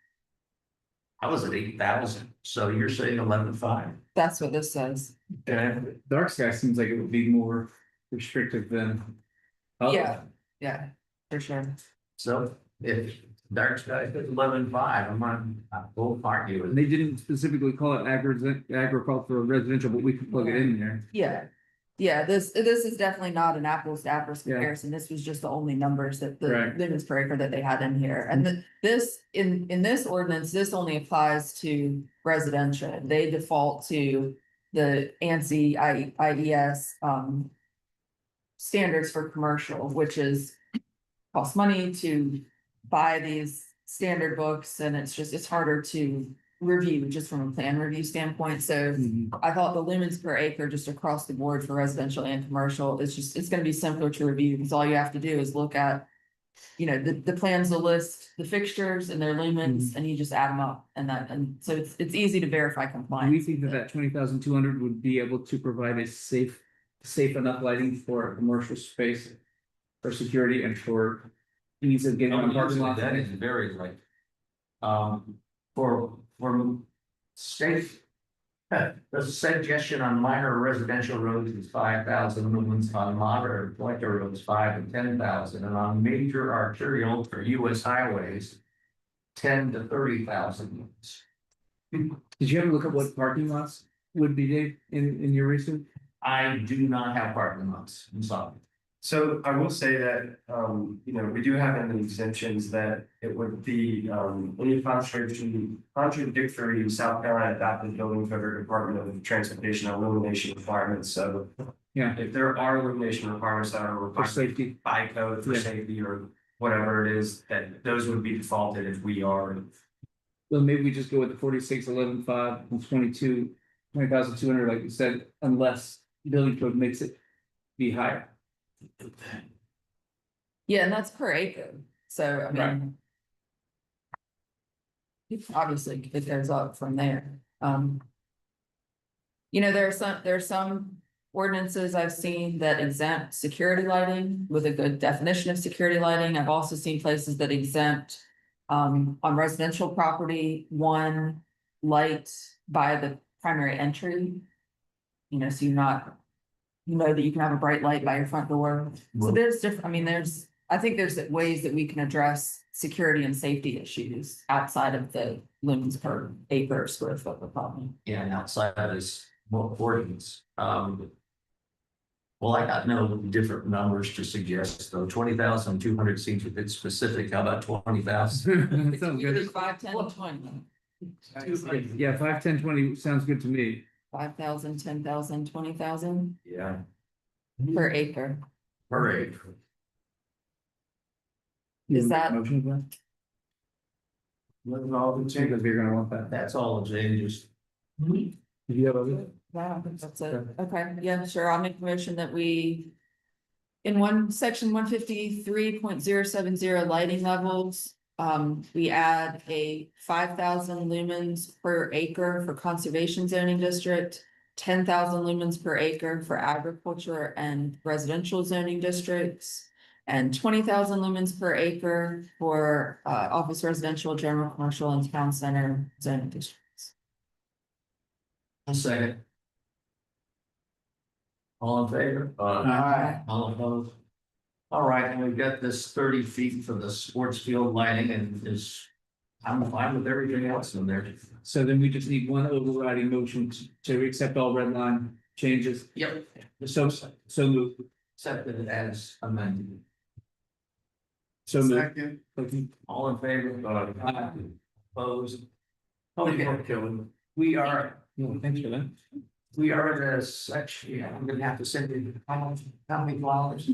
I was at 8,000, so you're saying 11,500. That's what this says. Dark sky seems like it would be more restrictive than. Yeah, yeah, for sure. So if dark sky is 11,500, I'm on, we'll argue with it. They didn't specifically call it agricultural residential, but we could plug it in there. Yeah. Yeah, this is definitely not an apples to apples Yeah. comparison. This was just the only numbers that the Right. lumens per acre that they had in here. And this, in this ordinance, this only applies to residential. They default to the ANSI IES standards for commercial, which is costs money to buy these standard books and it's harder to review just from a plan review standpoint. So I thought the lumens per acre just across the board for residential and commercial, it's gonna be simpler to review because all you have to do is look at, you know, the plans will list the fixtures and their lumens and you just add them up and so it's easy to verify Do we compliance. think that 20,200 would be able to provide a safe enough lighting for a commercial space? For security and for ease of getting on parking lot? That is very light. For safe. The suggestion on minor residential roads is 5,000 lumens, on moderate collector roads 5 and 10,000, and on major arterial or US highways. 10 to 30,000 lumens. Did you ever look at what parking lots would be, Dave, in your research? I do not have parking lots, I'm sorry. So I will say that, you know, we do have in the exemptions that it would be, any contradictory South Carolina adopted building code or Department of Transportation illumination requirements, so. Yeah. If there are illumination requirements that are For required safety? by code for Yeah. safety or whatever it is, that those would be defaulted if we are. Well, maybe we just go with the 46, 11, 5, and 22, 20,200, like you said, unless building code makes it be higher. Yeah, and that's per acre, so I mean. Obviously, it goes up from there, You know, there are some ordinances I've seen that exempt security lighting with a good definition of security lighting. I've also seen places that exempt. On residential property, one light by the primary entry. You know, so you're not. You know that you can have a bright light by your front door. So there's different, I mean, I think there's ways that we can address security and safety issues outside of the lumens per acre or square foot problem. Yeah, and outside of this, more ordinance, well, I got no different numbers to suggest, though, 20,200 seems a bit specific, how about 20,000? Sounds good. 5, 10, 20. Yeah, 5, 10, 20 sounds good to me. 5,000, 10,000, 20,000 Yeah, per acre. per acre. Is that- Motion for that? Because we're gonna want that. That's all the changes. Do you have other? Wow, that's it. Okay, yeah, sure. I'll make the motion that we. In section 153.070 lighting levels, we add a 5,000 lumens per acre for conservation zoning district. 10,000 lumens per acre for agriculture and residential zoning districts. And 20,000 lumens per acre for office residential, general commercial and town center zoning districts. I'll second. All in favor? Aye. All opposed? All right, and we've got this 30 feet for the sports field lighting and I'm fine with everything else in there. So then we just need one overriding motion to accept all red line changes. Yep. So move. Accepted as amended. So move. Second. Okay. All in favor? Aye. Opposed? Okay. Okay, we are, No, thanks for that. we are at a section, yeah, I'm gonna have to send you how many flowers?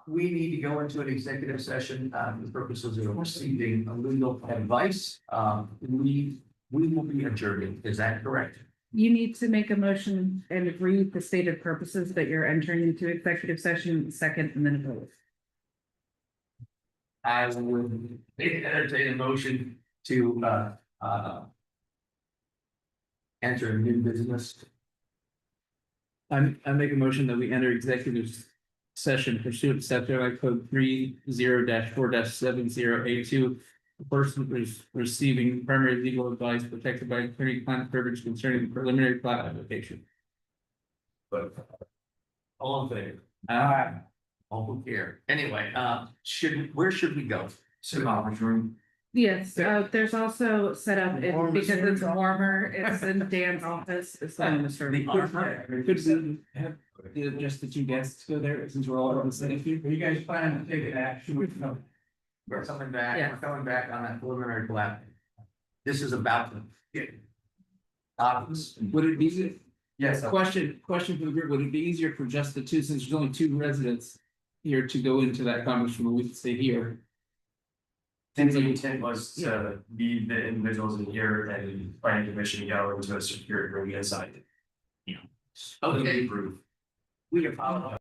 We need to go into an executive session, for the purposes of receiving legal advice. We will be adjourned, is that correct? You need to make a motion and agree with the stated purposes that you're entering into executive session, second, and then vote. I would entertain a motion to, enter a new business. I make a motion that we enter executive session pursuant to South Carolina Code 30-4-7082. The person is receiving primary legal advice protected by attorney-client privilege concerning the preliminary plat application. But all in favor? Aye. All who care. Anyway, where should we go? Conference room. Yes, there's also set up, because it's warmer, it's in Dan's office, it's in this room. Could we just the two guests go there since we're all on the same Are you guys planning to take an action? We're coming back, Yeah. we're coming back on that preliminary plat. This is about the. Obvious. Would it be, Yes. question for the group, would it be easier for just the two, since there's only two residents here to go into that conference room, we could stay here? think the intent was to be the individuals in here and planning commission go into a secure room inside. Okay. Roof. We can follow.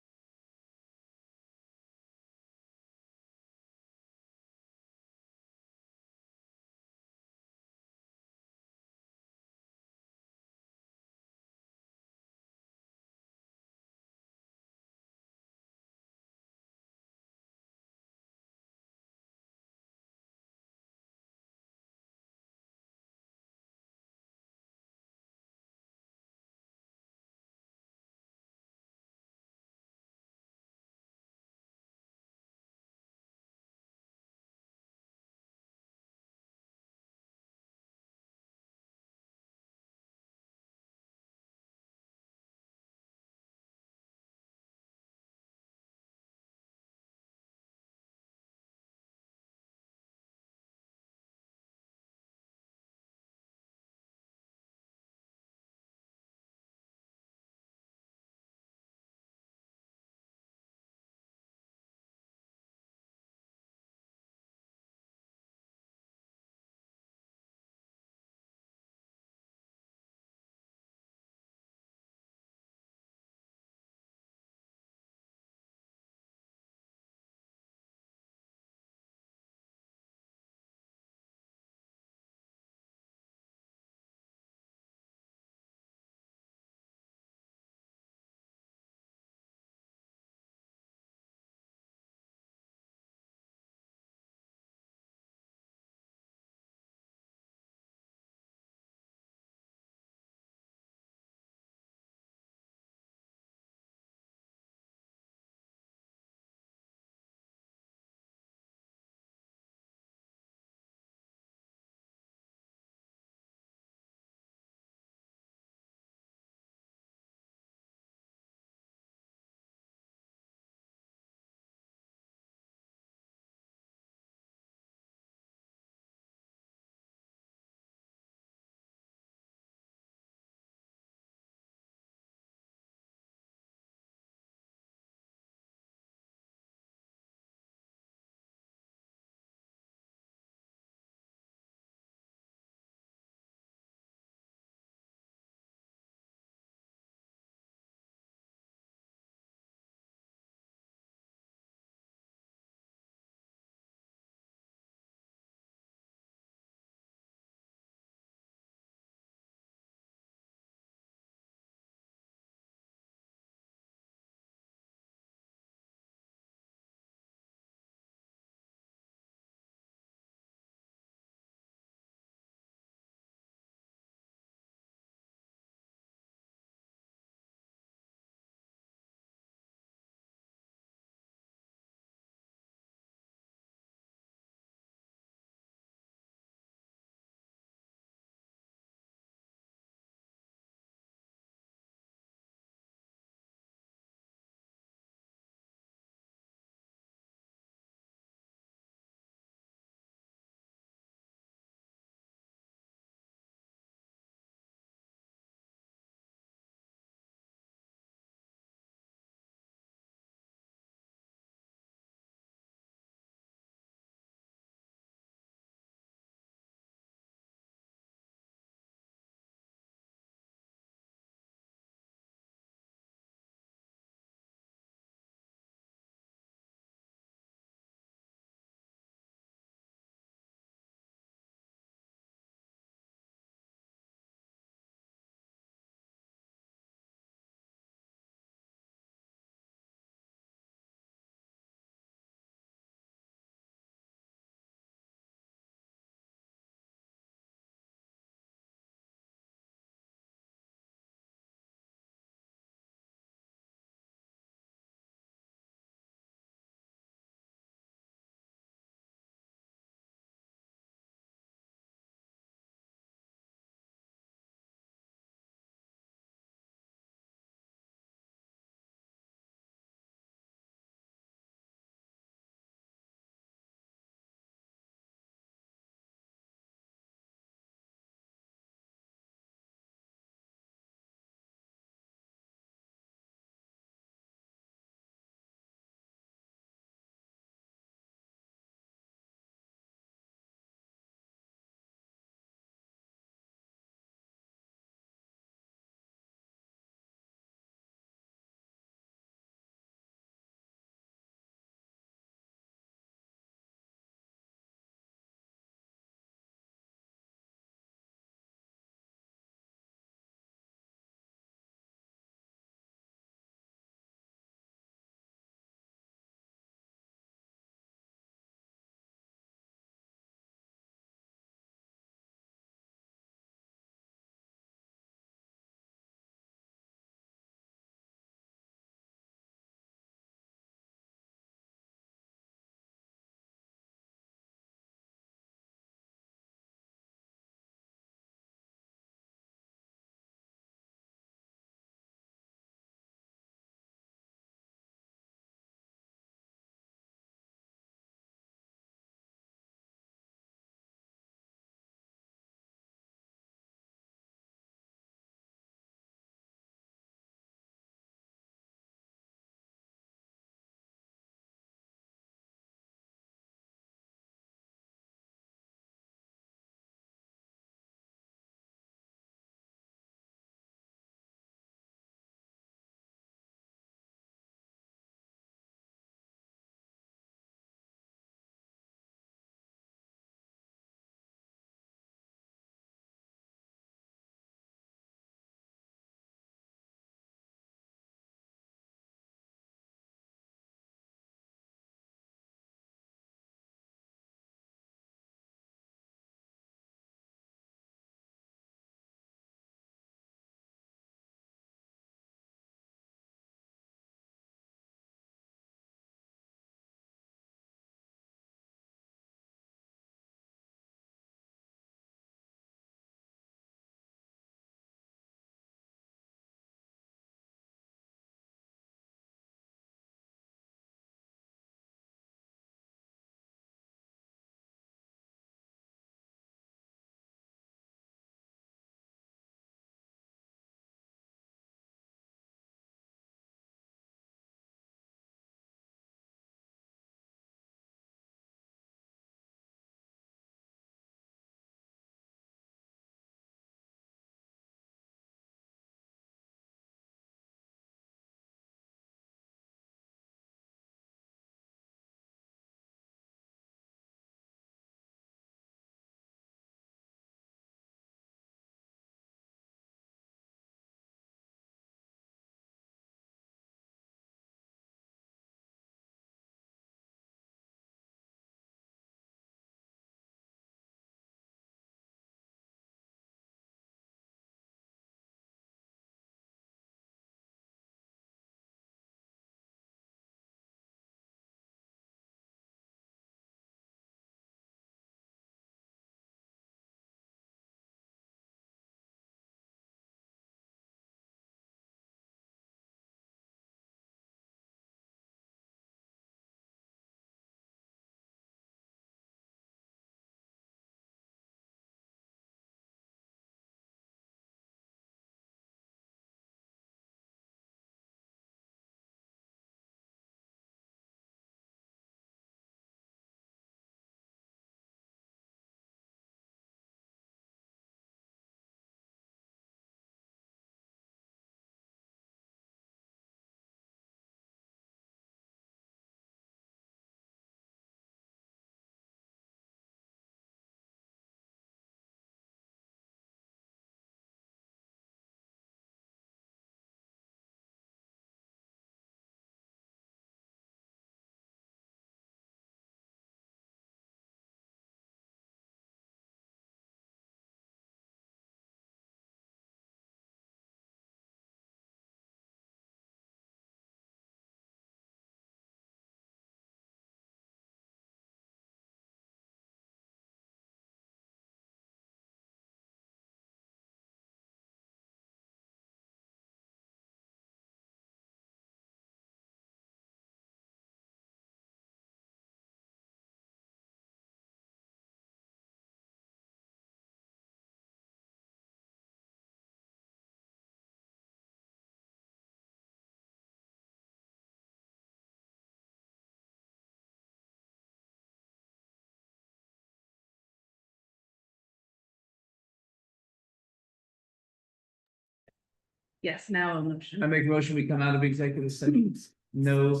Yes, now a motion. I make a motion, we come out of executive session. No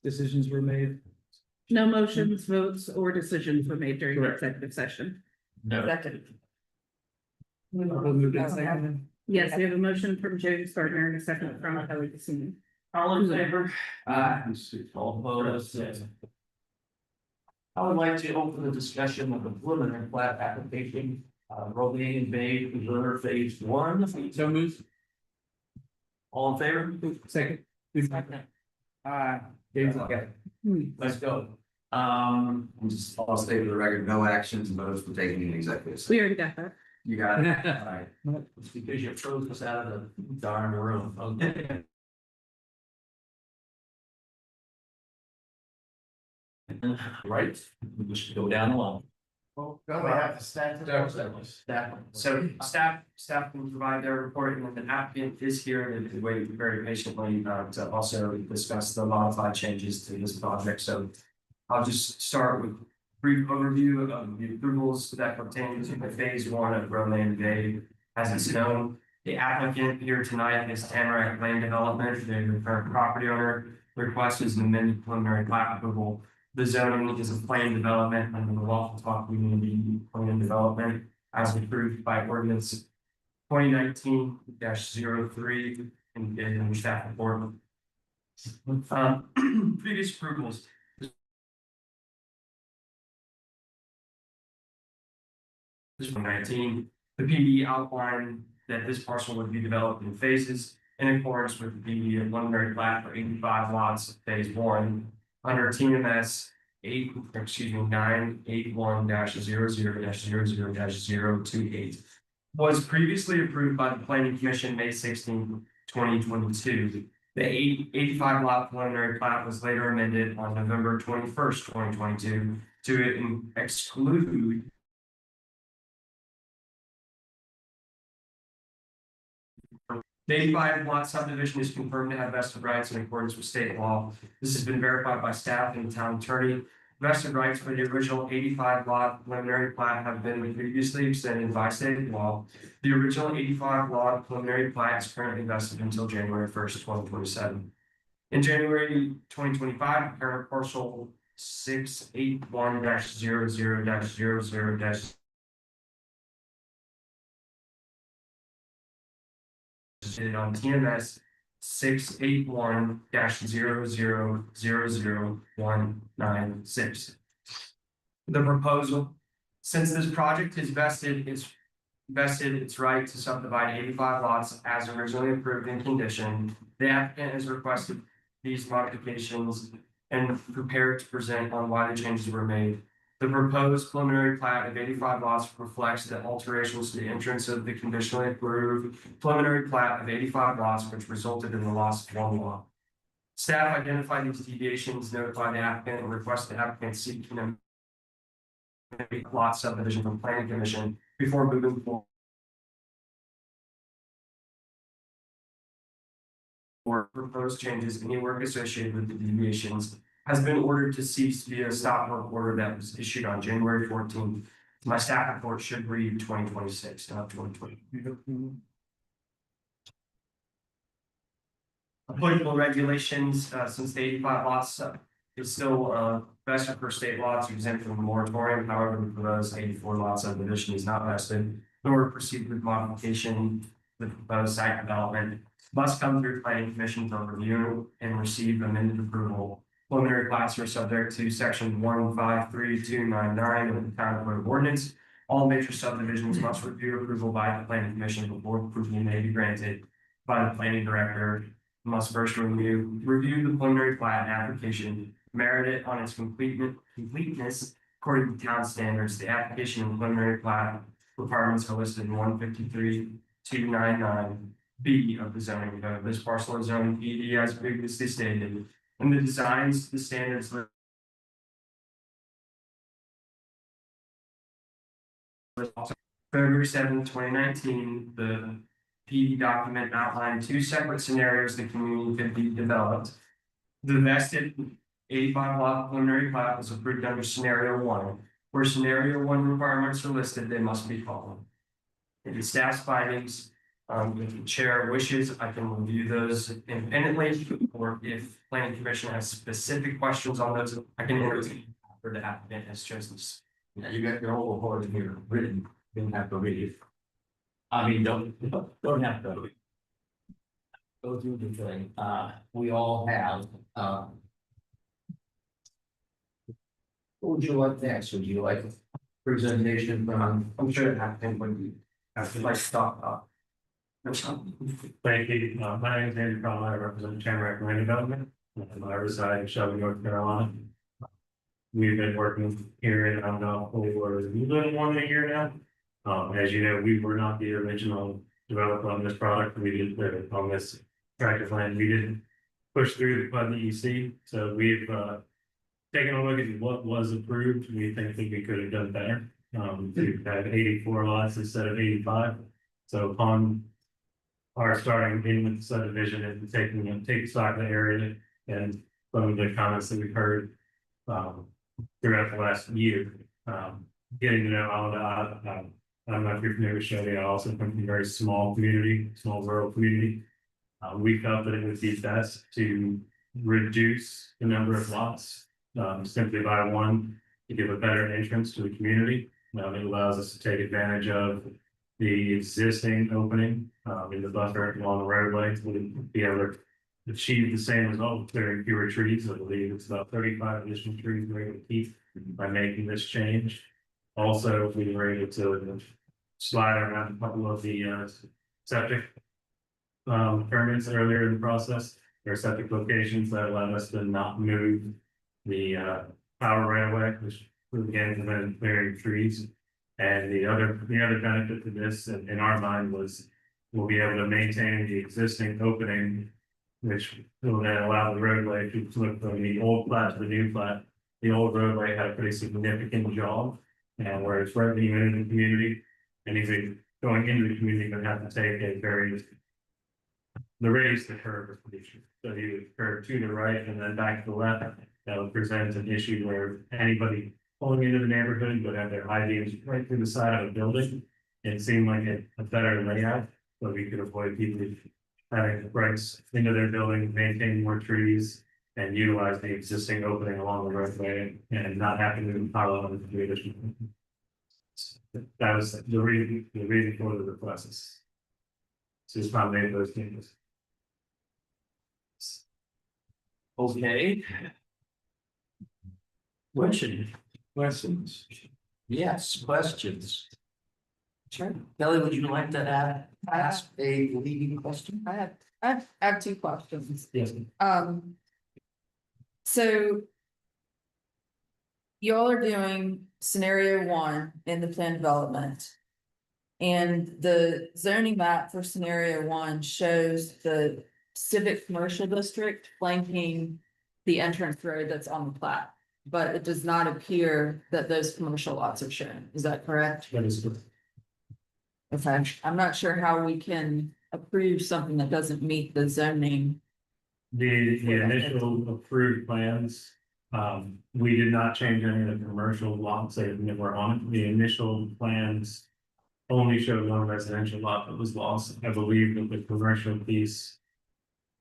decisions were made. No motions, votes, or decisions were made during the Correct. executive session. No. Second. Moved and seconded. Yes, we have a motion from James Gardner and a second from Kelly Cassini. All in favor? Aye. All opposed? I would like to open the discussion of the preliminary plat application, Romaine Bay Preserve Phase 1. So moved. All in favor? Second. James, okay. Let's go. I'll state for the record, no actions, votes were taken in executive. We already got that. You got it. All right. It's because you froze us out of the darn room. Okay. Right, we should go down the line. Well, go ahead. So staff can provide their report, and then the applicant is here and waiting very patiently to also discuss the modified changes to this project. So I'll just start with brief overview of the approvals that pertain to the phase 1 of Romaine Bay. As it's known, the applicant here tonight is Tamarack Land Development, the current property owner. The request is an amended preliminary plat approval. The zoning is a planned development under the Waffle Talk Community Plan Development as approved by ordinance 2019-03 in staff report. Previous approvals. This is from 19. The PD outlined that this parcel would be developed in phases in accordance with the PD preliminary plat for 85 lots, phase 1. Under TMS 981-00-00-028 was previously approved by the Planning Commission May 16, 2022. The 85 lot preliminary plat was later amended on November 21st, 2022 to exclude the 85 lot subdivision is confirmed to have vested rights in accordance with state law. This has been verified by staff and the town attorney. Vested rights for the original 85 lot preliminary plat have been previously extended by state law. The original 85 lot preliminary plat is currently vested until January 1st, 2027. In January 2025, current parcel 681-00-00- on TMS 681-00-00-196. The proposal, since this project is vested its right to subdivide 85 lots as originally approved and conditioned, the applicant has requested these modifications and prepared to present on why the changes were made. The proposed preliminary plat of 85 lots reflects the alterations to the entrance of the conditionally approved preliminary plat of 85 lots, which resulted in the loss of 1 lot. Staff identified these deviations, notified the applicant, and requested the applicant seek an lot subdivision from Planning Commission before moving forward. Or proposed changes, any work associated with the deviations has been ordered to cease via a stop work order that was issued on January 14th. My staff report should read 2026, not 2020. Applicable regulations, since the 85 lots is still vested for state lots exempt from the moratorium. However, the proposed 84 lot subdivision is not vested. In order to proceed with modification, the proposed site development must come through Planning Commission for review and receive amended approval. Preliminary plats are subject to section 153299 of the Town Code of Ordinance. All major subdivisions must review approval by the Planning Commission before approval may be granted by the planning director. Must first review the preliminary plat application, merit it on its completeness according to town standards. The application and preliminary plat requirements are listed in 153-299B of the zoning code. This parcel is zoning PD as previously stated. And the designs, the standards. February 7, 2019, the PD document outlined 2 separate scenarios the community could be developed. The vested 85 lot preliminary plat was approved under scenario 1. Where scenario 1 requirements are listed, they must be followed. In the staff's findings, If the chair wishes, I can review those independently, or if planning commission has specific questions on those, I can entertain for the applicant has chosen. Yeah, you got your whole report here written, didn't have to read it. I mean, don't have to. Go through the thing, we all have, what would you like next? Would you like presentation from? I'm sure the applicant would be, like, stop. Thank you. My name is Andrew Crowell. I represent Tamarack Land Development. I reside in Shelby, North Carolina. We've been working here in Alabama for a little more than a year now. As you know, we were not the original developer on this product. We did on this tract of land. We didn't push through the PUD EC. So we've taken a look at what was approved. We think that we could have done better. We've had 84 lots instead of 85. So upon our starting in with the subdivision and taking stock of the area and some of the comments that we've heard throughout the last year, getting to know all the, I don't know if you're familiar with Shelby, I also come from a very small community, small rural community. We felt that it would be best to reduce the number of lots, simply by one, to give a better entrance to the community. It allows us to take advantage of the existing opening in the buffer along the roadway to be able to achieve the same result with very fewer trees. I believe it's about 35 additional trees we're able to keep by making this change. Also, we were able to slide around a couple of the septic permits earlier in the process. There are septic locations that allow us to not move the power right away, which again prevented clearing trees. And the other benefit to this in our mind was we'll be able to maintain the existing opening, which will then allow the roadway to flip from the old plat to the new plat. The old roadway had a pretty significant jog, and where it's right in the community, and even going into the community, would have to take a very the raise the curve of the issue. So you would curve to the right and then back to the left. That would present an issue where anybody pulling into the neighborhood would have their high beams right through the side of a building. It seemed like a better layout, so we could avoid people having breaks into their building, maintain more trees, and utilize the existing opening along the roadway and not having to power on the additional. That was the reason for the requests. So it's not made those changes. Okay. Questions? Yes, questions. Sure. Kelly, would you like to ask a leading question? I have two questions. Yes. So y'all are doing scenario one in the plan development. And the zoning map for scenario one shows the civic commercial district flanking the entrance road that's on the plat. But it does not appear that those commercial lots are shown. Is that correct? That is good. Okay, I'm not sure how we can approve something that doesn't meet the zoning. The initial approved plans, we did not change any of the commercial lots that were on it. The initial plans only showed one residential lot that was lost. I believe that the commercial piece,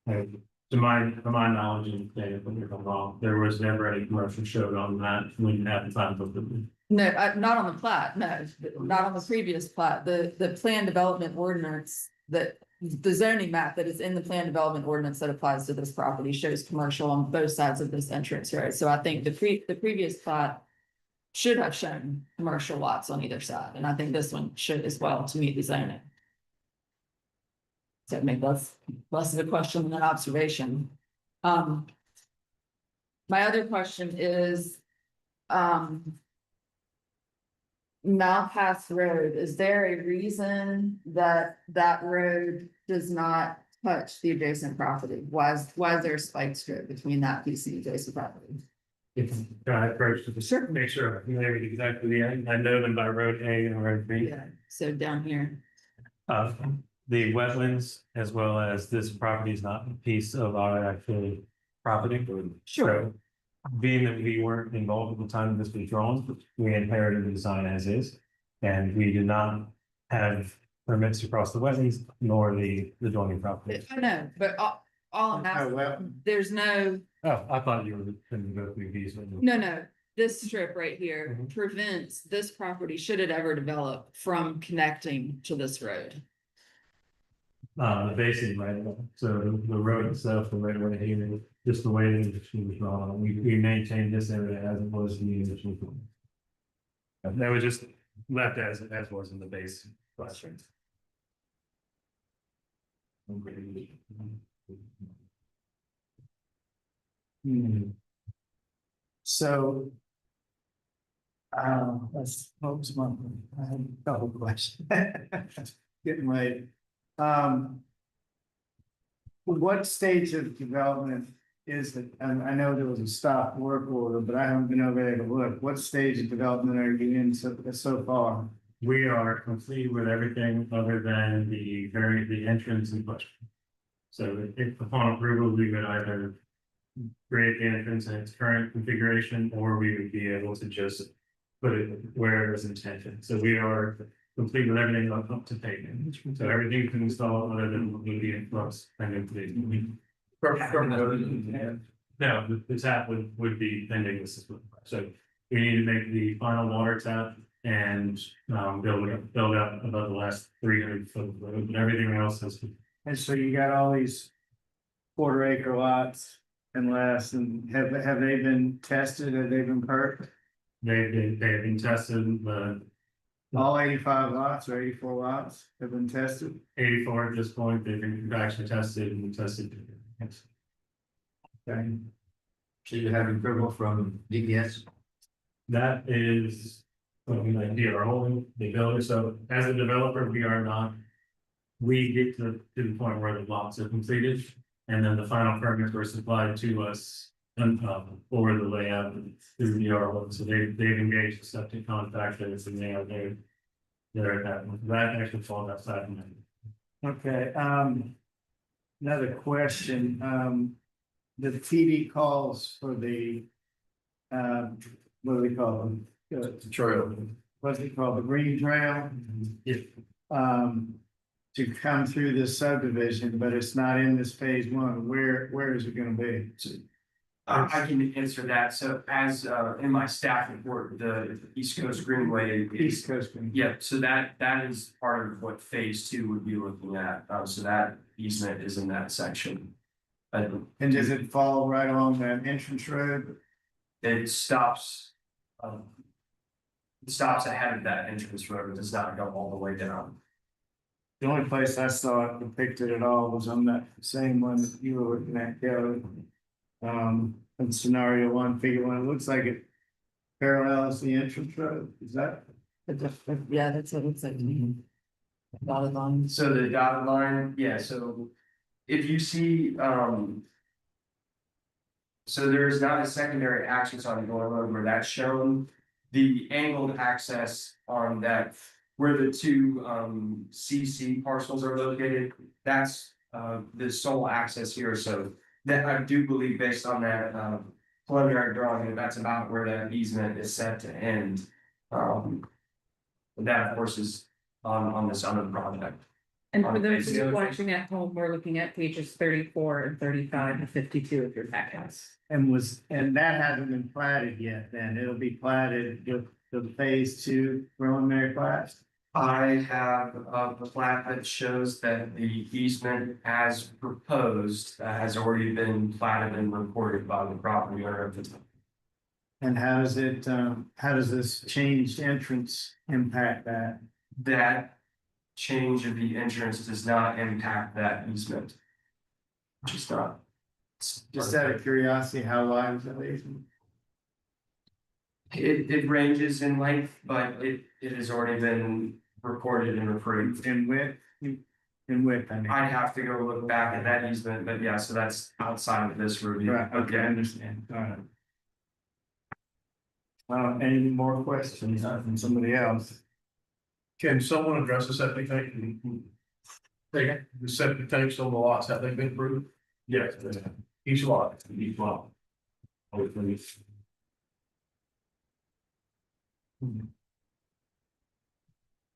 to my knowledge, and if I'm wrong, there was never any commercial showed on that when at the time of the. No, not on the plat, no, not on the previous plat, the plan development ordinance that. The zoning map that is in the plan development ordinance that applies to this property shows commercial on both sides of this entrance road. So I think the previous plat should have shown commercial lots on either side, and I think this one should as well to meet the zoning. So maybe less of a question than an observation. My other question is, Malpass Road, is there a reason that road does not touch the adjacent property? Why is there a spike strip between that piece and the adjacent property? If I approach to the certain, make sure I'm familiar with exactly the end. I know them by road A and road B. Yeah, so down here. The wetlands as well as this property is not a piece of our actual property. Sure. So, being that we weren't involved at the time this was drawn, we inherited the design as is. And we did not have permits to cross the wetlands nor the adjoining property. I know, but all I'm Oh, asking, well, there's no, Oh, I thought you were going to go through these. no, this strip right here Mhm. prevents this property, should it ever develop, from connecting to this road. The basin right away. So the road itself, the right away here, just the way it was drawn, we maintained this area as it was in the initial. And that was just left as was in the base. Question. so. That's, what was my, I had a couple questions. Getting late. What stage of development is it? And I know there was a stop work order, but I haven't been over there to look. What stage of development are you in so far? We are complete with everything other than the entrance in question. So if upon approval, we would either create the entrance in its current configuration, or we would be able to just put it where it was intended. So we are complete with everything up to pavement. So everything's been installed other than the in flux pending today's meeting. No, the tap would be pending this as well. So we need to make the final water tap and build up above the last 300 foot of road, but everything else is. And so you got all these quarter acre lots and less, and have they been tested? Have they been perked? They have been tested, but All 85 lots or 84 lots have been tested? 84 at this point, they've been actually tested and tested. Yes. Okay. So you have approval from DPS? That is, well, we like our own, the builder, so as a developer, we are not. We get to the point where the lots are completed, and then the final permits were supplied to us. And for the layout through the RO, so they've engaged a septic contractors and they are there. They're at that actually falls outside of them. Okay, another question, the TD calls for the, what do we call them? Trail. What's it called, the green trail? If To come through this subdivision, but it's not in this phase one, where is it gonna be? I can answer that. So as in my staff report, the East Coast Greenway is, East Coast. yeah, so that is part of what phase two would be looking at. So that easement is in that section. And does it fall right along that entrance road? It stops. It stops ahead of that entrance road. It does not go all the way down. The only place I saw it depicted at all was on that same one that you were looking at, Kelly. In scenario one, figure one, it looks like it parallels the entrance road, is that? Yeah, that's what it looks like to me. Dotted line. So the dotted line, yeah, so if you see, so there is not a secondary access on Gore Road where that's shown. The angled access on that, where the two CC parcels are located, that's the sole access here, so that I do believe based on that preliminary drawing, that's about where that easement is set to end. That of course is on this other project. And for those who are watching at home, we're looking at pages 34 and 35 and 52 of your packets. And that hasn't been platted yet, then it'll be platted with the phase two preliminary plat? I have a plat that shows that the easement as proposed has already been platted and recorded by the property owner of the time. And how does this changed entrance impact that? That change of the entrance does not impact that easement. Just not. Just out of curiosity, how wide is that easement? It ranges in length, but it has already been recorded and approved. In width? In width, I mean. I'd have to go look back at that easement, but yeah, so that's outside of this review. Right, okay, I understand, all right. Any more questions from somebody else? Can someone address the septic tank? The septic tanks on the lots, have they been approved? Yes. Each lot. Each lot.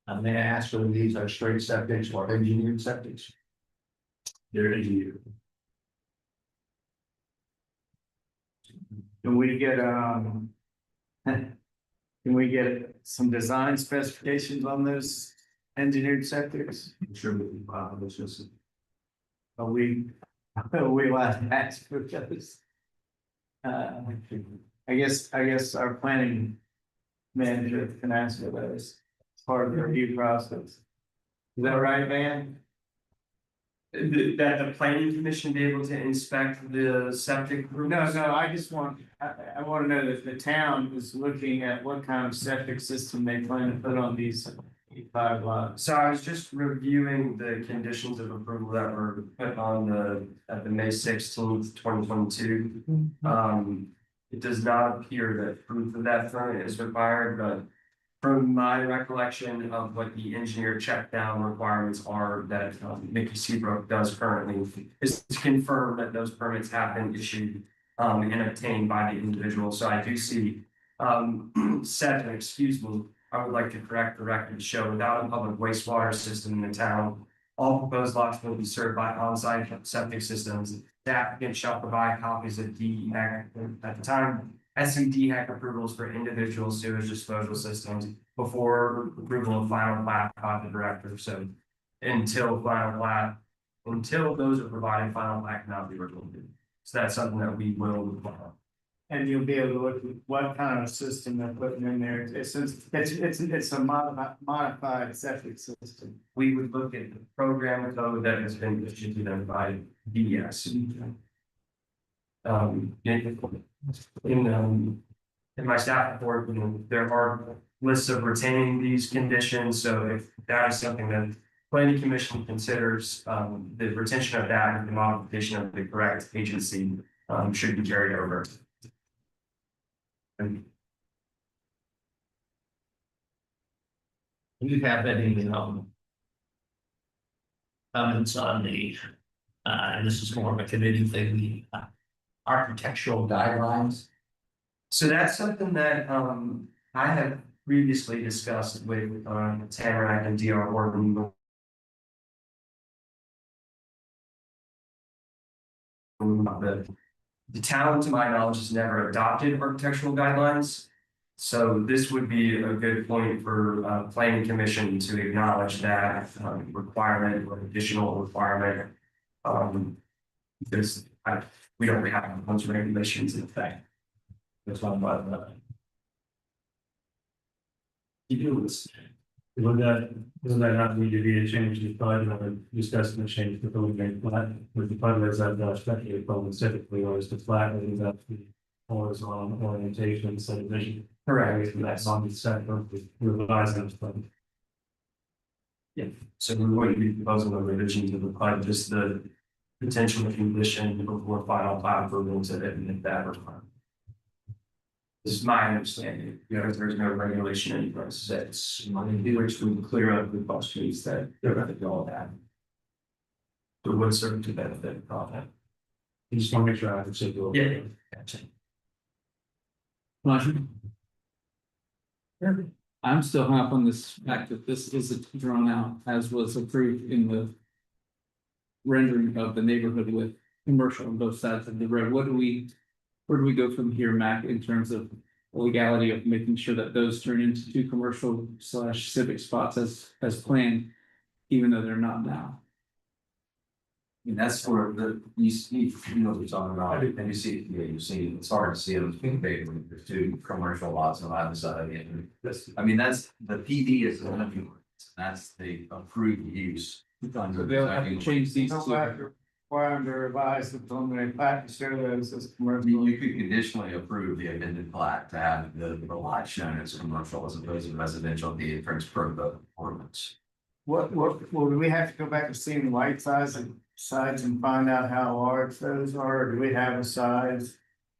May I ask whether these are straight septics or engineered septics? They're engineered. Can we get, can we get some design specifications on those engineered septics? I'm sure we can file this just. Are we allowed to ask for those? I guess our planning manager can ask for those, as part of the review process. Is that right, Van? That the planning commission be able to inspect the septic rooms? No, I just want, I wanna know that the town is looking at what kind of septic system they plan to put on these 5 lots. So I was just reviewing the conditions of approval that were put on at the May 16th, 2022. It does not appear that proof of that permit is required, but from my recollection of what the engineer check down requirements are that Mickey Seabrook does currently is to confirm that those permits have been issued and obtained by the individual. So I do see I would like to correct the record to show without a public wastewater system in the town, all proposed lots will be served by on-site septic systems. The applicant shall provide copies of DEHEC at the time. SCDHEC approvals for individual sewage disposal systems before approval of final plat by the director. So until those are provided, final plat cannot be revoked. So that's something that we will require. And you'll be able to look at what kind of system they're putting in there. It's a modified septic system. We would look at the program code that has been issued to them by DES. In my staff report, there are lists of retaining these conditions, so if that is something that planning commission considers, the retention of that and the modification of the correct agency should be carried over. Do you have any comments on the and this is more of a committee thing, the architectural guidelines? So that's something that I have previously discussed with Tamarack and DR Orton. The town, to my knowledge, has never adopted architectural guidelines. So this would be a good point for planning commission to acknowledge that requirement or additional requirement. We don't have those regulations in effect. That's one about that. You do this. Would that not need to be a change to the PUD, or discussing the change to the building flat, with the PUD as that especially specifically, or is the flat, and that's the horizontal orientation, so vision. Correct. That's on the set of the revised plan. Yeah, so we wouldn't be proposing a revision to the PUD, just the potential condition before final plat approval to admit that requirement. This is my understanding, there's no regulation in place that's which would clear up the questions that they're going to go at. It would serve to benefit the project. You just want to make sure I understood. Yeah, gotcha. I'm still hung up on this fact that this isn't drawn out as was approved in the rendering of the neighborhood with commercial on both sides of the road. Where do we go from here, Mac, in terms of legality of making sure that those turn into 2 commercial / civic spots as planned, even though they're not now? I mean, that's where you know what you're talking about, and you see, it's hard to see those being big when there's 2 commercial lots on either side of the end. I mean, that's, the PD is the living ordinance, that's the approved use. So they'll have to change these to require them to revise the preliminary plat to show those as commercial. You could conditionally approve the amended plat to have the lot shown as commercial as opposed to residential, the entrance pro ordinance. Well, do we have to go back and see the light sides and find out how large those are? Or do we have a size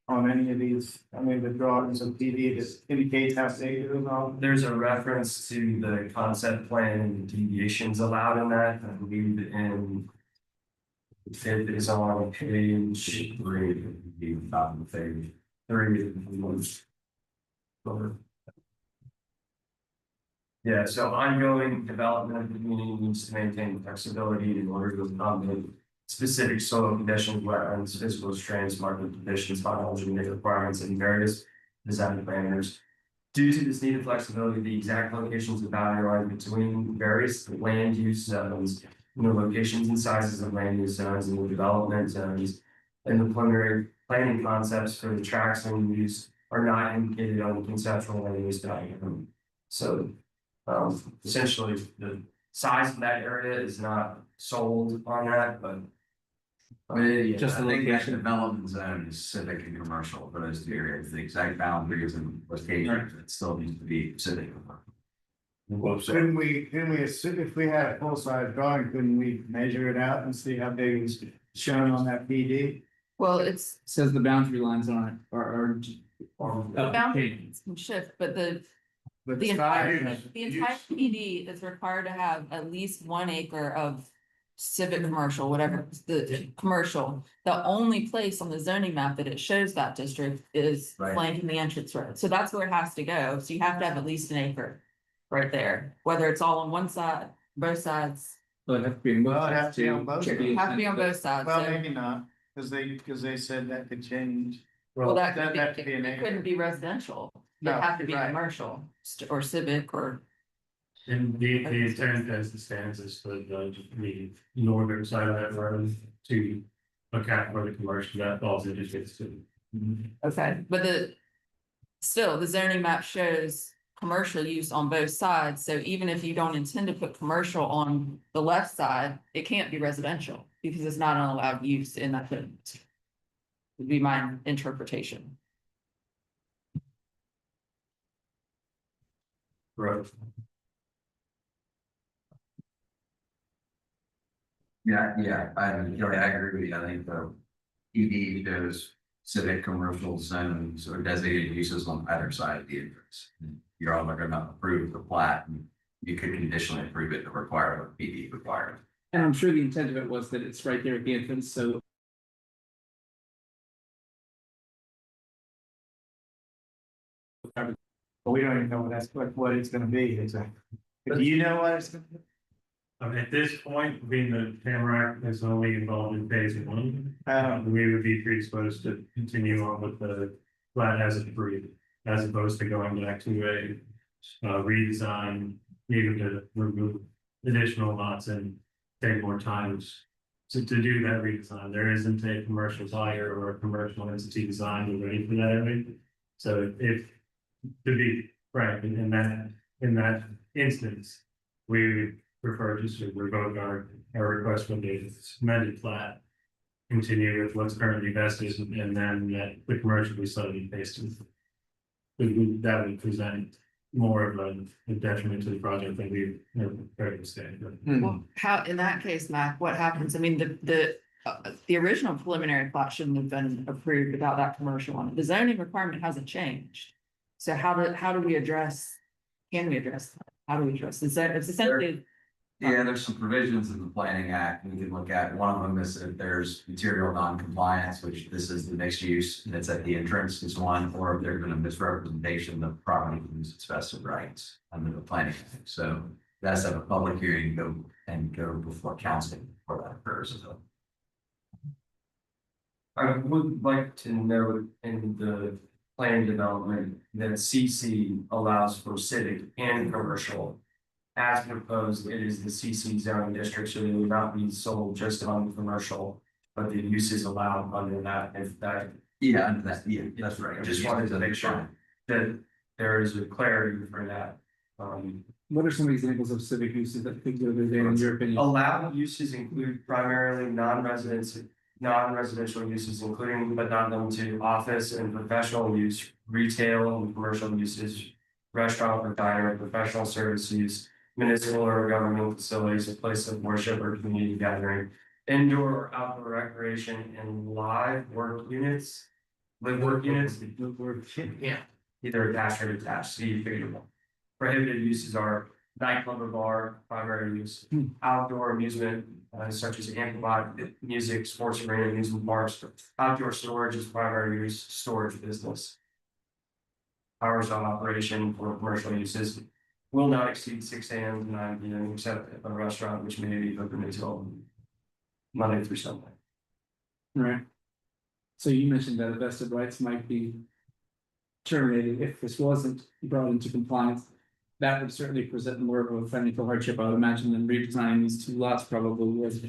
on any of these? I mean, the drawings of PD that indicates how big those are. There's a reference to the concept plan and the deviations allowed in that, I believe in. It is on page 3, the top of the page 3. Yeah, so ongoing development of the community needs to maintain flexibility in order to accommodate specific soil conditions, wetlands, physical strengths, market conditions, engineering requirements, and various design parameters. Due to this needed flexibility, the exact locations of boundary line between various land use zones, the locations and sizes of land use zones and the development zones, and the preliminary planning concepts for the tracts and use are not indicated on the conceptual land use diagram. So essentially, the size of that area is not sold on that, but. Just I think that development zone is civic and commercial for those two areas, the exact boundaries and locations, it still needs to be civic. Couldn't we, if we had a full size drawing, couldn't we measure it out and see how big it's shown on that PD? Well, it's, Says the boundary lines on it are. the boundaries can shift, but But the entire size- PD is required to have at least 1 acre of civic commercial, whatever, the commercial. The only place on the zoning map that it shows that district is Right. flanking the entrance road. So that's where it has to go. So you have to have at least 1 acre right there, whether it's all on one side, both sides. Well, it'd have to be in both Well, it'd have to be on sides both to- It has to be on both sides. Well, So- maybe not, because they said that could change. Well, that that'd have to could be be, an it acre. couldn't be residential. It'd No, have to be right. commercial or civic or. And the intent as it stands is for the northern side of that road to account for the commercial that falls into phase two. Okay, but still, the zoning map shows commercial use on both sides, so even if you don't intend to put commercial on the left side, it can't be residential, because it's not an allowed use in that zone. Would be my interpretation. Right. Yeah, I agree with you, I think the ED shows civic commercial zones or designated uses on either side of the entrance. You're all gonna approve the plat, and you could conditionally approve it to require what PD required. And I'm sure the intent of it was that it's right there at the entrance, so. But we don't even know what it's gonna be, exactly. Do you know what it's gonna be? At this point, being the Tamarack is only involved in phase one, Um, we would be predisposed to continue on with the plat as approved, as opposed to going back to a redesign, even to remove additional lots and take more time to do that redesign. There isn't a commercial buyer or a commercial entity designed or ready for that area. So if, to be frank, in that instance, we would prefer just to revoke our request for the amended plat. Continue with what's currently vested and then the commercial be slightly based in. That would present more of a detriment to the project than we prepared to stay. Well, how, in that case, Mac, what happens? I mean, the original preliminary plat shouldn't have been approved without that commercial on it. The zoning requirement hasn't changed. So how do we address, can we address that? How do we address this? It's essentially. Yeah, there's some provisions in the planning act we can look at. One of them is if there's material non-compliance, which this is the mixed use, and it's at the entrance is one, or if there's been a misrepresentation of property use its vested rights under the planning act. So that's have a public hearing, go before council before that occurs. So I would like to note in the plan development that CC allows for civic and commercial. As proposed, it is the CC zoning district, so it would not be sold just on commercial, but the use is allowed under that, if that. yeah, under that, yeah, that's right. I just wanted to make sure that there is a clarity for that. What are some examples of civic uses that could go there in your opinion? Allowed uses include primarily non-residential uses, including but not limited to office and professional use, retail and commercial uses, restaurant or diner, professional service use, municipal or governmental facilities, a place of worship or community gathering, indoor or outdoor recreation, and live work units. Live work units, yeah, either attached or detached, see figure. Prohibited uses are nightclub or bar, primary use, outdoor amusement, such as amplified music, sports arena, amusement parks, outdoor storage is primary use, storage business. Hours of operation for commercial uses, will not exceed 6 AM to 9 PM, except at a restaurant which may be open until Monday through Sunday. Right. So you mentioned that vested rights might be terminated if this wasn't brought into compliance. That would certainly present more of a financial hardship, I would imagine, than redesigning these 2 lots probably was.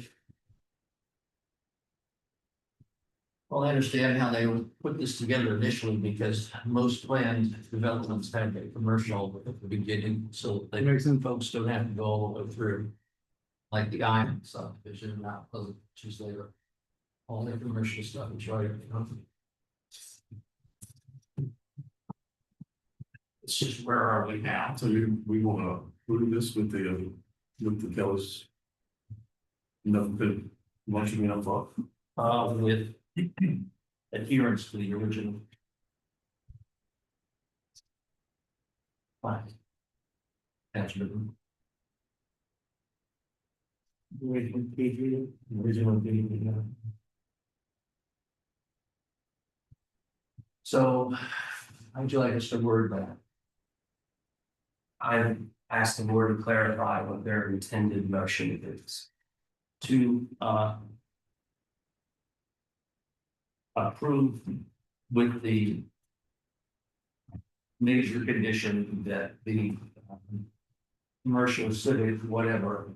Well, I understand how they would put this together initially because most land developments have a commercial at the beginning, so they Makes sense. folks don't have to go all the way through. Like the island subdivision, not Pleasant, which is later. All the commercial stuff is right. It's just where are we now? So we wanna prove this with the Kellis. Nothing, once you enough off. With adherence to the original. Fine. That's written. Original PG. So, how would you like us to word that? I asked the board to clarify what their intended motion is. To approve with the major condition that the commercial civic, whatever,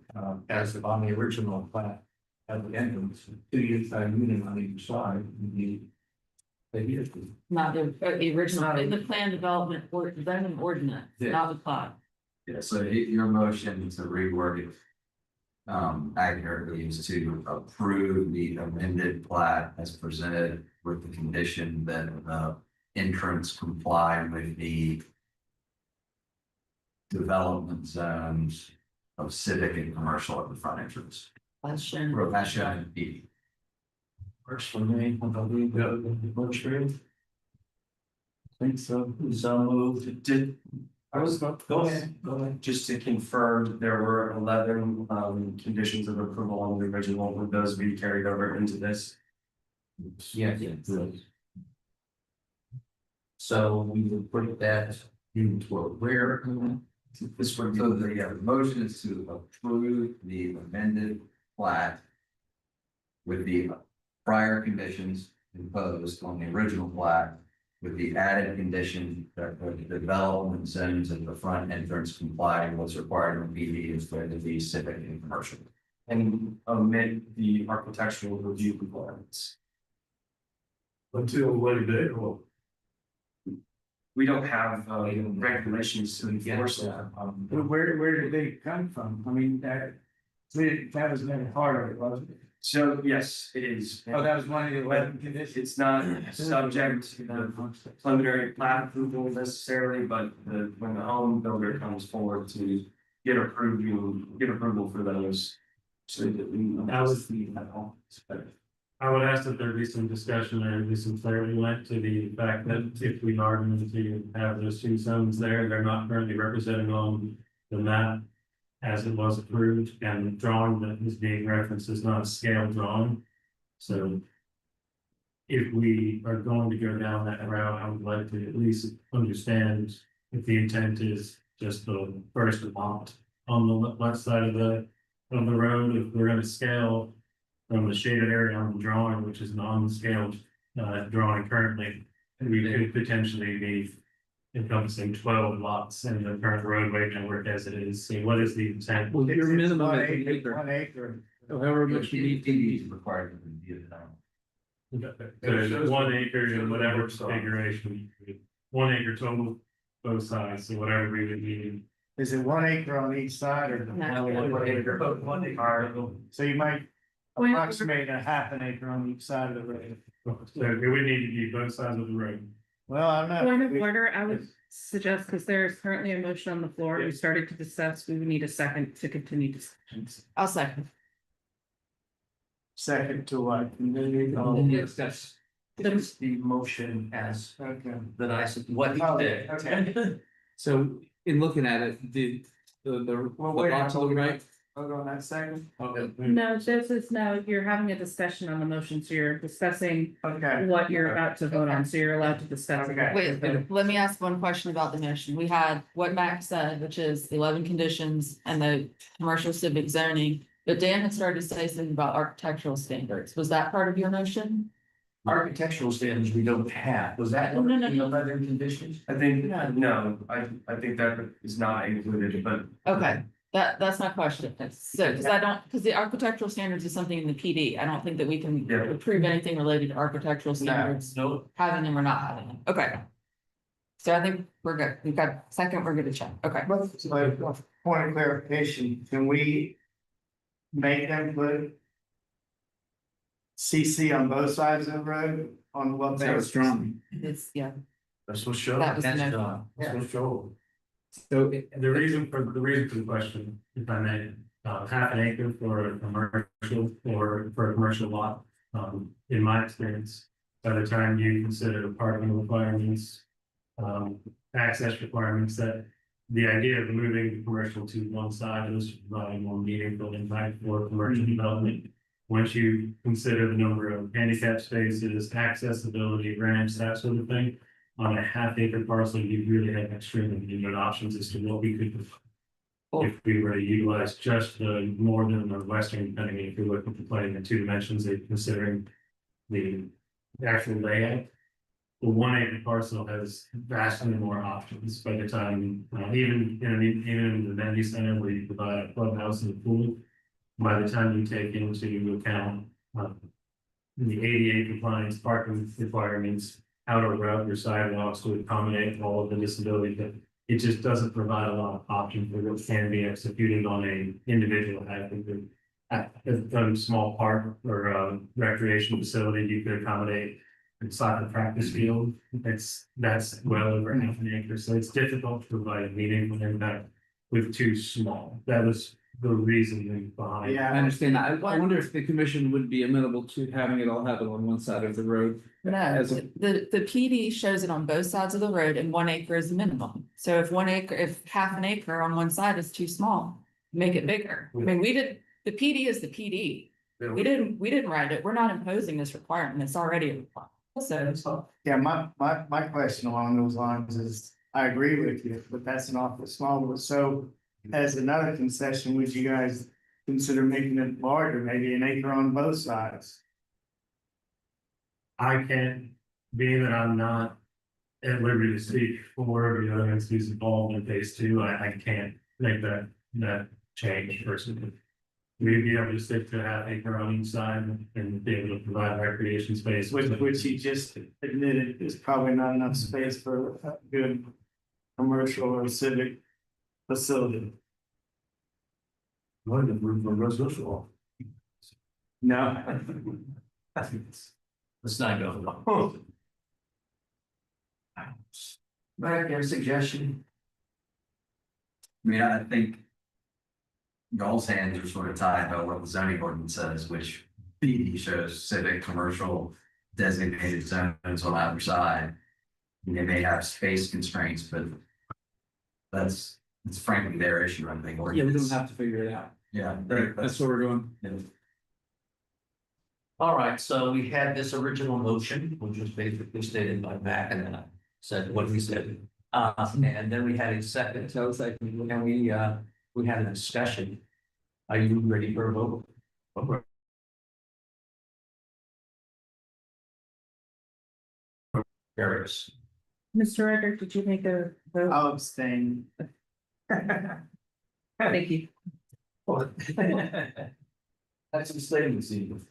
as on the original plat at the entrance, 2 unit on each side, the Not the original, in the plan development or zoning ordinance, Yeah. not the plot. Yeah, so your motion to reword it. Accurately is to approve the amended plat as presented with the condition that entrance comply with the. Development zones of civic and commercial at the front entrance. Question. That's shown in works for me. I believe that works for you. Think so. So moved. Go ahead. Just to confirm, there were 11 conditions of approval on the original, would those be carried over into this? Yes. So we will put that into where? This would be the motion is to approve the amended plat. With the prior conditions imposed on the original plat. With the added condition that the development zones at the front entrance comply with what's required in BD is going to be civic and commercial. And omit the architectural review requirements. Until what day or? We don't have regulations to enforce that. Where did they come from? I mean, that was never part of it, wasn't it? So, yes, it is. Oh, that was one of the 11 conditions. It's not subject to the preliminary plat approval necessarily, but when the home builder comes forward to get approval for those. So that we. That was I would ask that there be some discussion and be some clarity lent to the fact that if we are going to have those 2 zones there, they're not currently represented on the map. As it was approved, and the drawing that is being referenced is not a scale drawing. So. If we are going to go down that route, I would like to at least understand if the intent is just the first lot on the left side of the road, if we're gonna scale. From the shaded area on the drawing, which is non-scaled drawing currently, we could potentially be. Encompassing 12 lots in the current roadway network as it is. See, what is the intent? Well, your minimum One is an acre, acre. however much you need to BD is required to review it. So 1 acre in whatever configuration, 1 acre total, both sides, so whatever we would need. Is it 1 acre on each side or? So you might approximate a half an acre on each side of the road. So it would need to be both sides of the road. Well, I don't know. Point of order, I would suggest, because there is currently a motion on the floor, we started to discuss, we would need a second to continue discussions. I'll second. Second to what? Yes, that's the motion as that I said, what he did. So in looking at it, the lots on the right, vote on that second? Okay. No, this is now, you're having a discussion on the motion, so you're discussing Okay. what you're about to vote on, so you're allowed to discuss. it. Okay. Wait, let me ask one question about the motion. We had what Max said, which is 11 conditions and the commercial civic zoning. But Dan had started to say something about architectural standards. Was that part of your motion? Architectural standards we don't have, was that No, no, no. in the 11 conditions? I think, no, I think that is not included, but Okay, that's my question. So, because because the architectural standards is something in the PD. I don't think that we can Yeah. approve anything related to architectural standards, No, having them or not having them. Okay. So I think we're good. We've got second, we're good to check. Okay. So, point of clarification, can we make them put CC on both sides of the road on what they? That was strong. It's, yeah, That's what's shown. that was the that's no. done. That's what's shown. So The reason for the question, if I may, half an acre for a commercial or for a commercial lot. In my experience, by the time you consider parking requirements, access requirements, that the idea of moving commercial to one side is providing more meaningful impact for commercial development. Once you consider the number of handicap spaces, accessibility, ramps, that sort of thing, on a half acre parcel, you really have extremely limited options as to what we could do. If we were to utilize just the northern or western, depending if you're looking to play in the 2 dimensions, they're considering the actual layout. The 1 acre parcel has vastly more options by the time, even in the Bendy Center where you provide a clubhouse and a pool. By the time you take into account, the ADA compliance parking requirements, outer route your sidewalks to accommodate all of the disability, that it just doesn't provide a lot of options for what can be executed on a individual at a small park or recreation facility. You could accommodate inside the practice field. That's well over half an acre, so it's difficult to provide a meaningful impact with too small. That was the reasoning behind. Yeah. I understand that. I wonder if the commission would be amenable to having it all happen on one side of the road. No, As a- the PD shows it on both sides of the road and 1 acre is the minimum. So if half an acre on one side is too small, make it bigger. I mean, the PD is the PD. We didn't write it. We're not imposing this requirement. It's already a requirement. So, Yeah, my question along those lines is, I agree with you, but that's an awful small one. So as another concession, would you guys consider making it larger, maybe an acre on both sides? I can't, being that I'm not at liberty to speak for the other entities involved in phase 2, I can't make that change personally. We'd be able to stick to half acre on each side and be able to provide recreation space. Which he just admitted is probably not enough space for a good commercial or civic facility. Well, the room for residential. No. Let's not go. Right, your suggestion? I mean, I think y'all's hands are sort of tied by what the zoning ordinance says, which PD shows civic, commercial, designated zones on either side. And they may have space constraints, but it's frankly their issue, I think. Yeah, we don't have to figure it out. Yeah. Right, that's where we're going. Yeah. All right, so we had this original motion, which was basically stated by Mac, and then I said what he said. And then we had a second, so it's like, and we had a discussion. Are you ready for a vote? Carries. Mr. Riker, did you make a vote? I'll abstain. Thank you. That's a statement, Steve.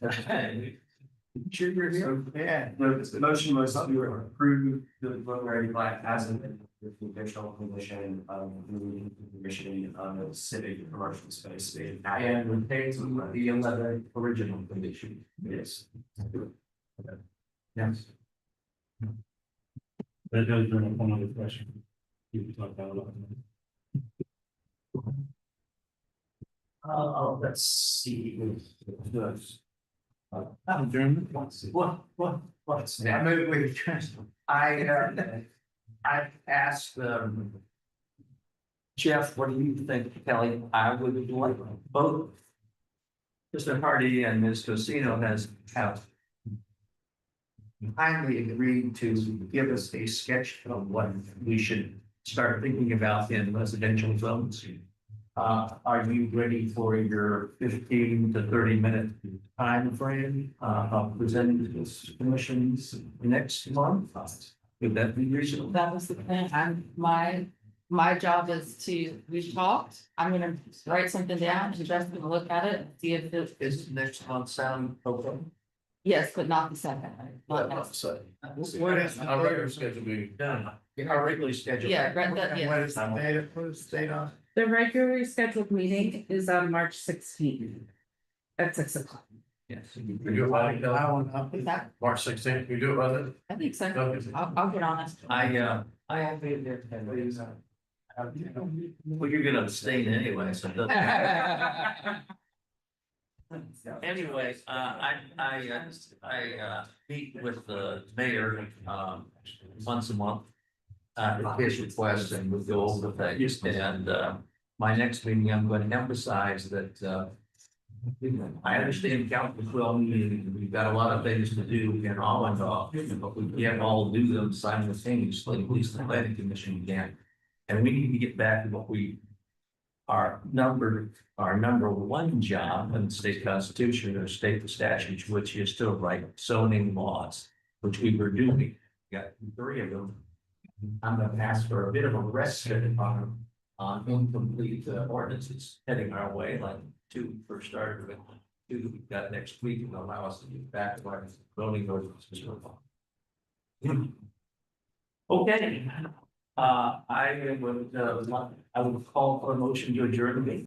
Should review. Yeah. the motion was to approve the preliminary plat as an with the additional condition of moving the commission on the civic commercial space. And retain the 11 original condition. Yes. Yes. That does bring up one other question. You can talk about it. Let's see. Adjournment? What's that? I asked, Jeff, what do you think, Kelly? I would like both. Mr. Hardy and Ms. Cosino have kindly agreed to give us a sketch of what we should start thinking about in residential zones. Are you ready for your 15 to 30 minute time frame of presenting to this commissions next month? Would that be reasonable? That was the plan. My job is to, we've talked, I'm gonna write something down, and Jeff's gonna look at it, see if it is, Is next month sound okay? yes, but not the second. Not next. What is Our regular schedule meeting. Done. Our regularly scheduled. Yeah, right, that, yeah. What is the date, what is the date on? The regularly scheduled meeting is on March 16th. At 6 o'clock. Yes. We do it by, I want to Is that, March 16th, we do it by then? I think so. Okay. I'll get on it. I have been there. Well, you're gonna abstain anyway, so. it doesn't matter. Anyway, I meet with the mayor, once a month. At his request, and we'll go over things, and, my next meeting, I'm going to emphasize that, I understand council well, we've got a lot of things to do in all involved, but we can't all do them simultaneously, at least the planning commission can. And we need to get back to what our number one job in the state constitution or state statutes, which is to write zoning laws, which we were doing. We got 3 of them. I'm gonna ask for a bit of a respite on incomplete ordinances heading our way, like 2 for starter with 2 that we've got next week, and allow us to get back to our zoning ordinances. Okay. I would call for a motion to adjourn the meeting.